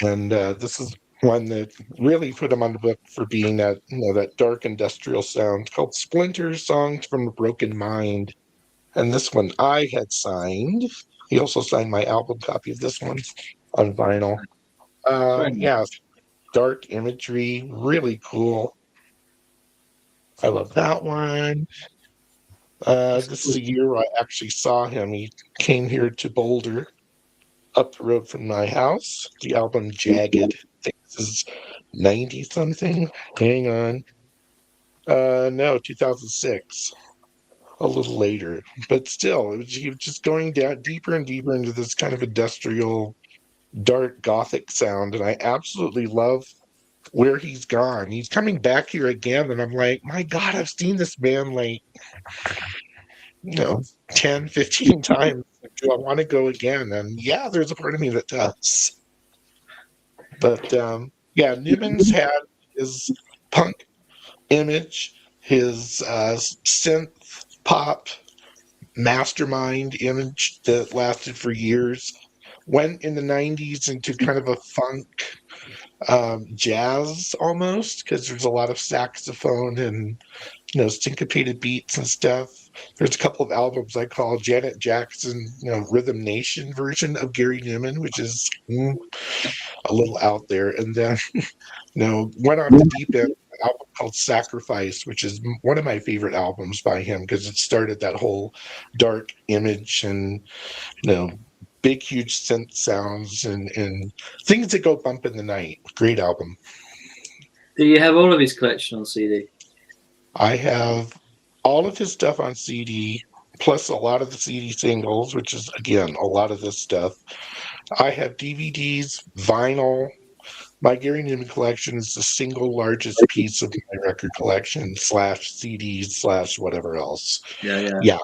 And this is one that really put him on the book for being that, that dark industrial sound. It's called Splinter, Songs from a Broken Mind. And this one I had signed. He also signed my album copy of this one on vinyl. Yeah, dark imagery, really cool. I love that one. This is the year I actually saw him. He came here to Boulder, up the road from my house. The album Jagged. I think this is 90 something. Hang on. No, 2006. A little later. But still, he was just going down deeper and deeper into this kind of industrial, dark gothic sound. And I absolutely love where he's gone. He's coming back here again, and I'm like, my God, I've seen this man like 10, 15 times. Do I want to go again? And yeah, there's a part of me that does. But yeah, Newman's had his punk image, his synth pop mastermind image that lasted for years. Went in the 90s into kind of a funk jazz almost, because there's a lot of saxophone and syncopated beats and stuff. There's a couple of albums I call Janet Jackson, Rhythm Nation version of Gary Newman, which is a little out there. And then, went off the deep end, an album called Sacrifice, which is one of my favorite albums by him because it started that whole dark image and, big, huge synth sounds and things that go bump in the night. Great album. Do you have all of his collection on CD? I have all of his stuff on CD, plus a lot of the CD singles, which is, again, a lot of this stuff. I have DVDs, vinyl. My Gary Newman collection is the single largest piece of my record collection / CDs / whatever else. Yeah.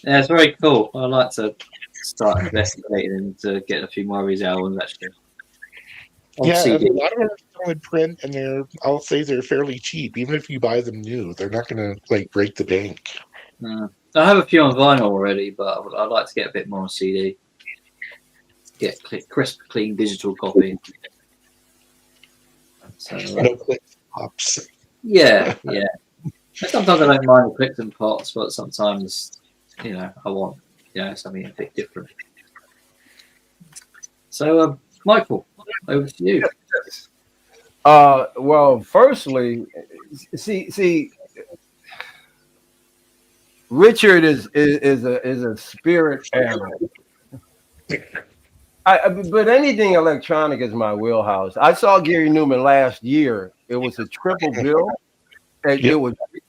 Yeah, it's very cool. I like to start investigating into getting a few more of his albums, actually. Yeah, and a lot of them are still in print, and I'll say they're fairly cheap. Even if you buy them new, they're not going to break the bank. I have a few on vinyl already, but I'd like to get a bit more on CD. Get crisp, clean digital copy. So, no clicks and pops. Yeah. Sometimes I don't mind the clicks and pops, but sometimes, I want, something a bit different. So, Michael, over to you. Well, firstly, see, Richard is a spirit animal. But anything electronic is my wheelhouse. I saw Gary Newman last year. It was a triple bill. And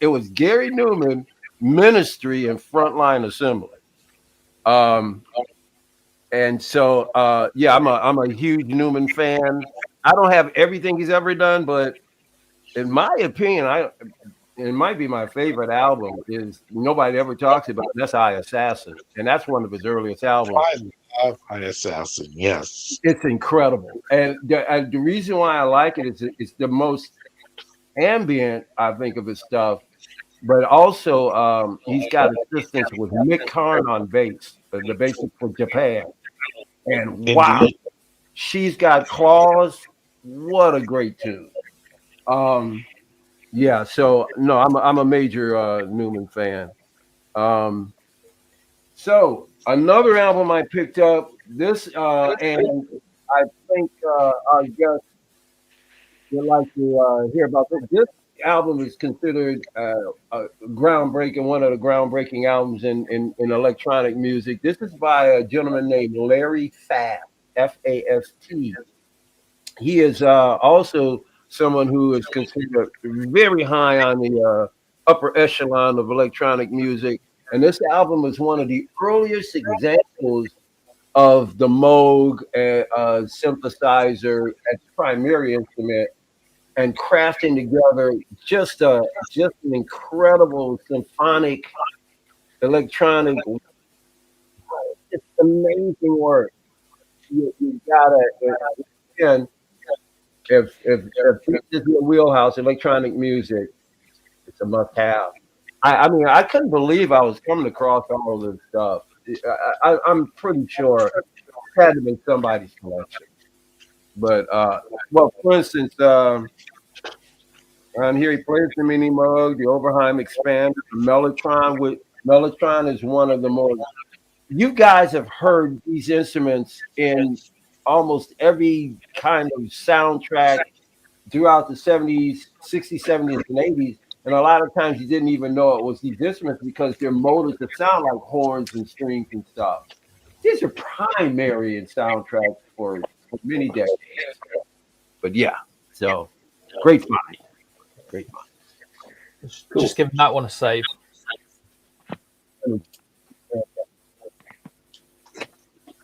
it was Gary Newman, Ministry, and Frontline Assembly. And so I'm a huge Newman fan. I don't have everything he's ever done, but in my opinion, it might be my favorite album. Is nobody ever talks about. That's I Assassin, and that's one of his earliest albums. I love I Assassin. Yes, it's incredible, and the reason why I like it is it's the most ambient, I think, of his stuff, but also he's got assistance with Mick Karn on bass, the bassist for Japan, and wow, She's Got Claws. What a great tune. Yeah, so no, I'm a major Newman fan. So another album I picked up and I think our guest would like to hear about this. This album is considered groundbreaking, one of the groundbreaking albums in electronic music. This is by a gentleman named Larry Fast, F-A-S-T. He is also someone who is considered very high on the upper echelon of electronic music. And this album is one of the earliest examples of the Moog synthesizer as primary instrument, and crafting together just an incredible symphonic electronic. It's amazing work. You gotta, again, if this is your wheelhouse, electronic music, it's a must-have. I mean, I couldn't believe I was coming across all of this stuff. I'm pretty sure it had to be somebody's collection. But well, for instance, around here he plays the Mini Moog, the Oberheim Expander, the Mellotron. Mellotron is one of the more. You guys have heard these instruments in almost every kind of soundtrack throughout the 70s, 60s, 70s, and 80s. And a lot of times you didn't even know it was these instruments because they're molded to sound like horns and strings and stuff. These are primary in soundtracks for many decades. But yeah, so great find. Great find. Cool. Just giving that one a save.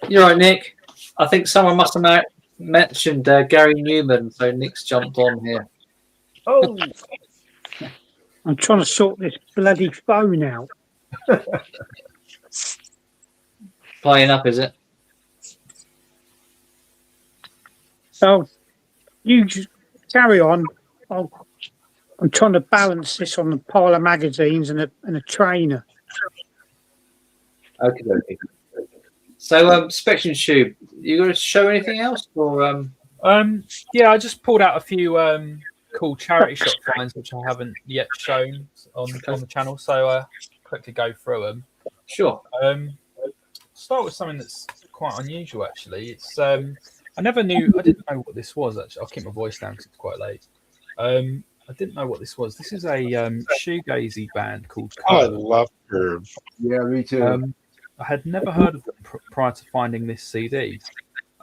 You're right, Nick. I think someone must have mentioned Gary Newman, so Nick's jumped on here. Oh, I'm trying to sort this bloody phone out. Playing up, is it? So you just carry on. I'm trying to balance this on a pile of magazines and a trainer. Okay. So, Spectrum Tube, you going to show anything else, or Yeah, I just pulled out a few cool charity shop finds which I haven't yet shown on the channel. So quickly go through them. Sure. Start with something that's quite unusual actually. It's I didn't know what this was actually. I'll keep my voice down because it's quite late. I didn't know what this was. This is a shoegazy band called Oh, I Curve. love Curve. Yeah, me too. I had never heard of them prior to finding this CD,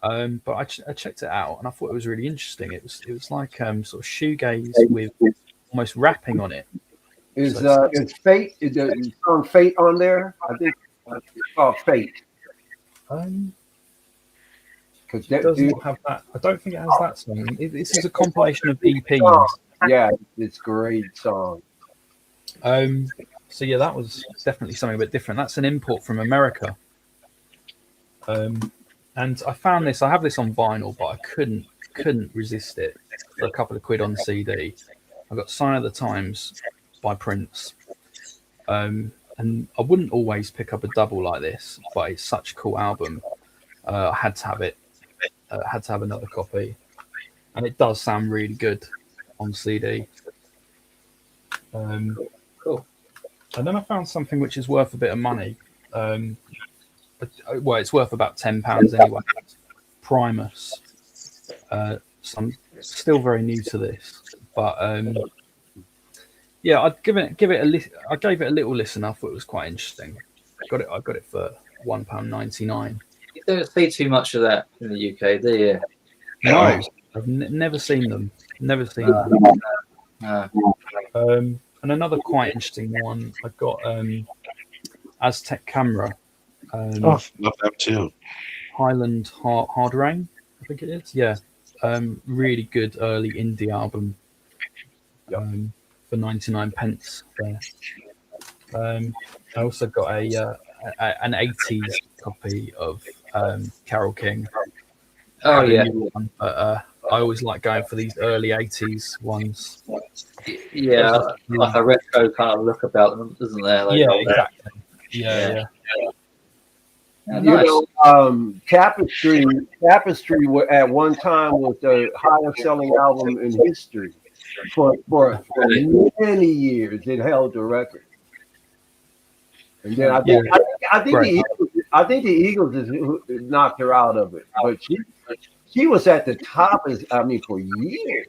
but I checked it out and I thought it was really interesting. It was like sort of shoegaze with almost rapping on it. Is Fate? Is the song Fate on there? I think it's called Fate. It does not have that. I don't think it has that song. This is a compilation of EPs. Yeah, it's a great song. So yeah, that was definitely something a bit different. That's an import from America. And I found this. I have this on vinyl, but I couldn't resist it for a couple of quid on CD. I got Sign of the Times by Prince. And I wouldn't always pick up a double like this, but it's such a cool album. I had to have it. Had to have another copy, and it does sound really good on CD. Cool. And then I found something which is worth a bit of money. Well, it's worth about £10 anyway. Primus. So I'm still very new to this, but yeah, I'd give it I gave it a little listen. I thought it was quite interesting. I got it for £1.99. You don't see too much of that in the UK, do you? No, I've never seen them. Never seen them. No. And another quite interesting one, I got Aztec Camera. Love them too. Highland Hard Rain, I think it is. Yeah, really good early indie album. For 99 pence there. I also got an 80s copy of Carole King. Oh yeah. But I always like going for these early 80s ones. Yeah, like a retro kind of look about them, isn't there? Like, Yeah, exactly. Yeah. Nice. You know, Tapestry at one time was the highest selling album in history. For many years, it held the record. And then I think the Eagles just knocked her out of it. But she was at the top for years.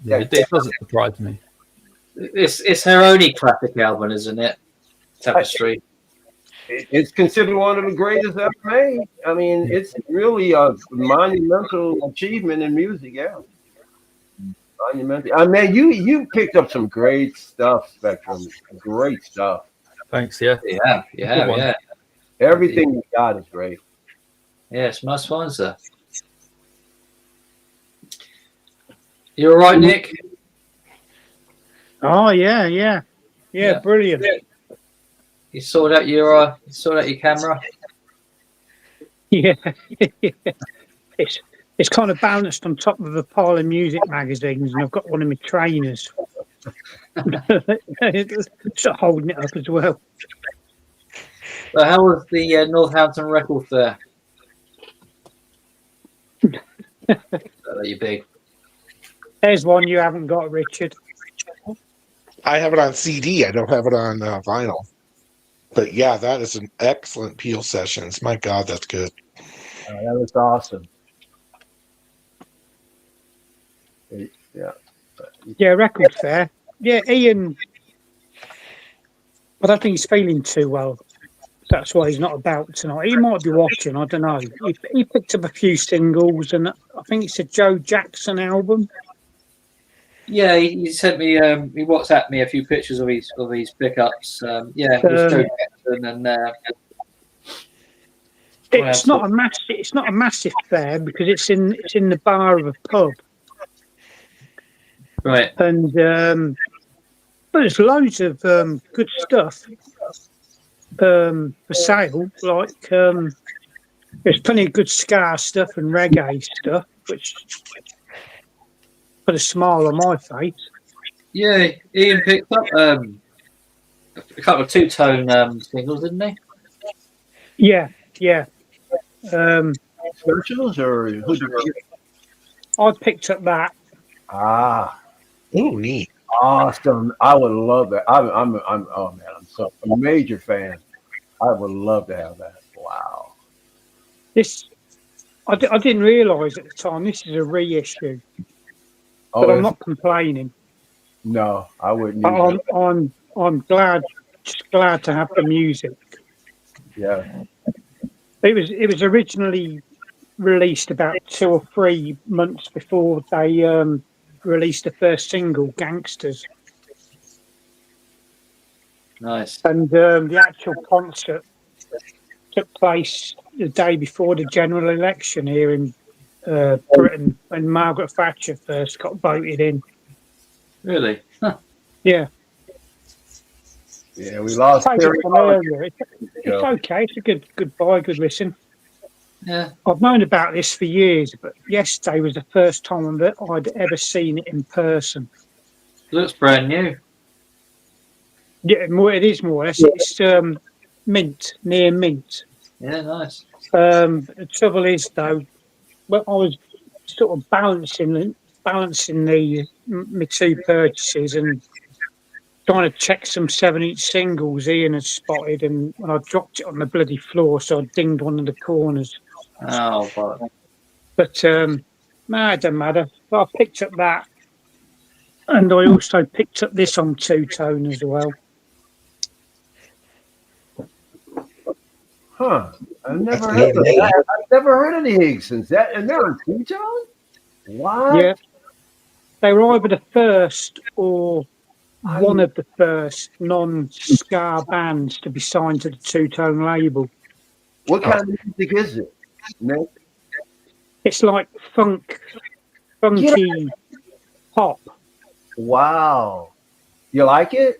Yeah, it doesn't surprise me. It's her only classic album, isn't it? Tapestry. It's considered one of the greatest ever made. I mean, it's really a monumental achievement in music. Yeah, monumental. I mean, you picked up some great stuff, Spectrum. Great stuff. Thanks. Yeah. Yeah. Everything you got is great. Yeah, it's nice fun, sir. You all right, Nick? Oh yeah, brilliant. You sorted out your camera? Yeah. It's kind of balanced on top of a pile of music magazines, and I've got one of my trainers. Sort of holding it up as well. So how was the Northampton Record Fair? You big. There's one you haven't got, Richard. I have it on CD. I don't have it on vinyl. But yeah, that is an excellent Peel Sessions. My God, that's good. That was awesome. Yeah, Record Fair. Yeah, Ian. I don't think he's feeling too well. That's why he's not about tonight. He might be watching. I don't know. He picked up a few singles, and I think it's a Joe Jackson album. Yeah, he sent me. He WhatsApped me a few pictures of his pickups. Yeah, it was Joe Jackson, and it's not a massive fair because it's in the bar of a pub. Right. And But there's loads of good stuff for sale. Like there's plenty of good ska stuff and reggae stuff, which put a smile on my face. Yeah, Ian picked up a couple of two-tone singles, didn't he? Yeah. Specials or who did you get? I picked up that. Ah, Oh, neat. awesome! I would love that. I'm oh man, I'm a major fan. I would love to have that. Wow. This I didn't realise at the time. This is a reissue, Oh, but I'm not complaining. no, I wouldn't. Use I'm glad, just glad to have the music. Yeah. It was originally released about 2 or 3 months before they released the first single, "Gangsters," Nice. and the actual concert took place the day before the general election here in Britain, when Margaret Thatcher first got voted in. Really? Huh. Yeah. Yeah, we lost Played Terry it from earlier. It's Yeah. okay. It's a good buy, good listen. Yeah. I've known about this for years, but yesterday was the first time that I'd ever seen it in person. Looks brand new. Yeah, it is more or less. It's Mint, near Mint. Yeah, nice. The trouble is, though, well, I was sort of balancing my two purchases and trying to check some 7-inch singles Ian had spotted, and when I dropped it on the bloody floor, so I dinged one of the corners. Oh, But no, it doesn't matter. But I picked up that, and I also picked up this on two-tone as well. Huh. I've never That's heard of neat. that. I've never heard of the Higsons. That and they're on two-tone? What? Yeah, they were either the first or one of the first non-ska bands to be signed to the two-tone label. What kind of music is it, Nick? It's like funky pop. Wow. You like it?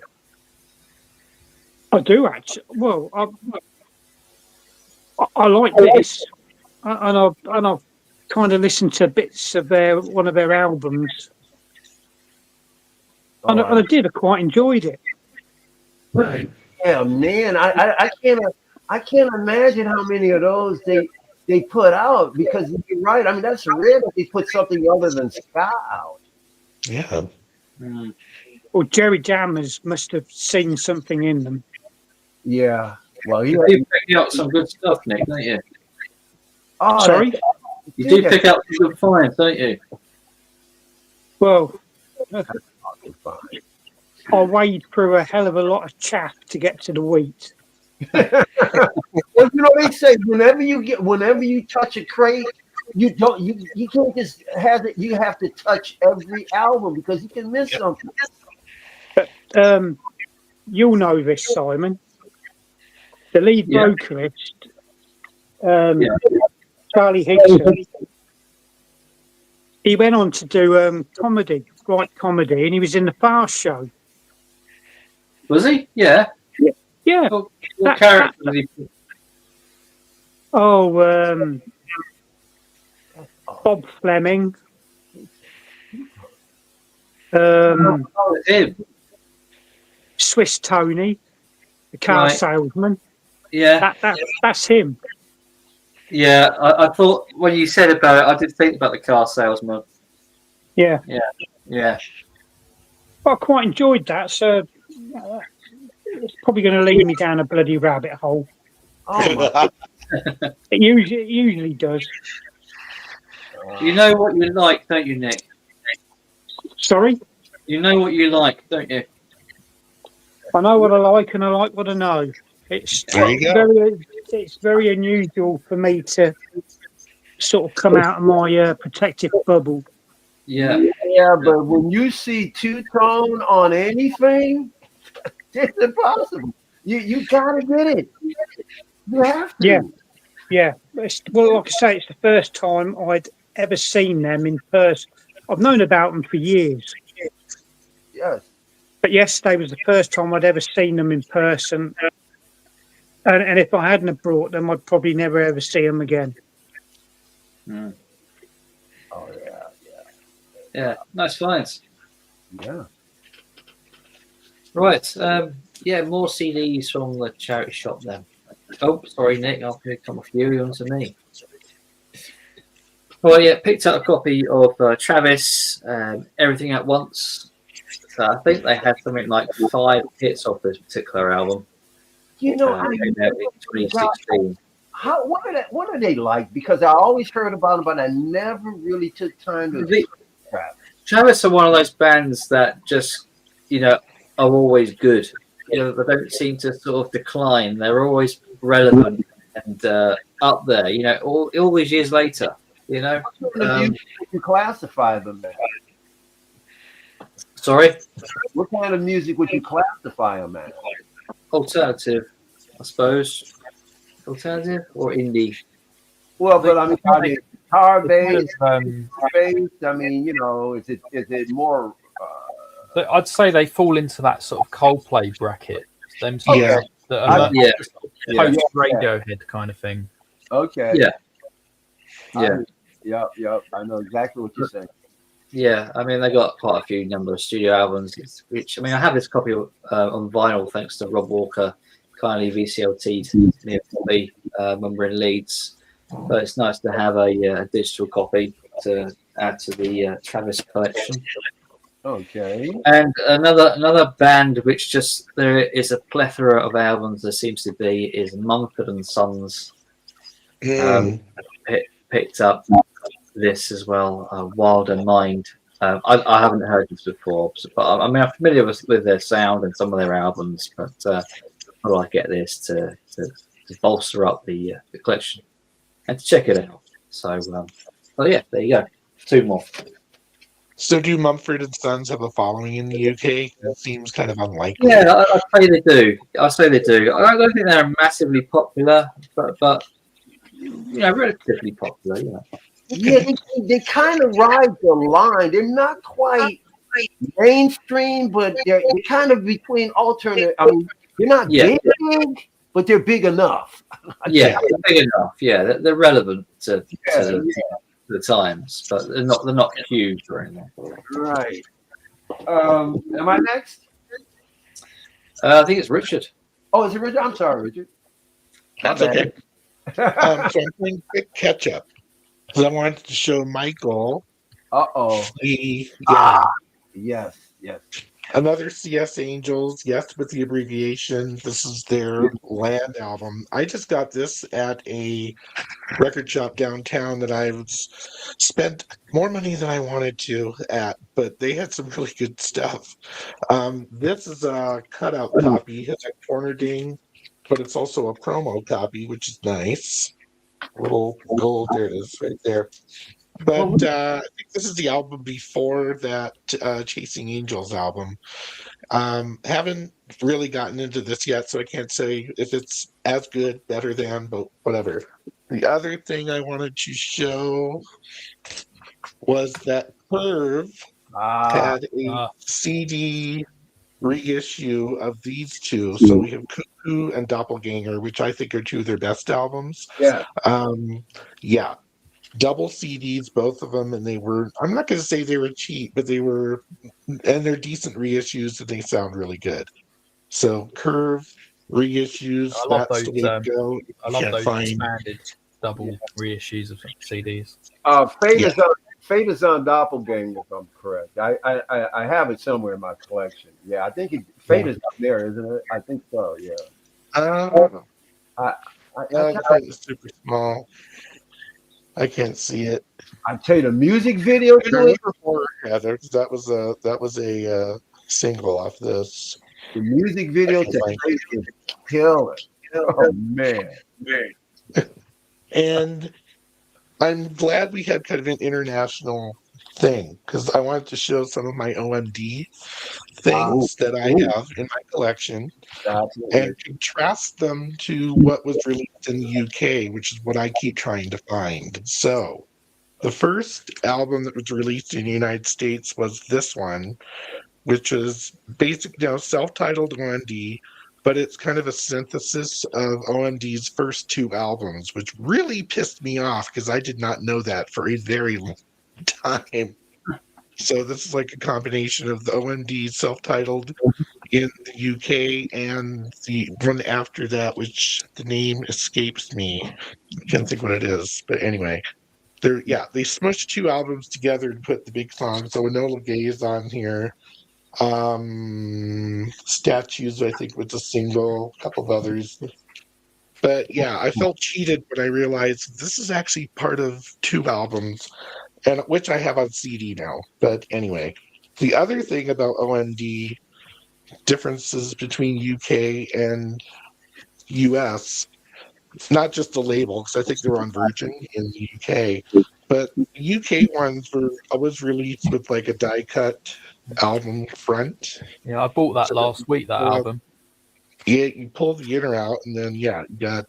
I do actually. Well, I like this, and I've kind of listened to bits of one of their albums, and I did. I quite enjoyed it. Right. Yeah, man. I can't imagine how many of those they put out, because you're right. I mean, that's rare that they put something other than ska out. Yeah. Mm. Well, Jerry Jammers must have seen something in them. Yeah. Well, You do pick out some good stuff, Nick, don't you? Oh, Sorry? You do pick out some good finds, don't you? Well, fucking fine. I wade through a hell of a lot of chaff to get to the wheat. Well, you know they say whenever you touch a crate, you can't just have it. You have to touch every album because you can miss something. You'll know this, Simon. The lead vocalist, Charlie Higson, he went on to do comedy, and he was in the Fast Show. Was he? Yeah. Yeah. What character was he? Oh, Bob Fleming. Him. Swiss Tony, the car salesman. Yeah. That's him. Yeah. I thought when you said about it, I did think about the car salesman. Yeah. Yeah. I quite enjoyed that. So it's probably going to lead me down a bloody rabbit hole. Oh my. It usually does. You know what you like, don't you, Nick? Sorry? You know what you like, don't you? I know what I like, and I like what I know. It's There you go. it's very unusual for me to sort of come out of my protective bubble. Yeah. Yeah, but when you see two-tone on anything, it's impossible. You gotta get it. You have to. Yeah. Well, like I say, it's the first time I'd ever seen them in person. I've known about them for years. Yes. But yesterday was the first time I'd ever seen them in person. And if I hadn't have brought them, I'd probably never ever see them again. Mm. Oh yeah, Yeah, nice finds. yeah. Right. Yeah, more CDs from the charity shop then. Oh, sorry, Nick. I'll come off you onto me. Well, yeah, picked up a copy of Travis, Everything at Once. So I think they had something like 5 hits off this particular album. You know, Came out in 2016. what are they like? Because I always heard about them, but I never really took time to. Travis are one of those bands that just, are always good. They don't seem to sort of decline. They're always relevant and up there. All these years later. What kind of music would you classify them as? Sorry? What kind of music would you classify them as? Alternative, I suppose. Alternative or indie? Well, but I mean, guitar based, based. I mean, is it more? I'd say they fall into that sort of Coldplay bracket. Them sort Yeah. of that are Yeah. post Radiohead kind of thing. Okay. Yeah. Yep. I know exactly what you're saying. Yeah, I mean, they got quite a few number of studio albums, which, I have this copy on vinyl thanks to Rob Walker, kindly VCLT'd near me when we're in Leeds. But it's nice to have a digital copy to add to the Travis collection. Okay. And another band which just, there is a plethora of albums there seems to be, is Mumford and Sons. Picked up this as well, Wilder Mind. I haven't heard this before, but I'm familiar with their sound and some of their albums, but I get this to bolster up the collection and to check it out. So, yeah, there you go. 2 more. So do Mumford and Sons have a following in the UK? That seems kind of unlikely. Yeah, I'd say they do. I don't think they're massively popular, but relatively popular. Yeah, they kind of ride the line. They're not quite mainstream, but they're kind of between alternate. I mean, they're not big, but they're big enough. Yeah, they're big enough. Yeah, they're relevant to the times, but they're not huge or anything. Right. Am I next? I think it's Richard. Oh, is it Richard? I'm sorry, Richard. That's okay. So I'm playing quick catch up because I wanted to show Michael. Yes. Another CS Angels, yes, with the abbreviation. This is their Land album. I just got this at a record shop downtown that I've spent more money than I wanted to at, but they had some really good stuff. This is a cutout copy, has a corner ding, but it's also a promo copy, which is nice. Little gold, there it is, right there. But I think this is the album before that Chasing Angels album. Haven't really gotten into this yet, so I can't say if it's as good, better than, but whatever. The other thing I wanted to show was that Curve had a CD reissue of these two. So we have Cuckoo and Doppelganger, which I think are 2 of their best albums. Yeah. Double CDs, both of them, and they were, I'm not going to say they were cheap, but they were, and they're decent reissues and they sound really good. So Curve reissues, that's the way to go. I love those expanded double reissues of CDs. Fate is on Doppelganger, if I'm correct. I have it somewhere in my collection. Yeah, I think Fate is up there, isn't it? I think so, yeah. It's super small. I can't see it. I tell you, the music video to it. That was a single off this. The music video to Fate is killer. Oh man. And I'm glad we had kind of an international thing because I wanted to show some of my OMD things that I have in my collection and contrast them to what was released in the UK, which is what I keep trying to find. So the first album that was released in the United States was this one, which is basic, self-titled OMD, but it's kind of a synthesis of OMD's first 2 albums, which really pissed me off because I did not know that for a very long time. So this is like a combination of the OMD self-titled in the UK and the one after that, which the name escapes me. I can't think what it is, but anyway. They smushed 2 albums together to put the big songs. So Enola Gay is on here. Statues, I think, was a single, a couple of others. But yeah, I felt cheated when I realized this is actually part of 2 albums, and which I have on CD now. But anyway, the other thing about OMD differences between UK and US, not just the label, because I think they're on Virgin in the UK, but the UK ones were always released with like a die cut album front. Yeah, I bought that last week, that album. Yeah, you pull the inner out, and then you got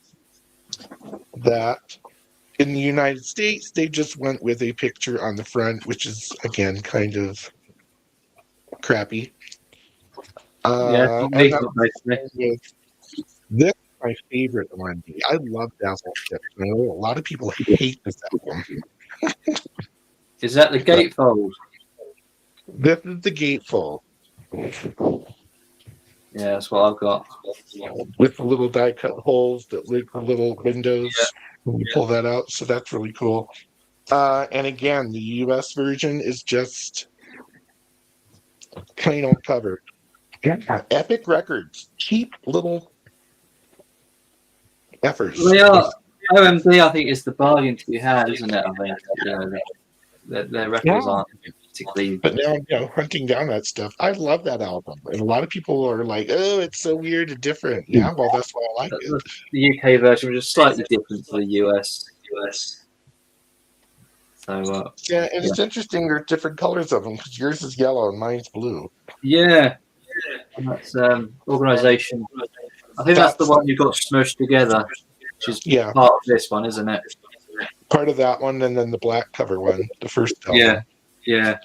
that. In the United States, they just went with a picture on the front, which is again kind of crappy. This is my favorite one. I love Dazzle Tips. I know a lot of people hate this album. Is that the gatefold? This is the gatefold. Yeah, that's what I've got. With the little die cut holes that look the little windows when you pull that out. So that's really cool. And again, the US version is just plain old cover. Epic Records. Cheap little efforts. Well, OMD, I think, is the bargain to be had, isn't it? I think their records aren't particularly. But now, hunting down that stuff, I love that album, and a lot of people are like, "Oh, it's so weird and different." Yeah, well, that's why I like it. The UK version was just slightly different to the US. So and it's interesting. There's different colors of them because yours is yellow and mine's blue. Yeah, and that's organisation. I think that's the one you got smushed together, which is part of this one, isn't it? Part of that one, and then the black cover one, the first album. Yeah.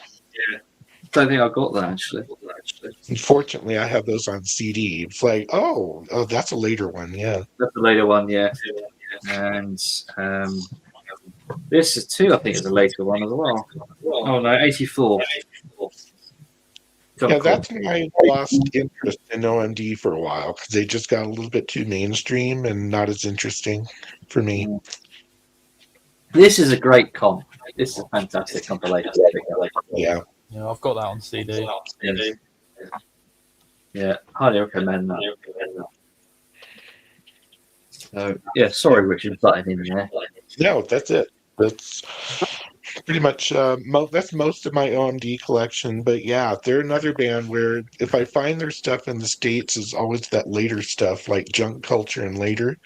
Don't think I got that actually. Unfortunately, I have those on CD. It's like, oh, that's a later one. Yeah, that's a later one. Yeah, and this is too. I think is a later one as well. Oh no, 84. Yeah, that's when I lost interest in OMD for a while because they just got a little bit too mainstream and not as interesting for me. This is a great comp. This is a fantastic compilation. Yeah, I've got that on CD. Yeah, highly recommend that. So yeah, sorry, Richard, butting in there. No, that's it. That's pretty much that's most of my OMD collection. But yeah, they're another band where if I find their stuff in the States, is always that later stuff like Junk Culture and later,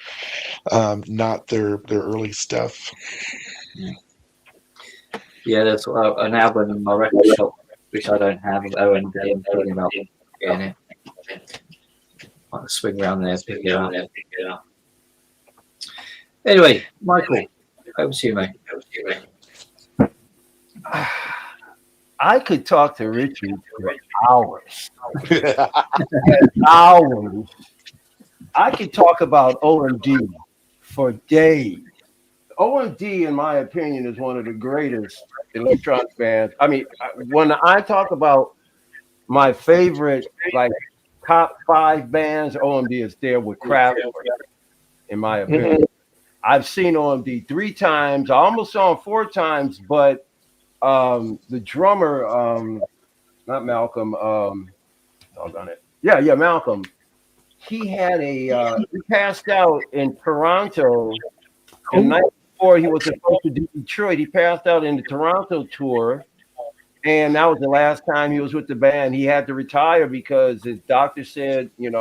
not their early stuff. Yeah, there's an album in my record shop which I don't have of OMD. I'm thinking about getting it. Might swing around there, pick it up. Anyway, Michael, over to you, mate. I could talk to Richard for hours. Hours. I could talk about OMD for days. OMD, in my opinion, is one of the greatest electronic bands. I mean, when I talk about my favorite, like top 5 bands, OMD is there with Kraftwerk, in my opinion. I've seen OMD 3 times. I almost saw him 4 times, but the drummer, not Malcolm, doggone it. Yeah, Malcolm. He had he passed out in Toronto. And the night before he was supposed to do Detroit, he passed out in the Toronto tour. And that was the last time he was with the band. He had to retire because his doctor said, you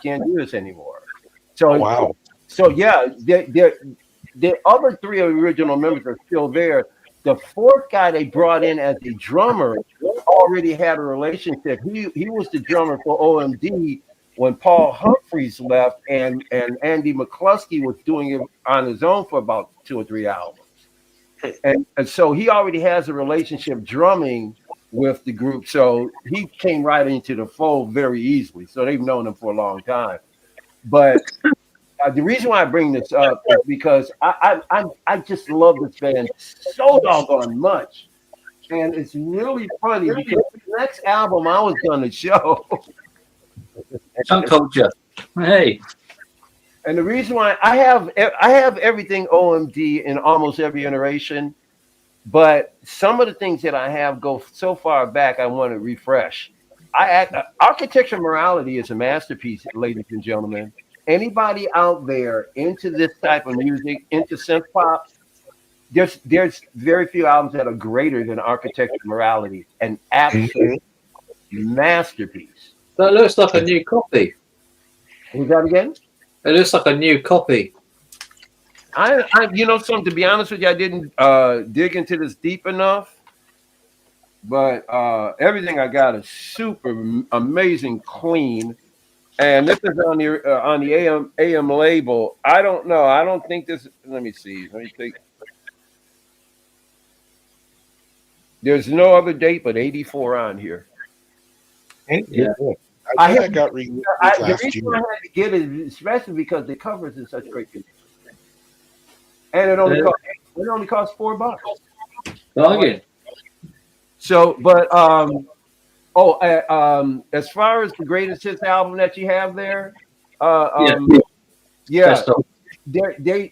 can't do this anymore. So, wow. So yeah, the other 3 original members are still there. The 4th guy they brought in as a drummer already had a relationship. He was the drummer for OMD when Paul Humphreys left, and Andy McCluskey was doing it on his own for about 2 or 3 albums. And so he already has a relationship drumming with the group. So he came right into the fold very easily. So they've known him for a long time. But the reason why I bring this up is because I just love this band so doggone much. And it's really funny because the next album I was going to show. Culture. Hey. And the reason why I have everything OMD in almost every iteration, but some of the things that I have go so far back I want to refresh. Architecture Morality is a masterpiece, ladies and gentlemen. Anybody out there into this type of music, into synth pop, there's very few albums that are greater than Architecture Morality, an absolute masterpiece. That looks like a new copy. Was that again? It looks like a new copy. I something, to be honest with you, I didn't dig into this deep enough, but everything I got is super amazing, clean, and this is on the AM label. I don't know. I don't think this. Let me see. Let me think. There's no other date but 84 on here. Yeah. I got released last the reason year. I had to get it, especially because the cover is in such great condition, and it only costs $4. Bargain. So, but as far as the greatest hits album that you have there, they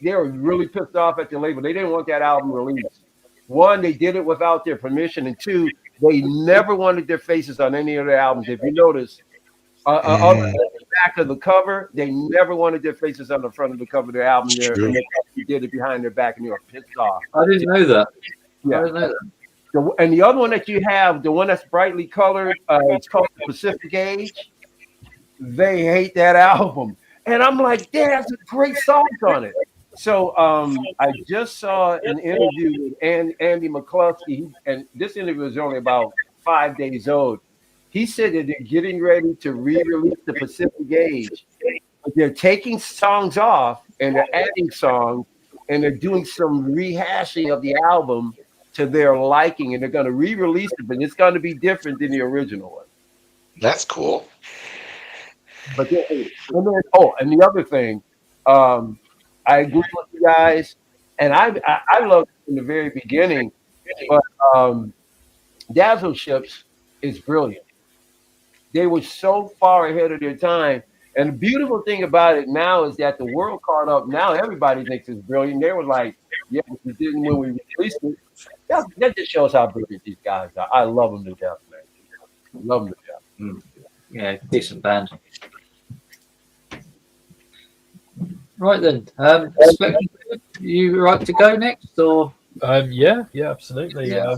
were really pissed off at the label. They didn't want that album released. One, they did it without their permission, and two, they never wanted their faces on any of their albums. If you notice, on the back of the cover, they never wanted their faces on the front of the cover of their album. There, and they did it behind their back, and they were pissed off. I didn't know that. Yeah. I didn't know that. And the other one that you have, the one that's brightly colored, it's called Pacific Age. They hate that album, and I'm like, there's a great songs on it. So I just saw an interview with Andy McCluskey, and this interview was only about 5 days old. He said that they're getting ready to re-release the Pacific Age, but they're taking songs off and they're adding songs, and they're doing some rehashing of the album to their liking, and they're going to re-release it, but it's going to be different than the original one. That's cool. But and the other thing, I agree with you guys, and I loved it from the very beginning, but Dazzle Ships is brilliant. They were so far ahead of their time, and the beautiful thing about it now is that the world caught up. Now everybody thinks it's brilliant. They were like, yeah, we didn't when we released it. That just shows how brilliant these guys are. I love them to death, man. Love them to death. Yeah, decent band. Right then, you right to go next, or yeah, absolutely. Yeah.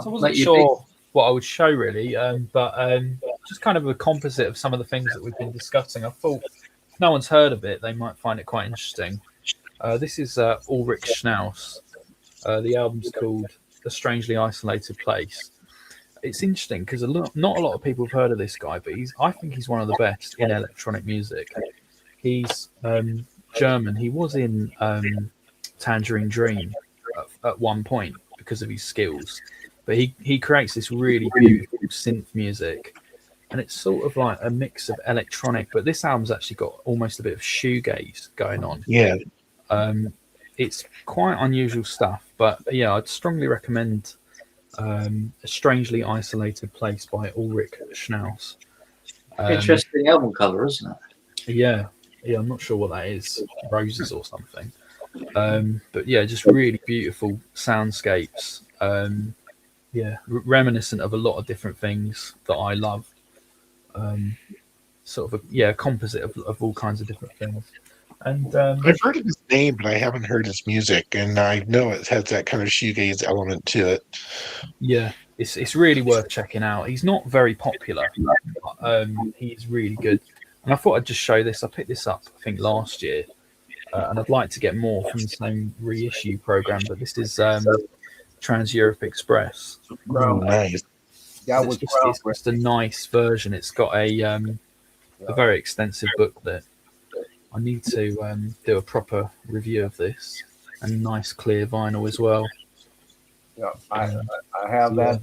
So I wasn't sure what I would show really, but just kind of a composite of some of the things that we've been discussing. I thought if no one's heard of it, they might find it quite interesting. This is Ulrich Schnaus. The album's called A Strangely Isolated Place. It's interesting because not a lot of people have heard of this guy, but I think he's one of the best in electronic music. He's German. He was in Tangerine Dream at one point because of his skills, but he creates this really beautiful synth music, and it's sort of like a mix of electronic, but this album's actually got almost a bit of shoegaze going on. Yeah. It's quite unusual stuff, but yeah, I'd strongly recommend A Strangely Isolated Place by Ulrich Schnaus. interesting album cover, isn't it? Yeah, I'm not sure what that is, roses or something. But yeah, just really beautiful soundscapes. Reminiscent of a lot of different things that I love. Sort of a composite of all kinds of different things. And I've heard of his name, but I haven't heard his music, and I know it has that kind of shoegaze element to it. Yeah, it's really worth checking out. He's not very popular, but he's really good. And I thought I'd just show this. I picked this up, I think, last year, and I'd like to get more from the same reissue program. But this is Trans Europe Express. Oh, nice. That It's just a nice version. It's got a very extensive booklet. I need to do a proper review of this, and nice clear vinyl as well. Yeah, I have that.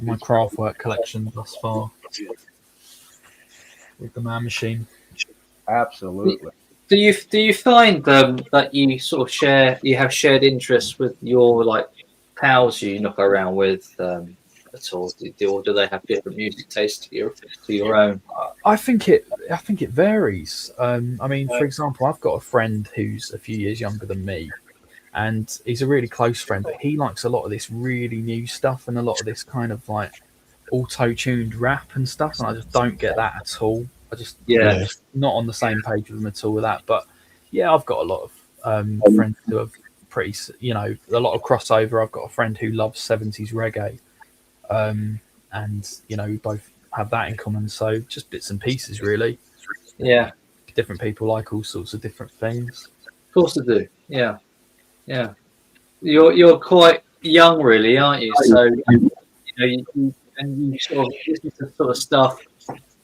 my Kraftwerk collection thus far with the Man Machine. Absolutely. Do you find that you sort of have shared interests with your like pals you knock around with at all? Or do they have different music tastes to your own? I think it varies. I mean, for example, I've got a friend who's a few years younger than me, and he's a really close friend, but he likes a lot of this really new stuff and a lot of this kind of like auto-tuned rap and stuff, and I just don't get that at all. I'm just not on the same page with him at all with that. But yeah, I've got a lot of friends who are pretty, a lot of crossover. I've got a friend who loves 70s reggae, and we both have that in common. So just bits and pieces, really. Yeah, different people like all sorts of different things. Of course they do. Yeah. You're quite young, really, aren't you? So you sort of listen to sort of stuff.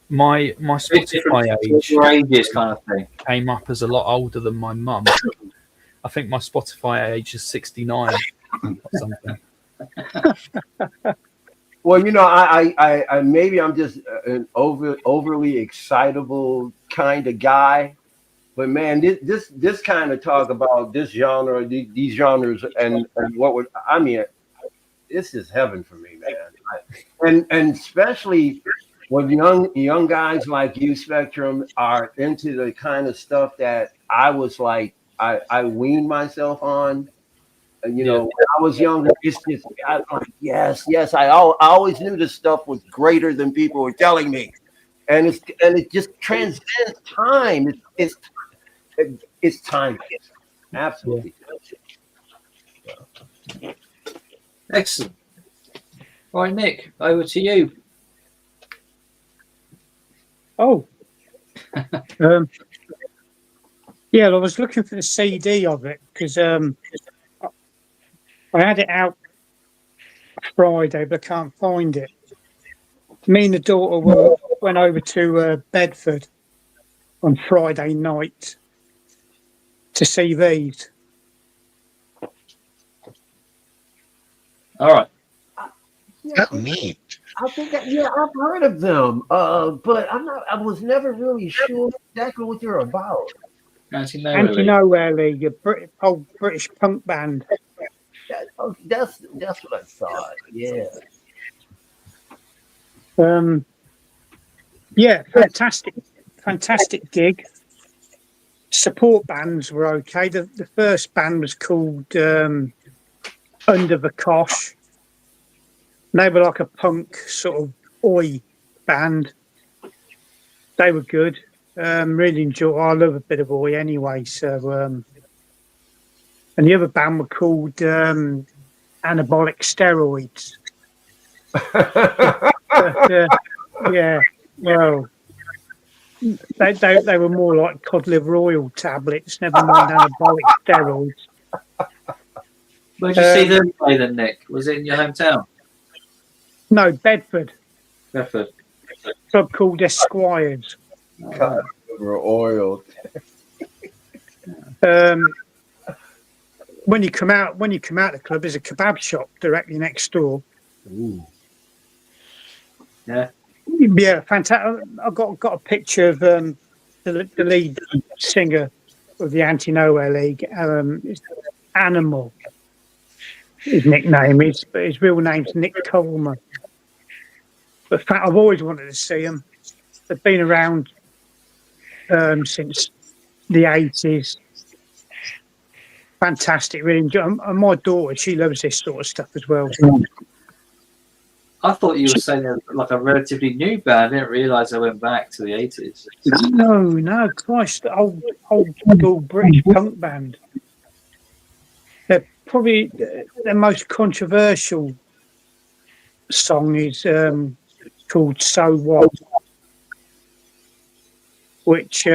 My Spotify ages kind of thing came up as a lot older than my mum. I think my Spotify age is 69 or something. Well, I maybe I'm just an overly excitable kind of guy, but man, this kind of talk about this genre, these genres, and this is heaven for me, man. And especially when young guys like you, Spectrum, are into the kind of stuff that I was like, I weaned myself on. And, when I was younger, it's just, I'm like, yes. I always knew this stuff was greater than people were telling me. And it just transcends time. It's timeless. Absolutely. Excellent. All right, Nick, over to you. Oh. Yeah, I was looking for the CD of it because I had it out Friday, but I can't find it. Me and the daughter went over to Bedford on Friday night to see these. All right. Neat. I think I've heard of them, but I was never really sure exactly what they're about. Anti-Nowhere League, old British punk band. That's what I thought. Yeah. Yeah, fantastic gig. Support bands were okay. The first band was called Under the Kosh. They were like a punk sort of oi band. They were good. Really enjoy. I love a bit of oi anyway. So, and the other band were called Anabolic Steroids. Yeah, well, they were more like cod liver oil tablets. Never mind anabolic steroids. Where did you see them play then, Nick? Was it in your hometown? No, Bedford. Bedford. Club called Esquires. Cod liver oil. When you come out the club, there's a kebab shop directly next door. Ooh. Yeah, fantastic. I've got a picture of the lead singer of the Anti-Nowhere League. It's Animal. His nickname is, but his real name's Nick Coleman. But I've always wanted to see them. They've been around since the 80s. Fantastic, really enjoy. And my daughter, she loves this sort of stuff as well. I thought you were saying they're like a relatively new band. I didn't realise they went back to the 80s. No, Christ, old school British punk band. They're probably their most controversial song is called "So What," which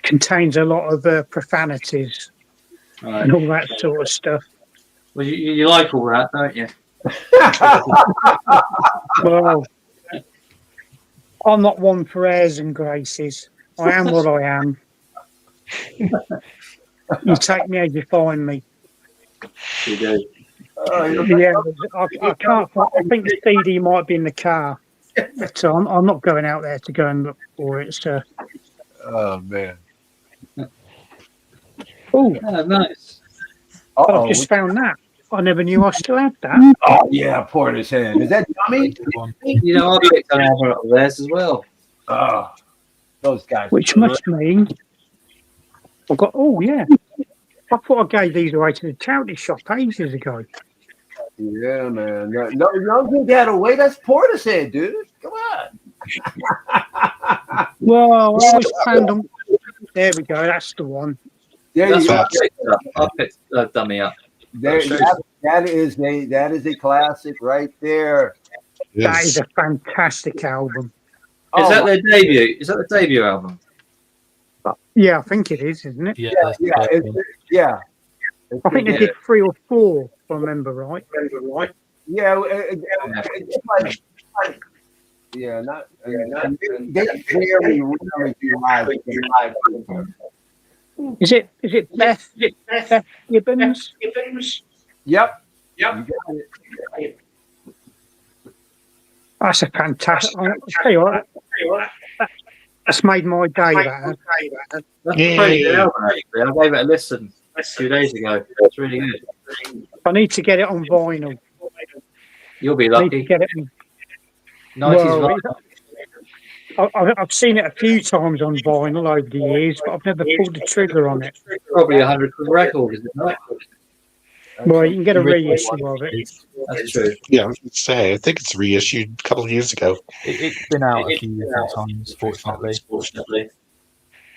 contains a lot of profanities and all that sort of stuff. Well, you like all that, don't you? Well, I'm not one for airs and graces. I am what I am. You take me as you find me. You do. Yeah, I can't. I think the CD might be in the car, but I'm not going out there to go and look for it. So, Oh man. oh, nice. I've just found that. I never knew I still had that. Oh yeah, Portishead. Is that Dummy? You know, I picked an album up theirs as well. Oh, those guys. Which must mean I've got. Oh yeah, I thought I gave these away to the charity shop ages ago. Yeah, man. No, don't give that away. That's Portishead, dude. Come on. Well, I always found them. There we go. That's the one. There That's you go. what I picked Dummy up. There, that is a classic right there. That is a fantastic album. Is that their debut? Is that the debut album? Yeah, I think it is, isn't it? Yeah, Yeah. I think they did 3 or 4, if I remember right. Yeah, not they very rarely do live. Is it Beth Gibbons? Yep. That's a fantastic. I'll tell you what, that's made my day. That That's a pretty good album, actually. I gave it a listen 2 days ago. It's really good. I need to get it on vinyl. You'll be I need to lucky. get it. 90s Well, I've seen it a few times on vinyl over the years, but I've never pulled the trigger on it. probably 100 quid record, is it not? Well, you can get a reissue of it. That's true. Yeah, I was going to say, I think it's reissued a couple of years ago. It's been out a few different times, fortunately.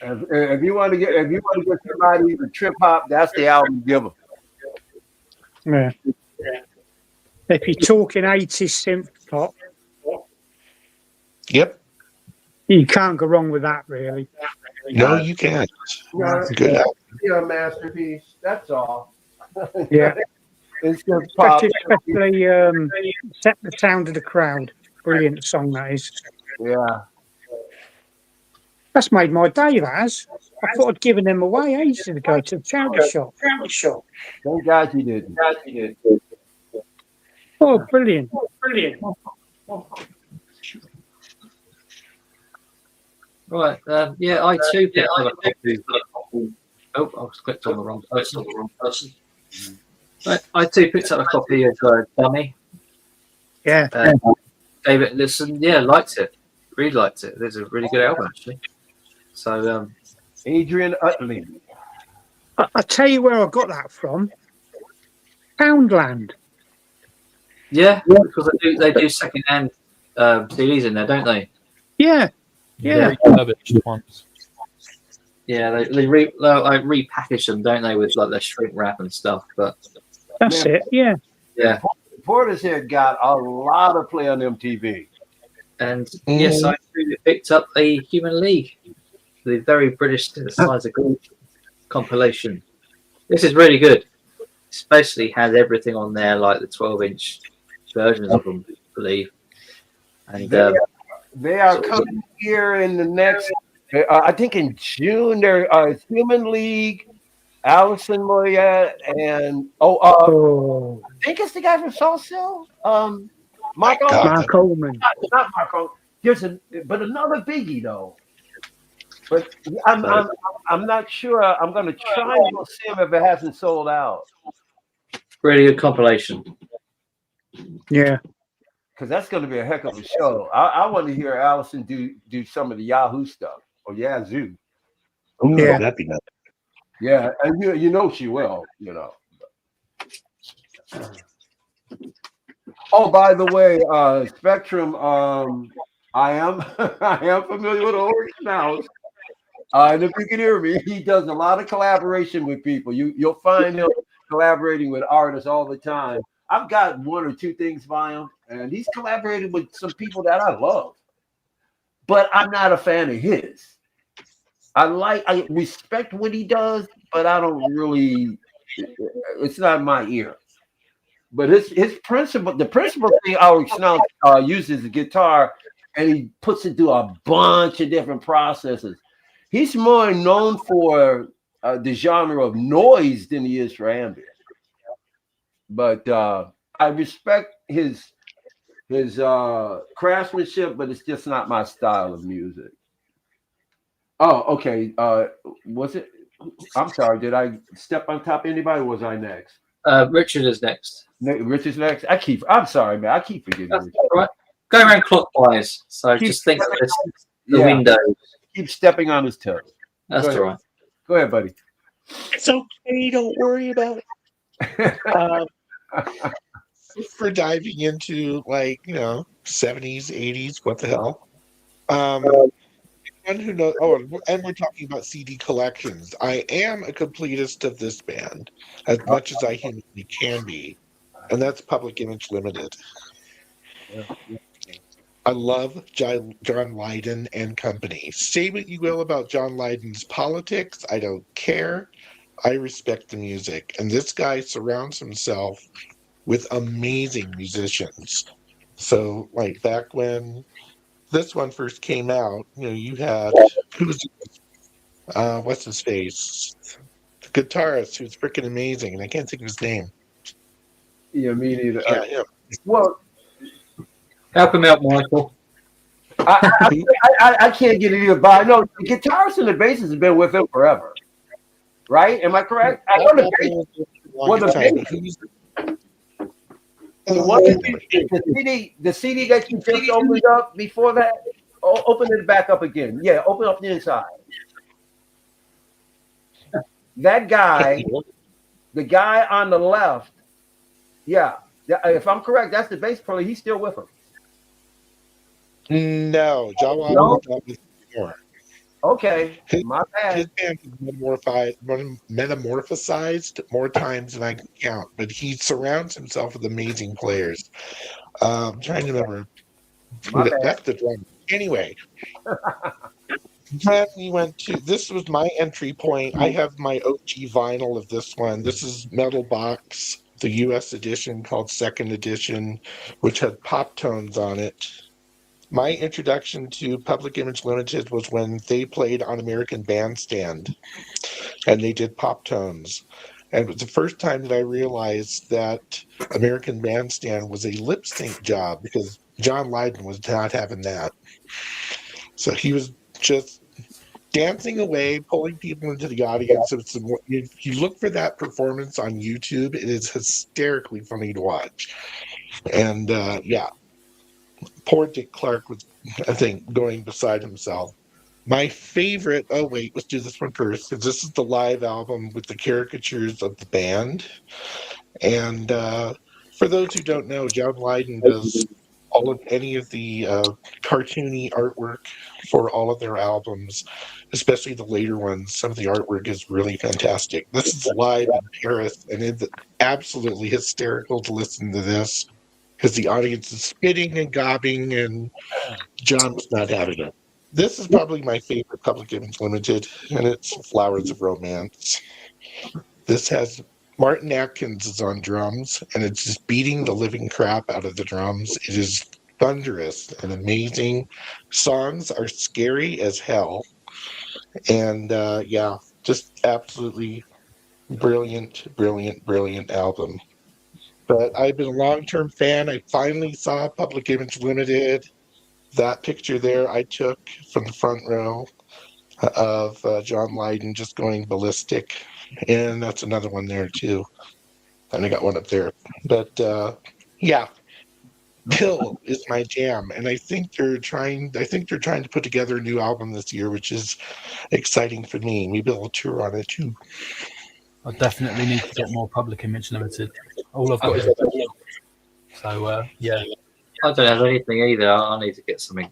If you want to get somebody to trip hop, that's the album. Give them. Yeah. If you're talking 80s synth pop, Yep. you can't go wrong with that, really. No, you can't. Good album. A masterpiece. That's all. Yeah. It's good pop. Especially Set the Sound of the Crowd. Brilliant song that is. Yeah. That's made my day, that has. I thought I'd given them away ages ago to the charity shop. Thank God you didn't. Oh, brilliant. Right. Yeah, I too picked up a copy. Oh, I was clicked on the wrong person. Right, I too picked up a copy of Dummy. Yeah. Gave it a listen. Yeah, liked it. Really liked it. It's a really good album, actually. So, Adrian Utley. I tell you where I got that from. Poundland. yeah, because they do second-hand CDs in there, don't they? Yeah. refurbished once. Yeah, they repackage them, don't they, with like their shrink wrap and stuff. But That's it. Yeah. Portishead got a lot of play on MTV. And yes, I really picked up a Human League, the very British synthesizer compilation. This is really good. It basically has everything on there, like the 12-inch versions of them, I believe. And They are coming here in the next, I think in June, there are Human League, Alison Moyet, and I think it's the guy from Soul Cell, Mark Coleman. Not Mark Coleman. But another biggie though. But I'm not sure. I'm going to try and go see him if it hasn't sold out. really good compilation. Yeah. Because that's going to be a heck of a show. I want to hear Allison do some of the Yahoo stuff or Yazoo. Oh, Yeah. that'd be nice. Yeah, and you know she will. You know. Oh, by the way, Spectrum. I am familiar with Orange Mouse. And if you can hear me, he does a lot of collaboration with people. You'll find him collaborating with artists all the time. I've got 1 or 2 things by him, and he's collaborated with some people that I love. But I'm not a fan of his. I respect what he does, but I don't really. It's not my ear. But his principle, the principal thing Alex now uses a guitar, and he puts it through a bunch of different processes. He's more known for the genre of noise than he is for ambient. but I respect his craftsmanship, but it's just not my style of music. Oh, okay. Was it? I'm sorry. Did I step on top of anybody? Or was I next? Richard is next. Richard's next. I'm sorry, man. I keep forgetting. That's Richard. all right. Go around clockwise. So just think of the window. Keep stepping on his toes. That's all right. Go ahead, buddy. It's okay. Don't worry about it. For diving into 70s, 80s, what the hell? Anyone who knows? Oh, and we're talking about CD collections. I am a completist of this band, as much as I humanly can be, and that's Public Image Limited. I love John Lydon and company. Say what you will about John Lydon's politics. I don't care. I respect the music. And this guy surrounds himself with amazing musicians. So, back when this one first came out, you had, what's his face? The guitarist who's freaking amazing, and I can't think of his name. Yeah, me neither. Yeah, him. Well, help him out, Michael. I can't get it either, but I know the guitarist and the bassist have been with him forever. Right? Am I correct? I know the bassist. Well, the CD that you just opened up before that, open it back up again. Yeah, open up the inside. That guy, the guy on the left, yeah. If I'm correct, that's the bass player. He's still with him. No, John Lydon not with anymore. Okay, my bad. His band is metamorphosized more times than I can count, but he surrounds himself with amazing players. I'm trying to remember. That's the drum. Anyway, then we went to. This was my entry point. I have my OG vinyl of this one. This is Metal Box, the U.S. edition called Second Edition, which had pop tones on it. My introduction to Public Image Limited was when they played on American Bandstand, and they did pop tones. And it was the first time that I realized that American Bandstand was a lip sync job, because John Lydon was not having that. So he was just dancing away, pulling people into the audience. If you look for that performance on YouTube, it is hysterically funny to watch. And poor Dick Clark was, I think, going beside himself. My favorite, let's do this one first, because this is the live album with the caricatures of the band. And for those who don't know, John Lydon does any of the cartoony artwork for all of their albums, especially the later ones. Some of the artwork is really fantastic. This is live in Paris, and it's absolutely hysterical to listen to this, because the audience is spitting and gobbing, and John was not having it. This is probably my favorite Public Image Limited, and it's Flowers of Romance. This has Martin Atkins is on drums, and it's just beating the living crap out of the drums. It is thunderous and amazing. Songs are scary as hell. And just absolutely brilliant album. But I've been a long-term fan. I finally saw Public Image Limited. That picture there I took from the front row of John Lydon just going ballistic. And that's another one there too. And I got one up there. But Pill is my jam. And I think they're trying to put together a new album this year, which is exciting for me. Maybe I'll tour on it too. I definitely need to get more Public Image Limited. All I've got is so yeah. I don't have anything either. I need to get something,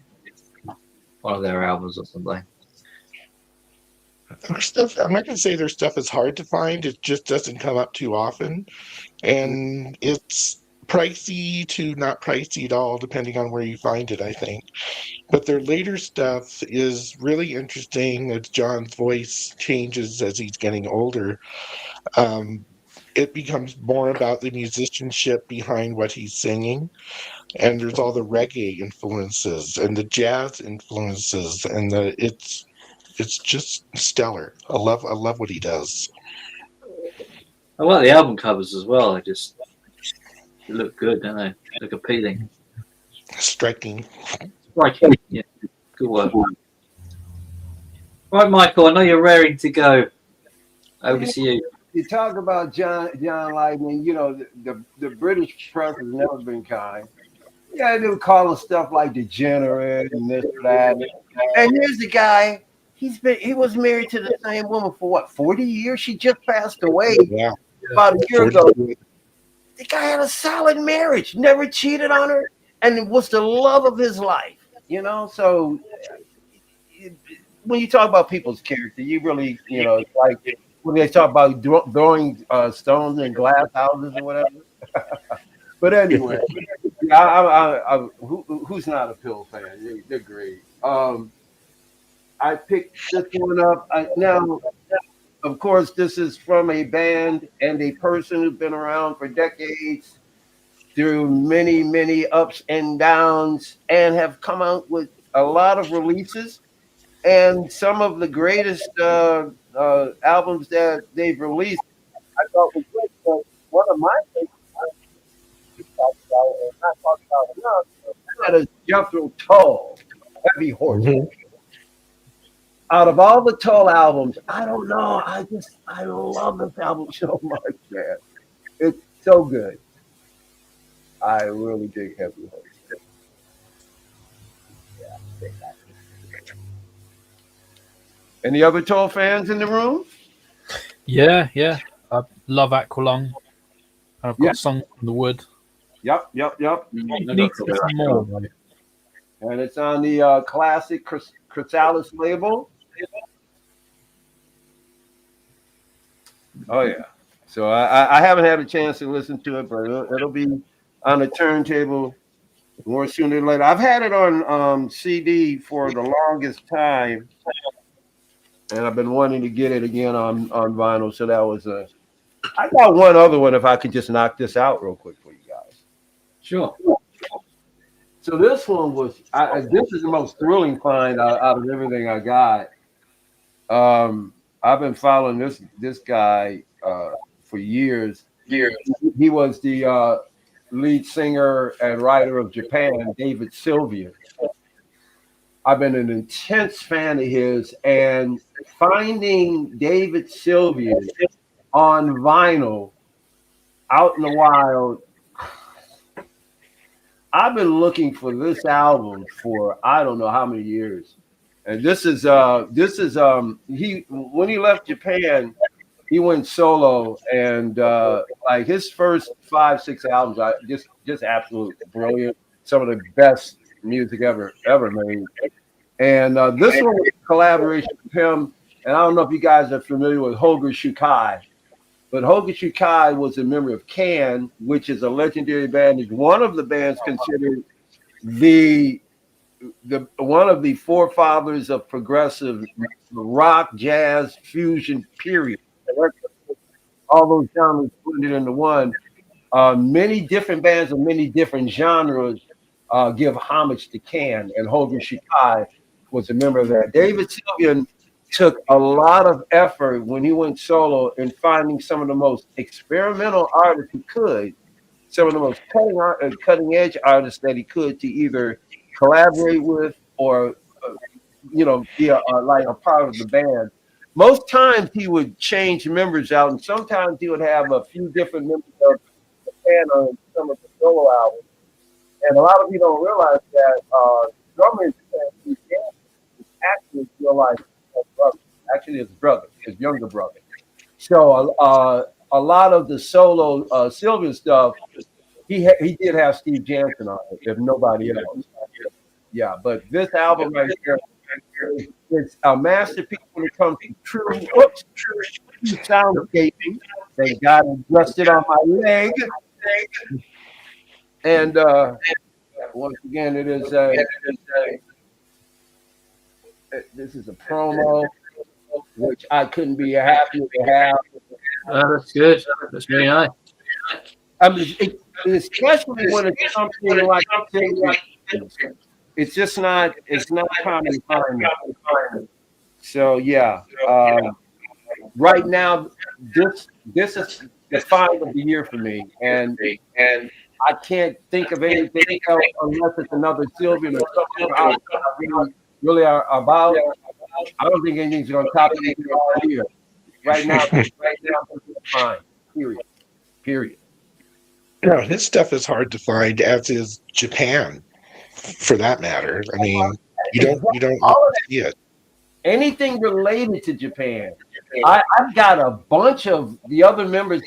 one of their albums or something. Their stuff, I'm not going to say their stuff is hard to find. It just doesn't come up too often, and it's pricey to not pricey at all, depending on where you find it, I think. But their later stuff is really interesting as John's voice changes as he's getting older. It becomes more about the musicianship behind what he's singing. And there's all the reggae influences and the jazz influences, and it's just stellar. I love what he does. I like the album covers as well. They're just look good, don't they? Look appealing. Striking. Yeah, good work. Right, Michael, I know you're raring to go. Over to you. You talk about John Lightman, you know, the British press has never been kind. Yeah, they would call him stuff like degenerate and this or that. And here's the guy. He was married to the same woman for what, 40 years? She just passed away Yeah. about a year ago. The guy had a solid marriage, never cheated on her, and it was the love of his life. You know, so when you talk about people's character, you really, you know, it's like when they talk about throwing stones in glass houses or whatever. But anyway, yeah, who's not a Pill fan? They're great. I picked this one up. Now, of course, this is from a band and a person who's been around for decades, through many, many ups and downs, and have come out with a lot of releases and some of the greatest albums that they've released. I thought was great. So one of my favorites, and not talked about enough, that is Jethro Tull, Heavy Horse. Mm-hmm. Out of all the Tull albums, I don't know. I love this album so much, man. It's so good. I really dig Heavy Horse. Yeah. Any other Tull fans in the room? Yeah. I love Aqualung. I've got Song from the Wood. Yep. Need to get some more, right? And it's on the classic Chrysalis label. Oh yeah. So I haven't had a chance to listen to it, but it'll be on the turntable more sooner than later. I've had it on CD for the longest time, and I've been wanting to get it again on vinyl. So that was I got one other one if I could just knock this out real quick for you guys. Sure. So this one was this is the most thrilling find out of everything I got. I've been following this guy for years. He was the lead singer and writer of Japan, David Sylvian. I've been an intense fan of his, and finding David Sylvian on vinyl out in the wild. I've been looking for this album for I don't know how many years. And this is he when he left Japan, he went solo, and like his first 5-6 albums, just absolute brilliant. Some of the best music ever made. And this one was a collaboration with him. And I don't know if you guys are familiar with Holger Shukai, but Holger Shukai was a member of Can, which is a legendary band. It's one of the bands considered the one of the forefathers of progressive rock, jazz, fusion, period. All those genres blended into one. Many different bands of many different genres give homage to Can, and Holger Shukai was a member of that. David Sylvian took a lot of effort when he went solo in finding some of the most experimental artists he could, some of the most cutting edge artists that he could, to either collaborate with or be like a part of the band. Most times he would change members out, and sometimes he would have a few different members of the band on some of the solo albums. And a lot of people don't realize that drummers is actually real life brother. Actually, his brother, his younger brother. So a lot of the solo Sylvian stuff, he did have Steve Jansen on it, if nobody else. Yeah, but this album right here, it's a masterpiece when it comes to true soundscaping. They got adjusted on my leg, and once again, this is a promo, which I couldn't be happier to have. That's good. That's very nice. I mean, especially when it's something like it's just not. It's not common to find. So yeah, right now this is the find of the year for me, and I can't think of anything else unless it's another Sylvian or something I really are about. I don't think anything's going to top anything here. Right now, it's fine. Period. Yeah, his stuff is hard to find, as is Japan, for that matter. I mean, you don't see it. Anything related to Japan. I've got a bunch of the other members.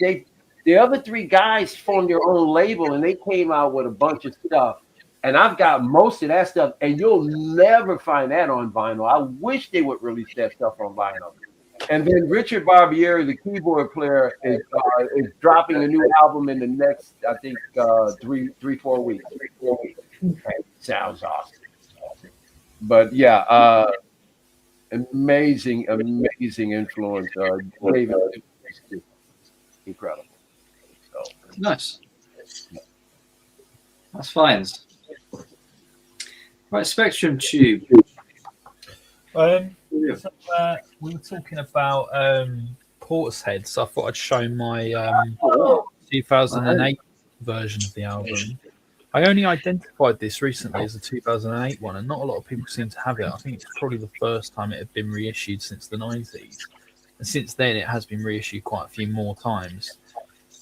The other three guys formed their own label, and they came out with a bunch of stuff. And I've got most of that stuff, and you'll never find that on vinyl. I wish they would release that stuff on vinyl. And then Richard Barbieri, the keyboard player, is dropping a new album in the next, I think, 4 weeks. Sounds awesome. But yeah, amazing influence. David, incredible. So. Nice. That's fine. Right, Spectrum Tube. So, we were talking about Portishead, so I thought I'd show my 2008 version of the album. I only identified this recently as a 2008 one, and not a lot of people seem to have it. I think it's probably the first time it had been reissued since the 90s. And since then, it has been reissued quite a few more times.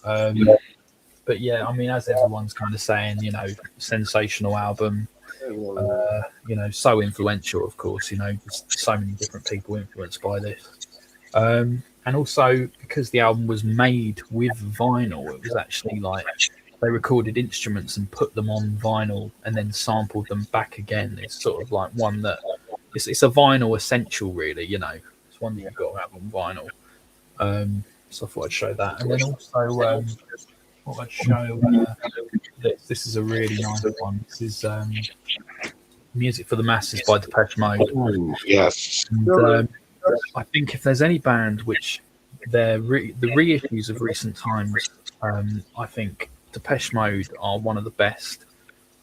But yeah, I mean, as everyone's kind of saying, you know, sensational album. You know, so influential, of course, you know, so many different people influenced by this. And also because the album was made with vinyl, it was actually like they recorded instruments and put them on vinyl and then sampled them back again. It's sort of like one that it's a vinyl essential, really, you know. It's one that you've got to have on vinyl. So I thought I'd show that. And then also what I'd show this is a really nice one. This is Music for the Masses by Depeche Mode. Ooh, yes. And, I think if there's any band which the reissues of recent times, I think Depeche Mode are one of the best.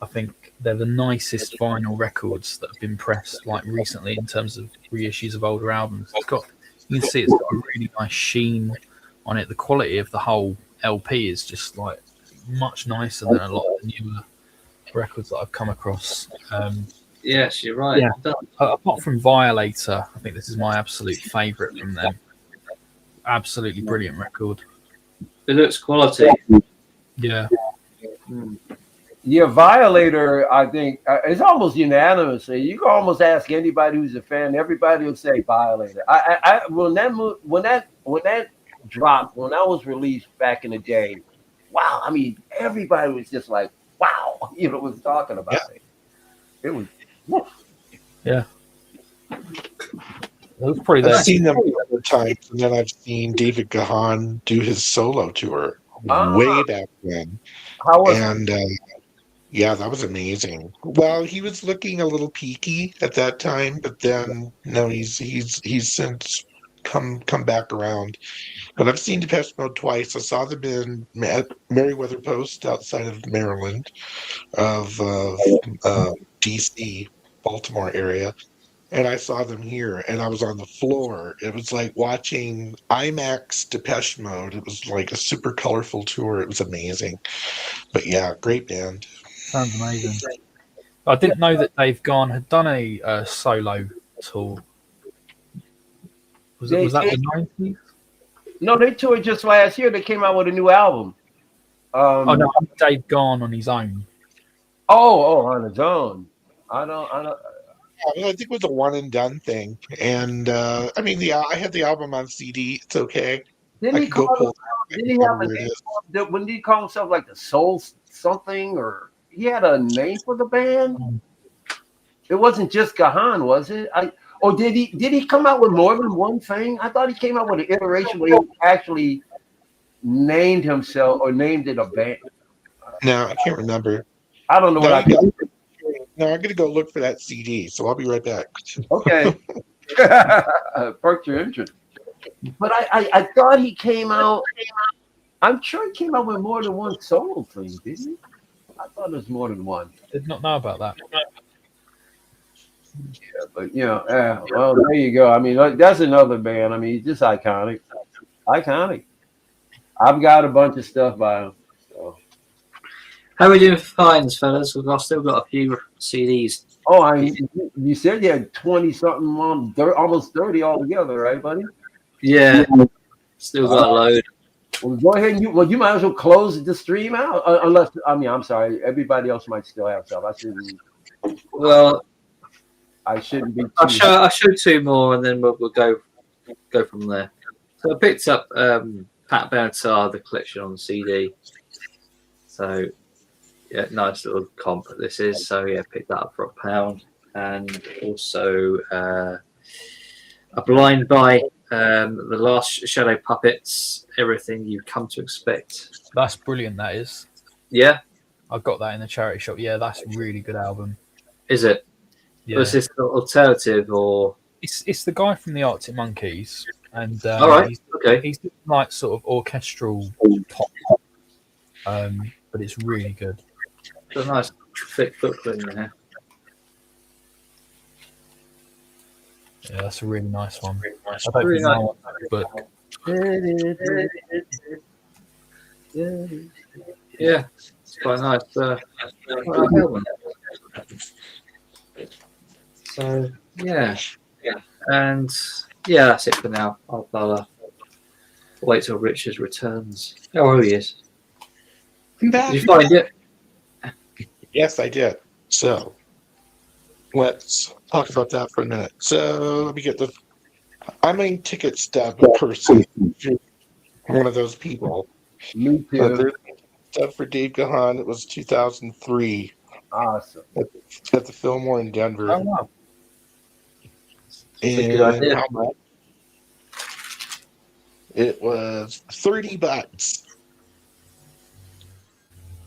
I think they're the nicest vinyl records that have been pressed like recently in terms of reissues of older albums. You can see it's got a really nice sheen on it. The quality of the whole LP is just like much nicer than a lot of the newer records that I've come across. Yes, you're right. Yeah. Apart from Violator, I think this is my absolute favourite from them. Absolutely brilliant record. It looks quality. Yeah. Yeah, Violator, I think, it's almost unanimous. You can almost ask anybody who's a fan. Everybody will say Violator. When that dropped, when that was released back in the day, wow! I mean, everybody was just like, wow! You know, was talking about it. It was, woof. Yeah. It was pretty. I've seen them other times, and then I've seen David Gahan do his solo tour way back then. How was yeah, that was amazing. Well, he was looking a little peaky at that time, but then no, he's since come back around. But I've seen Depeche Mode twice. I saw them at Meriwether Post outside of Maryland, of DC, Baltimore area. And I saw them here, and I was on the floor. It was like watching IMAX Depeche Mode. It was like a super colorful tour. It was amazing. But yeah, great band. Sounds amazing. I didn't know that Dave Gahan had done a solo tour. Was that the 90s? No, they toured just last year. They came out with a new album. Oh no, Dave Gahan on his own. Oh, on his own. I don't. I think it was a one and done thing. And I mean, I had the album on CD. It's okay. Didn't he call himself like the Soul something, or he had a name for the band? It wasn't just Gahan, was it? Did he come out with more than one thing? I thought he came out with an iteration where he actually named himself or named it a band. No, I can't remember. I don't know what I got. No, I'm going to go look for that CD, so I'll be right back. Okay. Perked your interest. But I thought he came out, I'm sure he came out with more than one solo thing, didn't he? I thought there was more than one. Did not know about that. Yeah, but well, there you go. I mean, that's another band. I mean, just iconic. Iconic. I've got a bunch of stuff by him. So. How are we doing for fines, fellas? I've still got a few CDs. Oh, you said you had 20 something, almost 30 altogether, right, buddy? Yeah, still got a load. Well, go ahead and you might as well close the stream out, unless I'm sorry, everybody else might still have stuff. Well, I shouldn't be. I'll show two more, and then we'll go from there. So I picked up Pat Benatar, the collection on CD. So yeah, nice little comp this is. So yeah, picked that up for £1, and also a blind buy. The Last Shadow Puppets, Everything You've Come to Expect. That's brilliant. That is. Yeah, I got that in the charity shop. Yeah, that's a really good album. Is it? Yeah. Was this alternative or? It's the guy from the Arctic Monkeys, and all right, he's like sort of orchestral pop, but it's really good. It's a nice thick booklet in there. Yeah, that's a really nice one. I don't Really think nice. no one knows the book. Yeah, it's quite nice. So yeah, and yeah, that's it for now. I'll wait till Richard returns. Oh, he is. Did you find it? Yes, I did. So let's talk about that for a minute. So let me get I'm a ticket stub person. One of those people. Me too. There's stuff for Dave Gahan. It was 2003. Awesome. At the Fillmore in Denver. Oh wow! And how much? It was $30.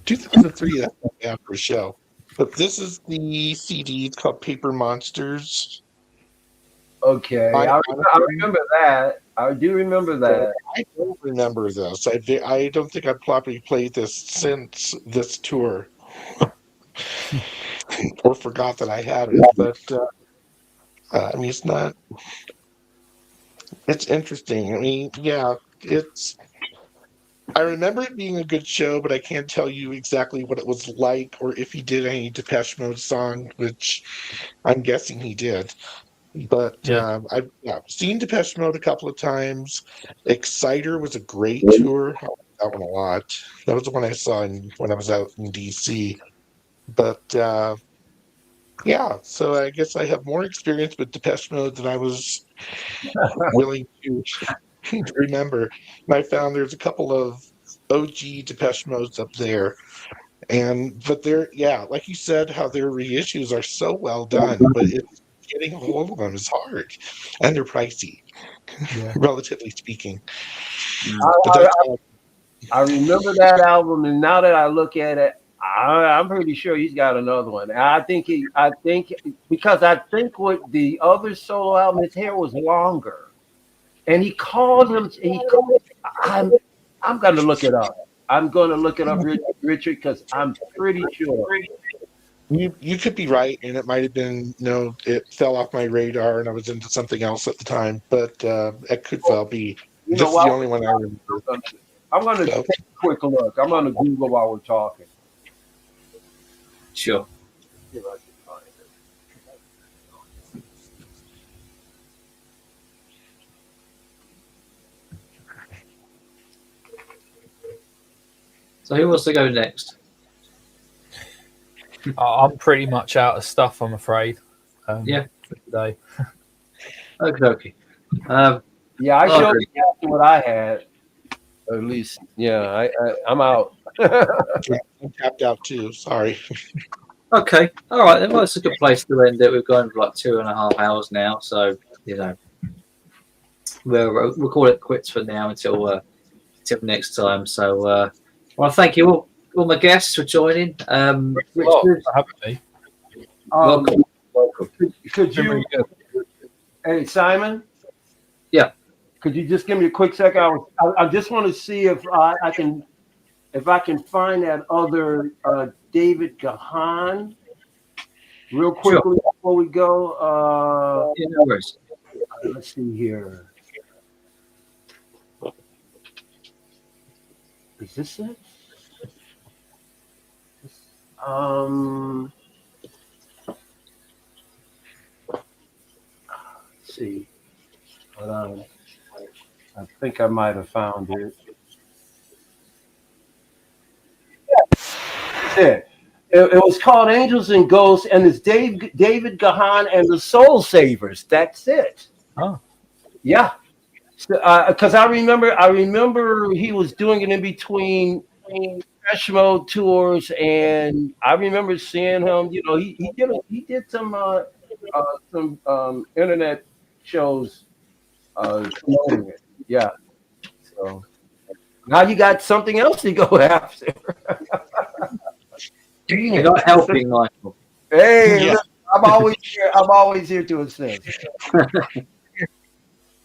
2003. That's not bad for a show. But this is the CD. It's called Paper Monsters. Okay, I remember that. I do remember that. I don't remember this. I don't think I've probably played this since this tour, or forgot that I had it. But I mean, it's not. It's interesting. I mean, yeah, it's. I remember it being a good show, but I can't tell you exactly what it was like, or if he did any Depeche Mode song, which I'm guessing he did. But I've seen Depeche Mode a couple of times. Exciter was a great tour. I liked that one a lot. That was the one I saw when I was out in DC. But yeah, so I guess I have more experience with Depeche Mode than I was willing to remember. And I found there's a couple of OG Depeche Modes up there. But they're, like you said, how their reissues are so well done, but getting a hold of them is hard, and they're pricey, relatively speaking. I remember that album, and now that I look at it, I'm pretty sure he's got another one. Because with the other solo album, his hair was longer, and he called him. I'm going to look it up. I'm going to look it up, Richard, because I'm pretty sure. You could be right, and it might have been it fell off my radar, and I was into something else at the time. But it could well be. This is the only one I remember. I'm going to take a quick look. I'm going to Google while we're talking. Sure. See if I can find it. So who wants to go next? I'm pretty much out of stuff, I'm afraid. Yeah. Today. Okay. I showed you what I had. Or at least, I'm out. I'm tapped out too. Sorry. Okay. All right. Then, well, it's a good place to end it. We've gone for like 2.5 hours now, so we'll call it quits for now until next time. So, well, thank you all my guests for joining. Richard, welcome. Could you? Hey, Simon. Yeah. Could you just give me a quick second? I just want to see if I can find that other David Gahan real quickly before we go. No worries. Let's see here. Is this it? Let's see. Hold on. I think I might have found it. That's it. It was called Angels and Ghosts, and it's David Gahan and the Soul Savers. That's it. Oh. Yeah. Because I remember he was doing it in between Fresh Mode tours, and I remember seeing him. You know, he did some internet shows promoting it. Yeah. So now you got something else to go after. You're not helping, Michael. Hey, Yeah. look, I'm always here to assist.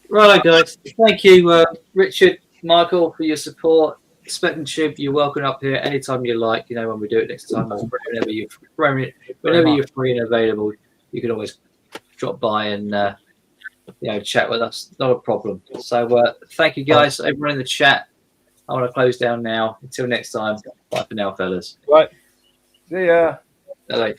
Right, guys. Thank you, Richard, Michael, for your support. Spectrum Tube, you're welcome up here anytime you like. You know, when we do it next time, or whenever you're free and available, you can always drop by and chat with us. Not a problem. So thank you, guys. Everyone in the chat. I want to close down now. Until next time. Bye for now, fellas. Right. See ya. Bye.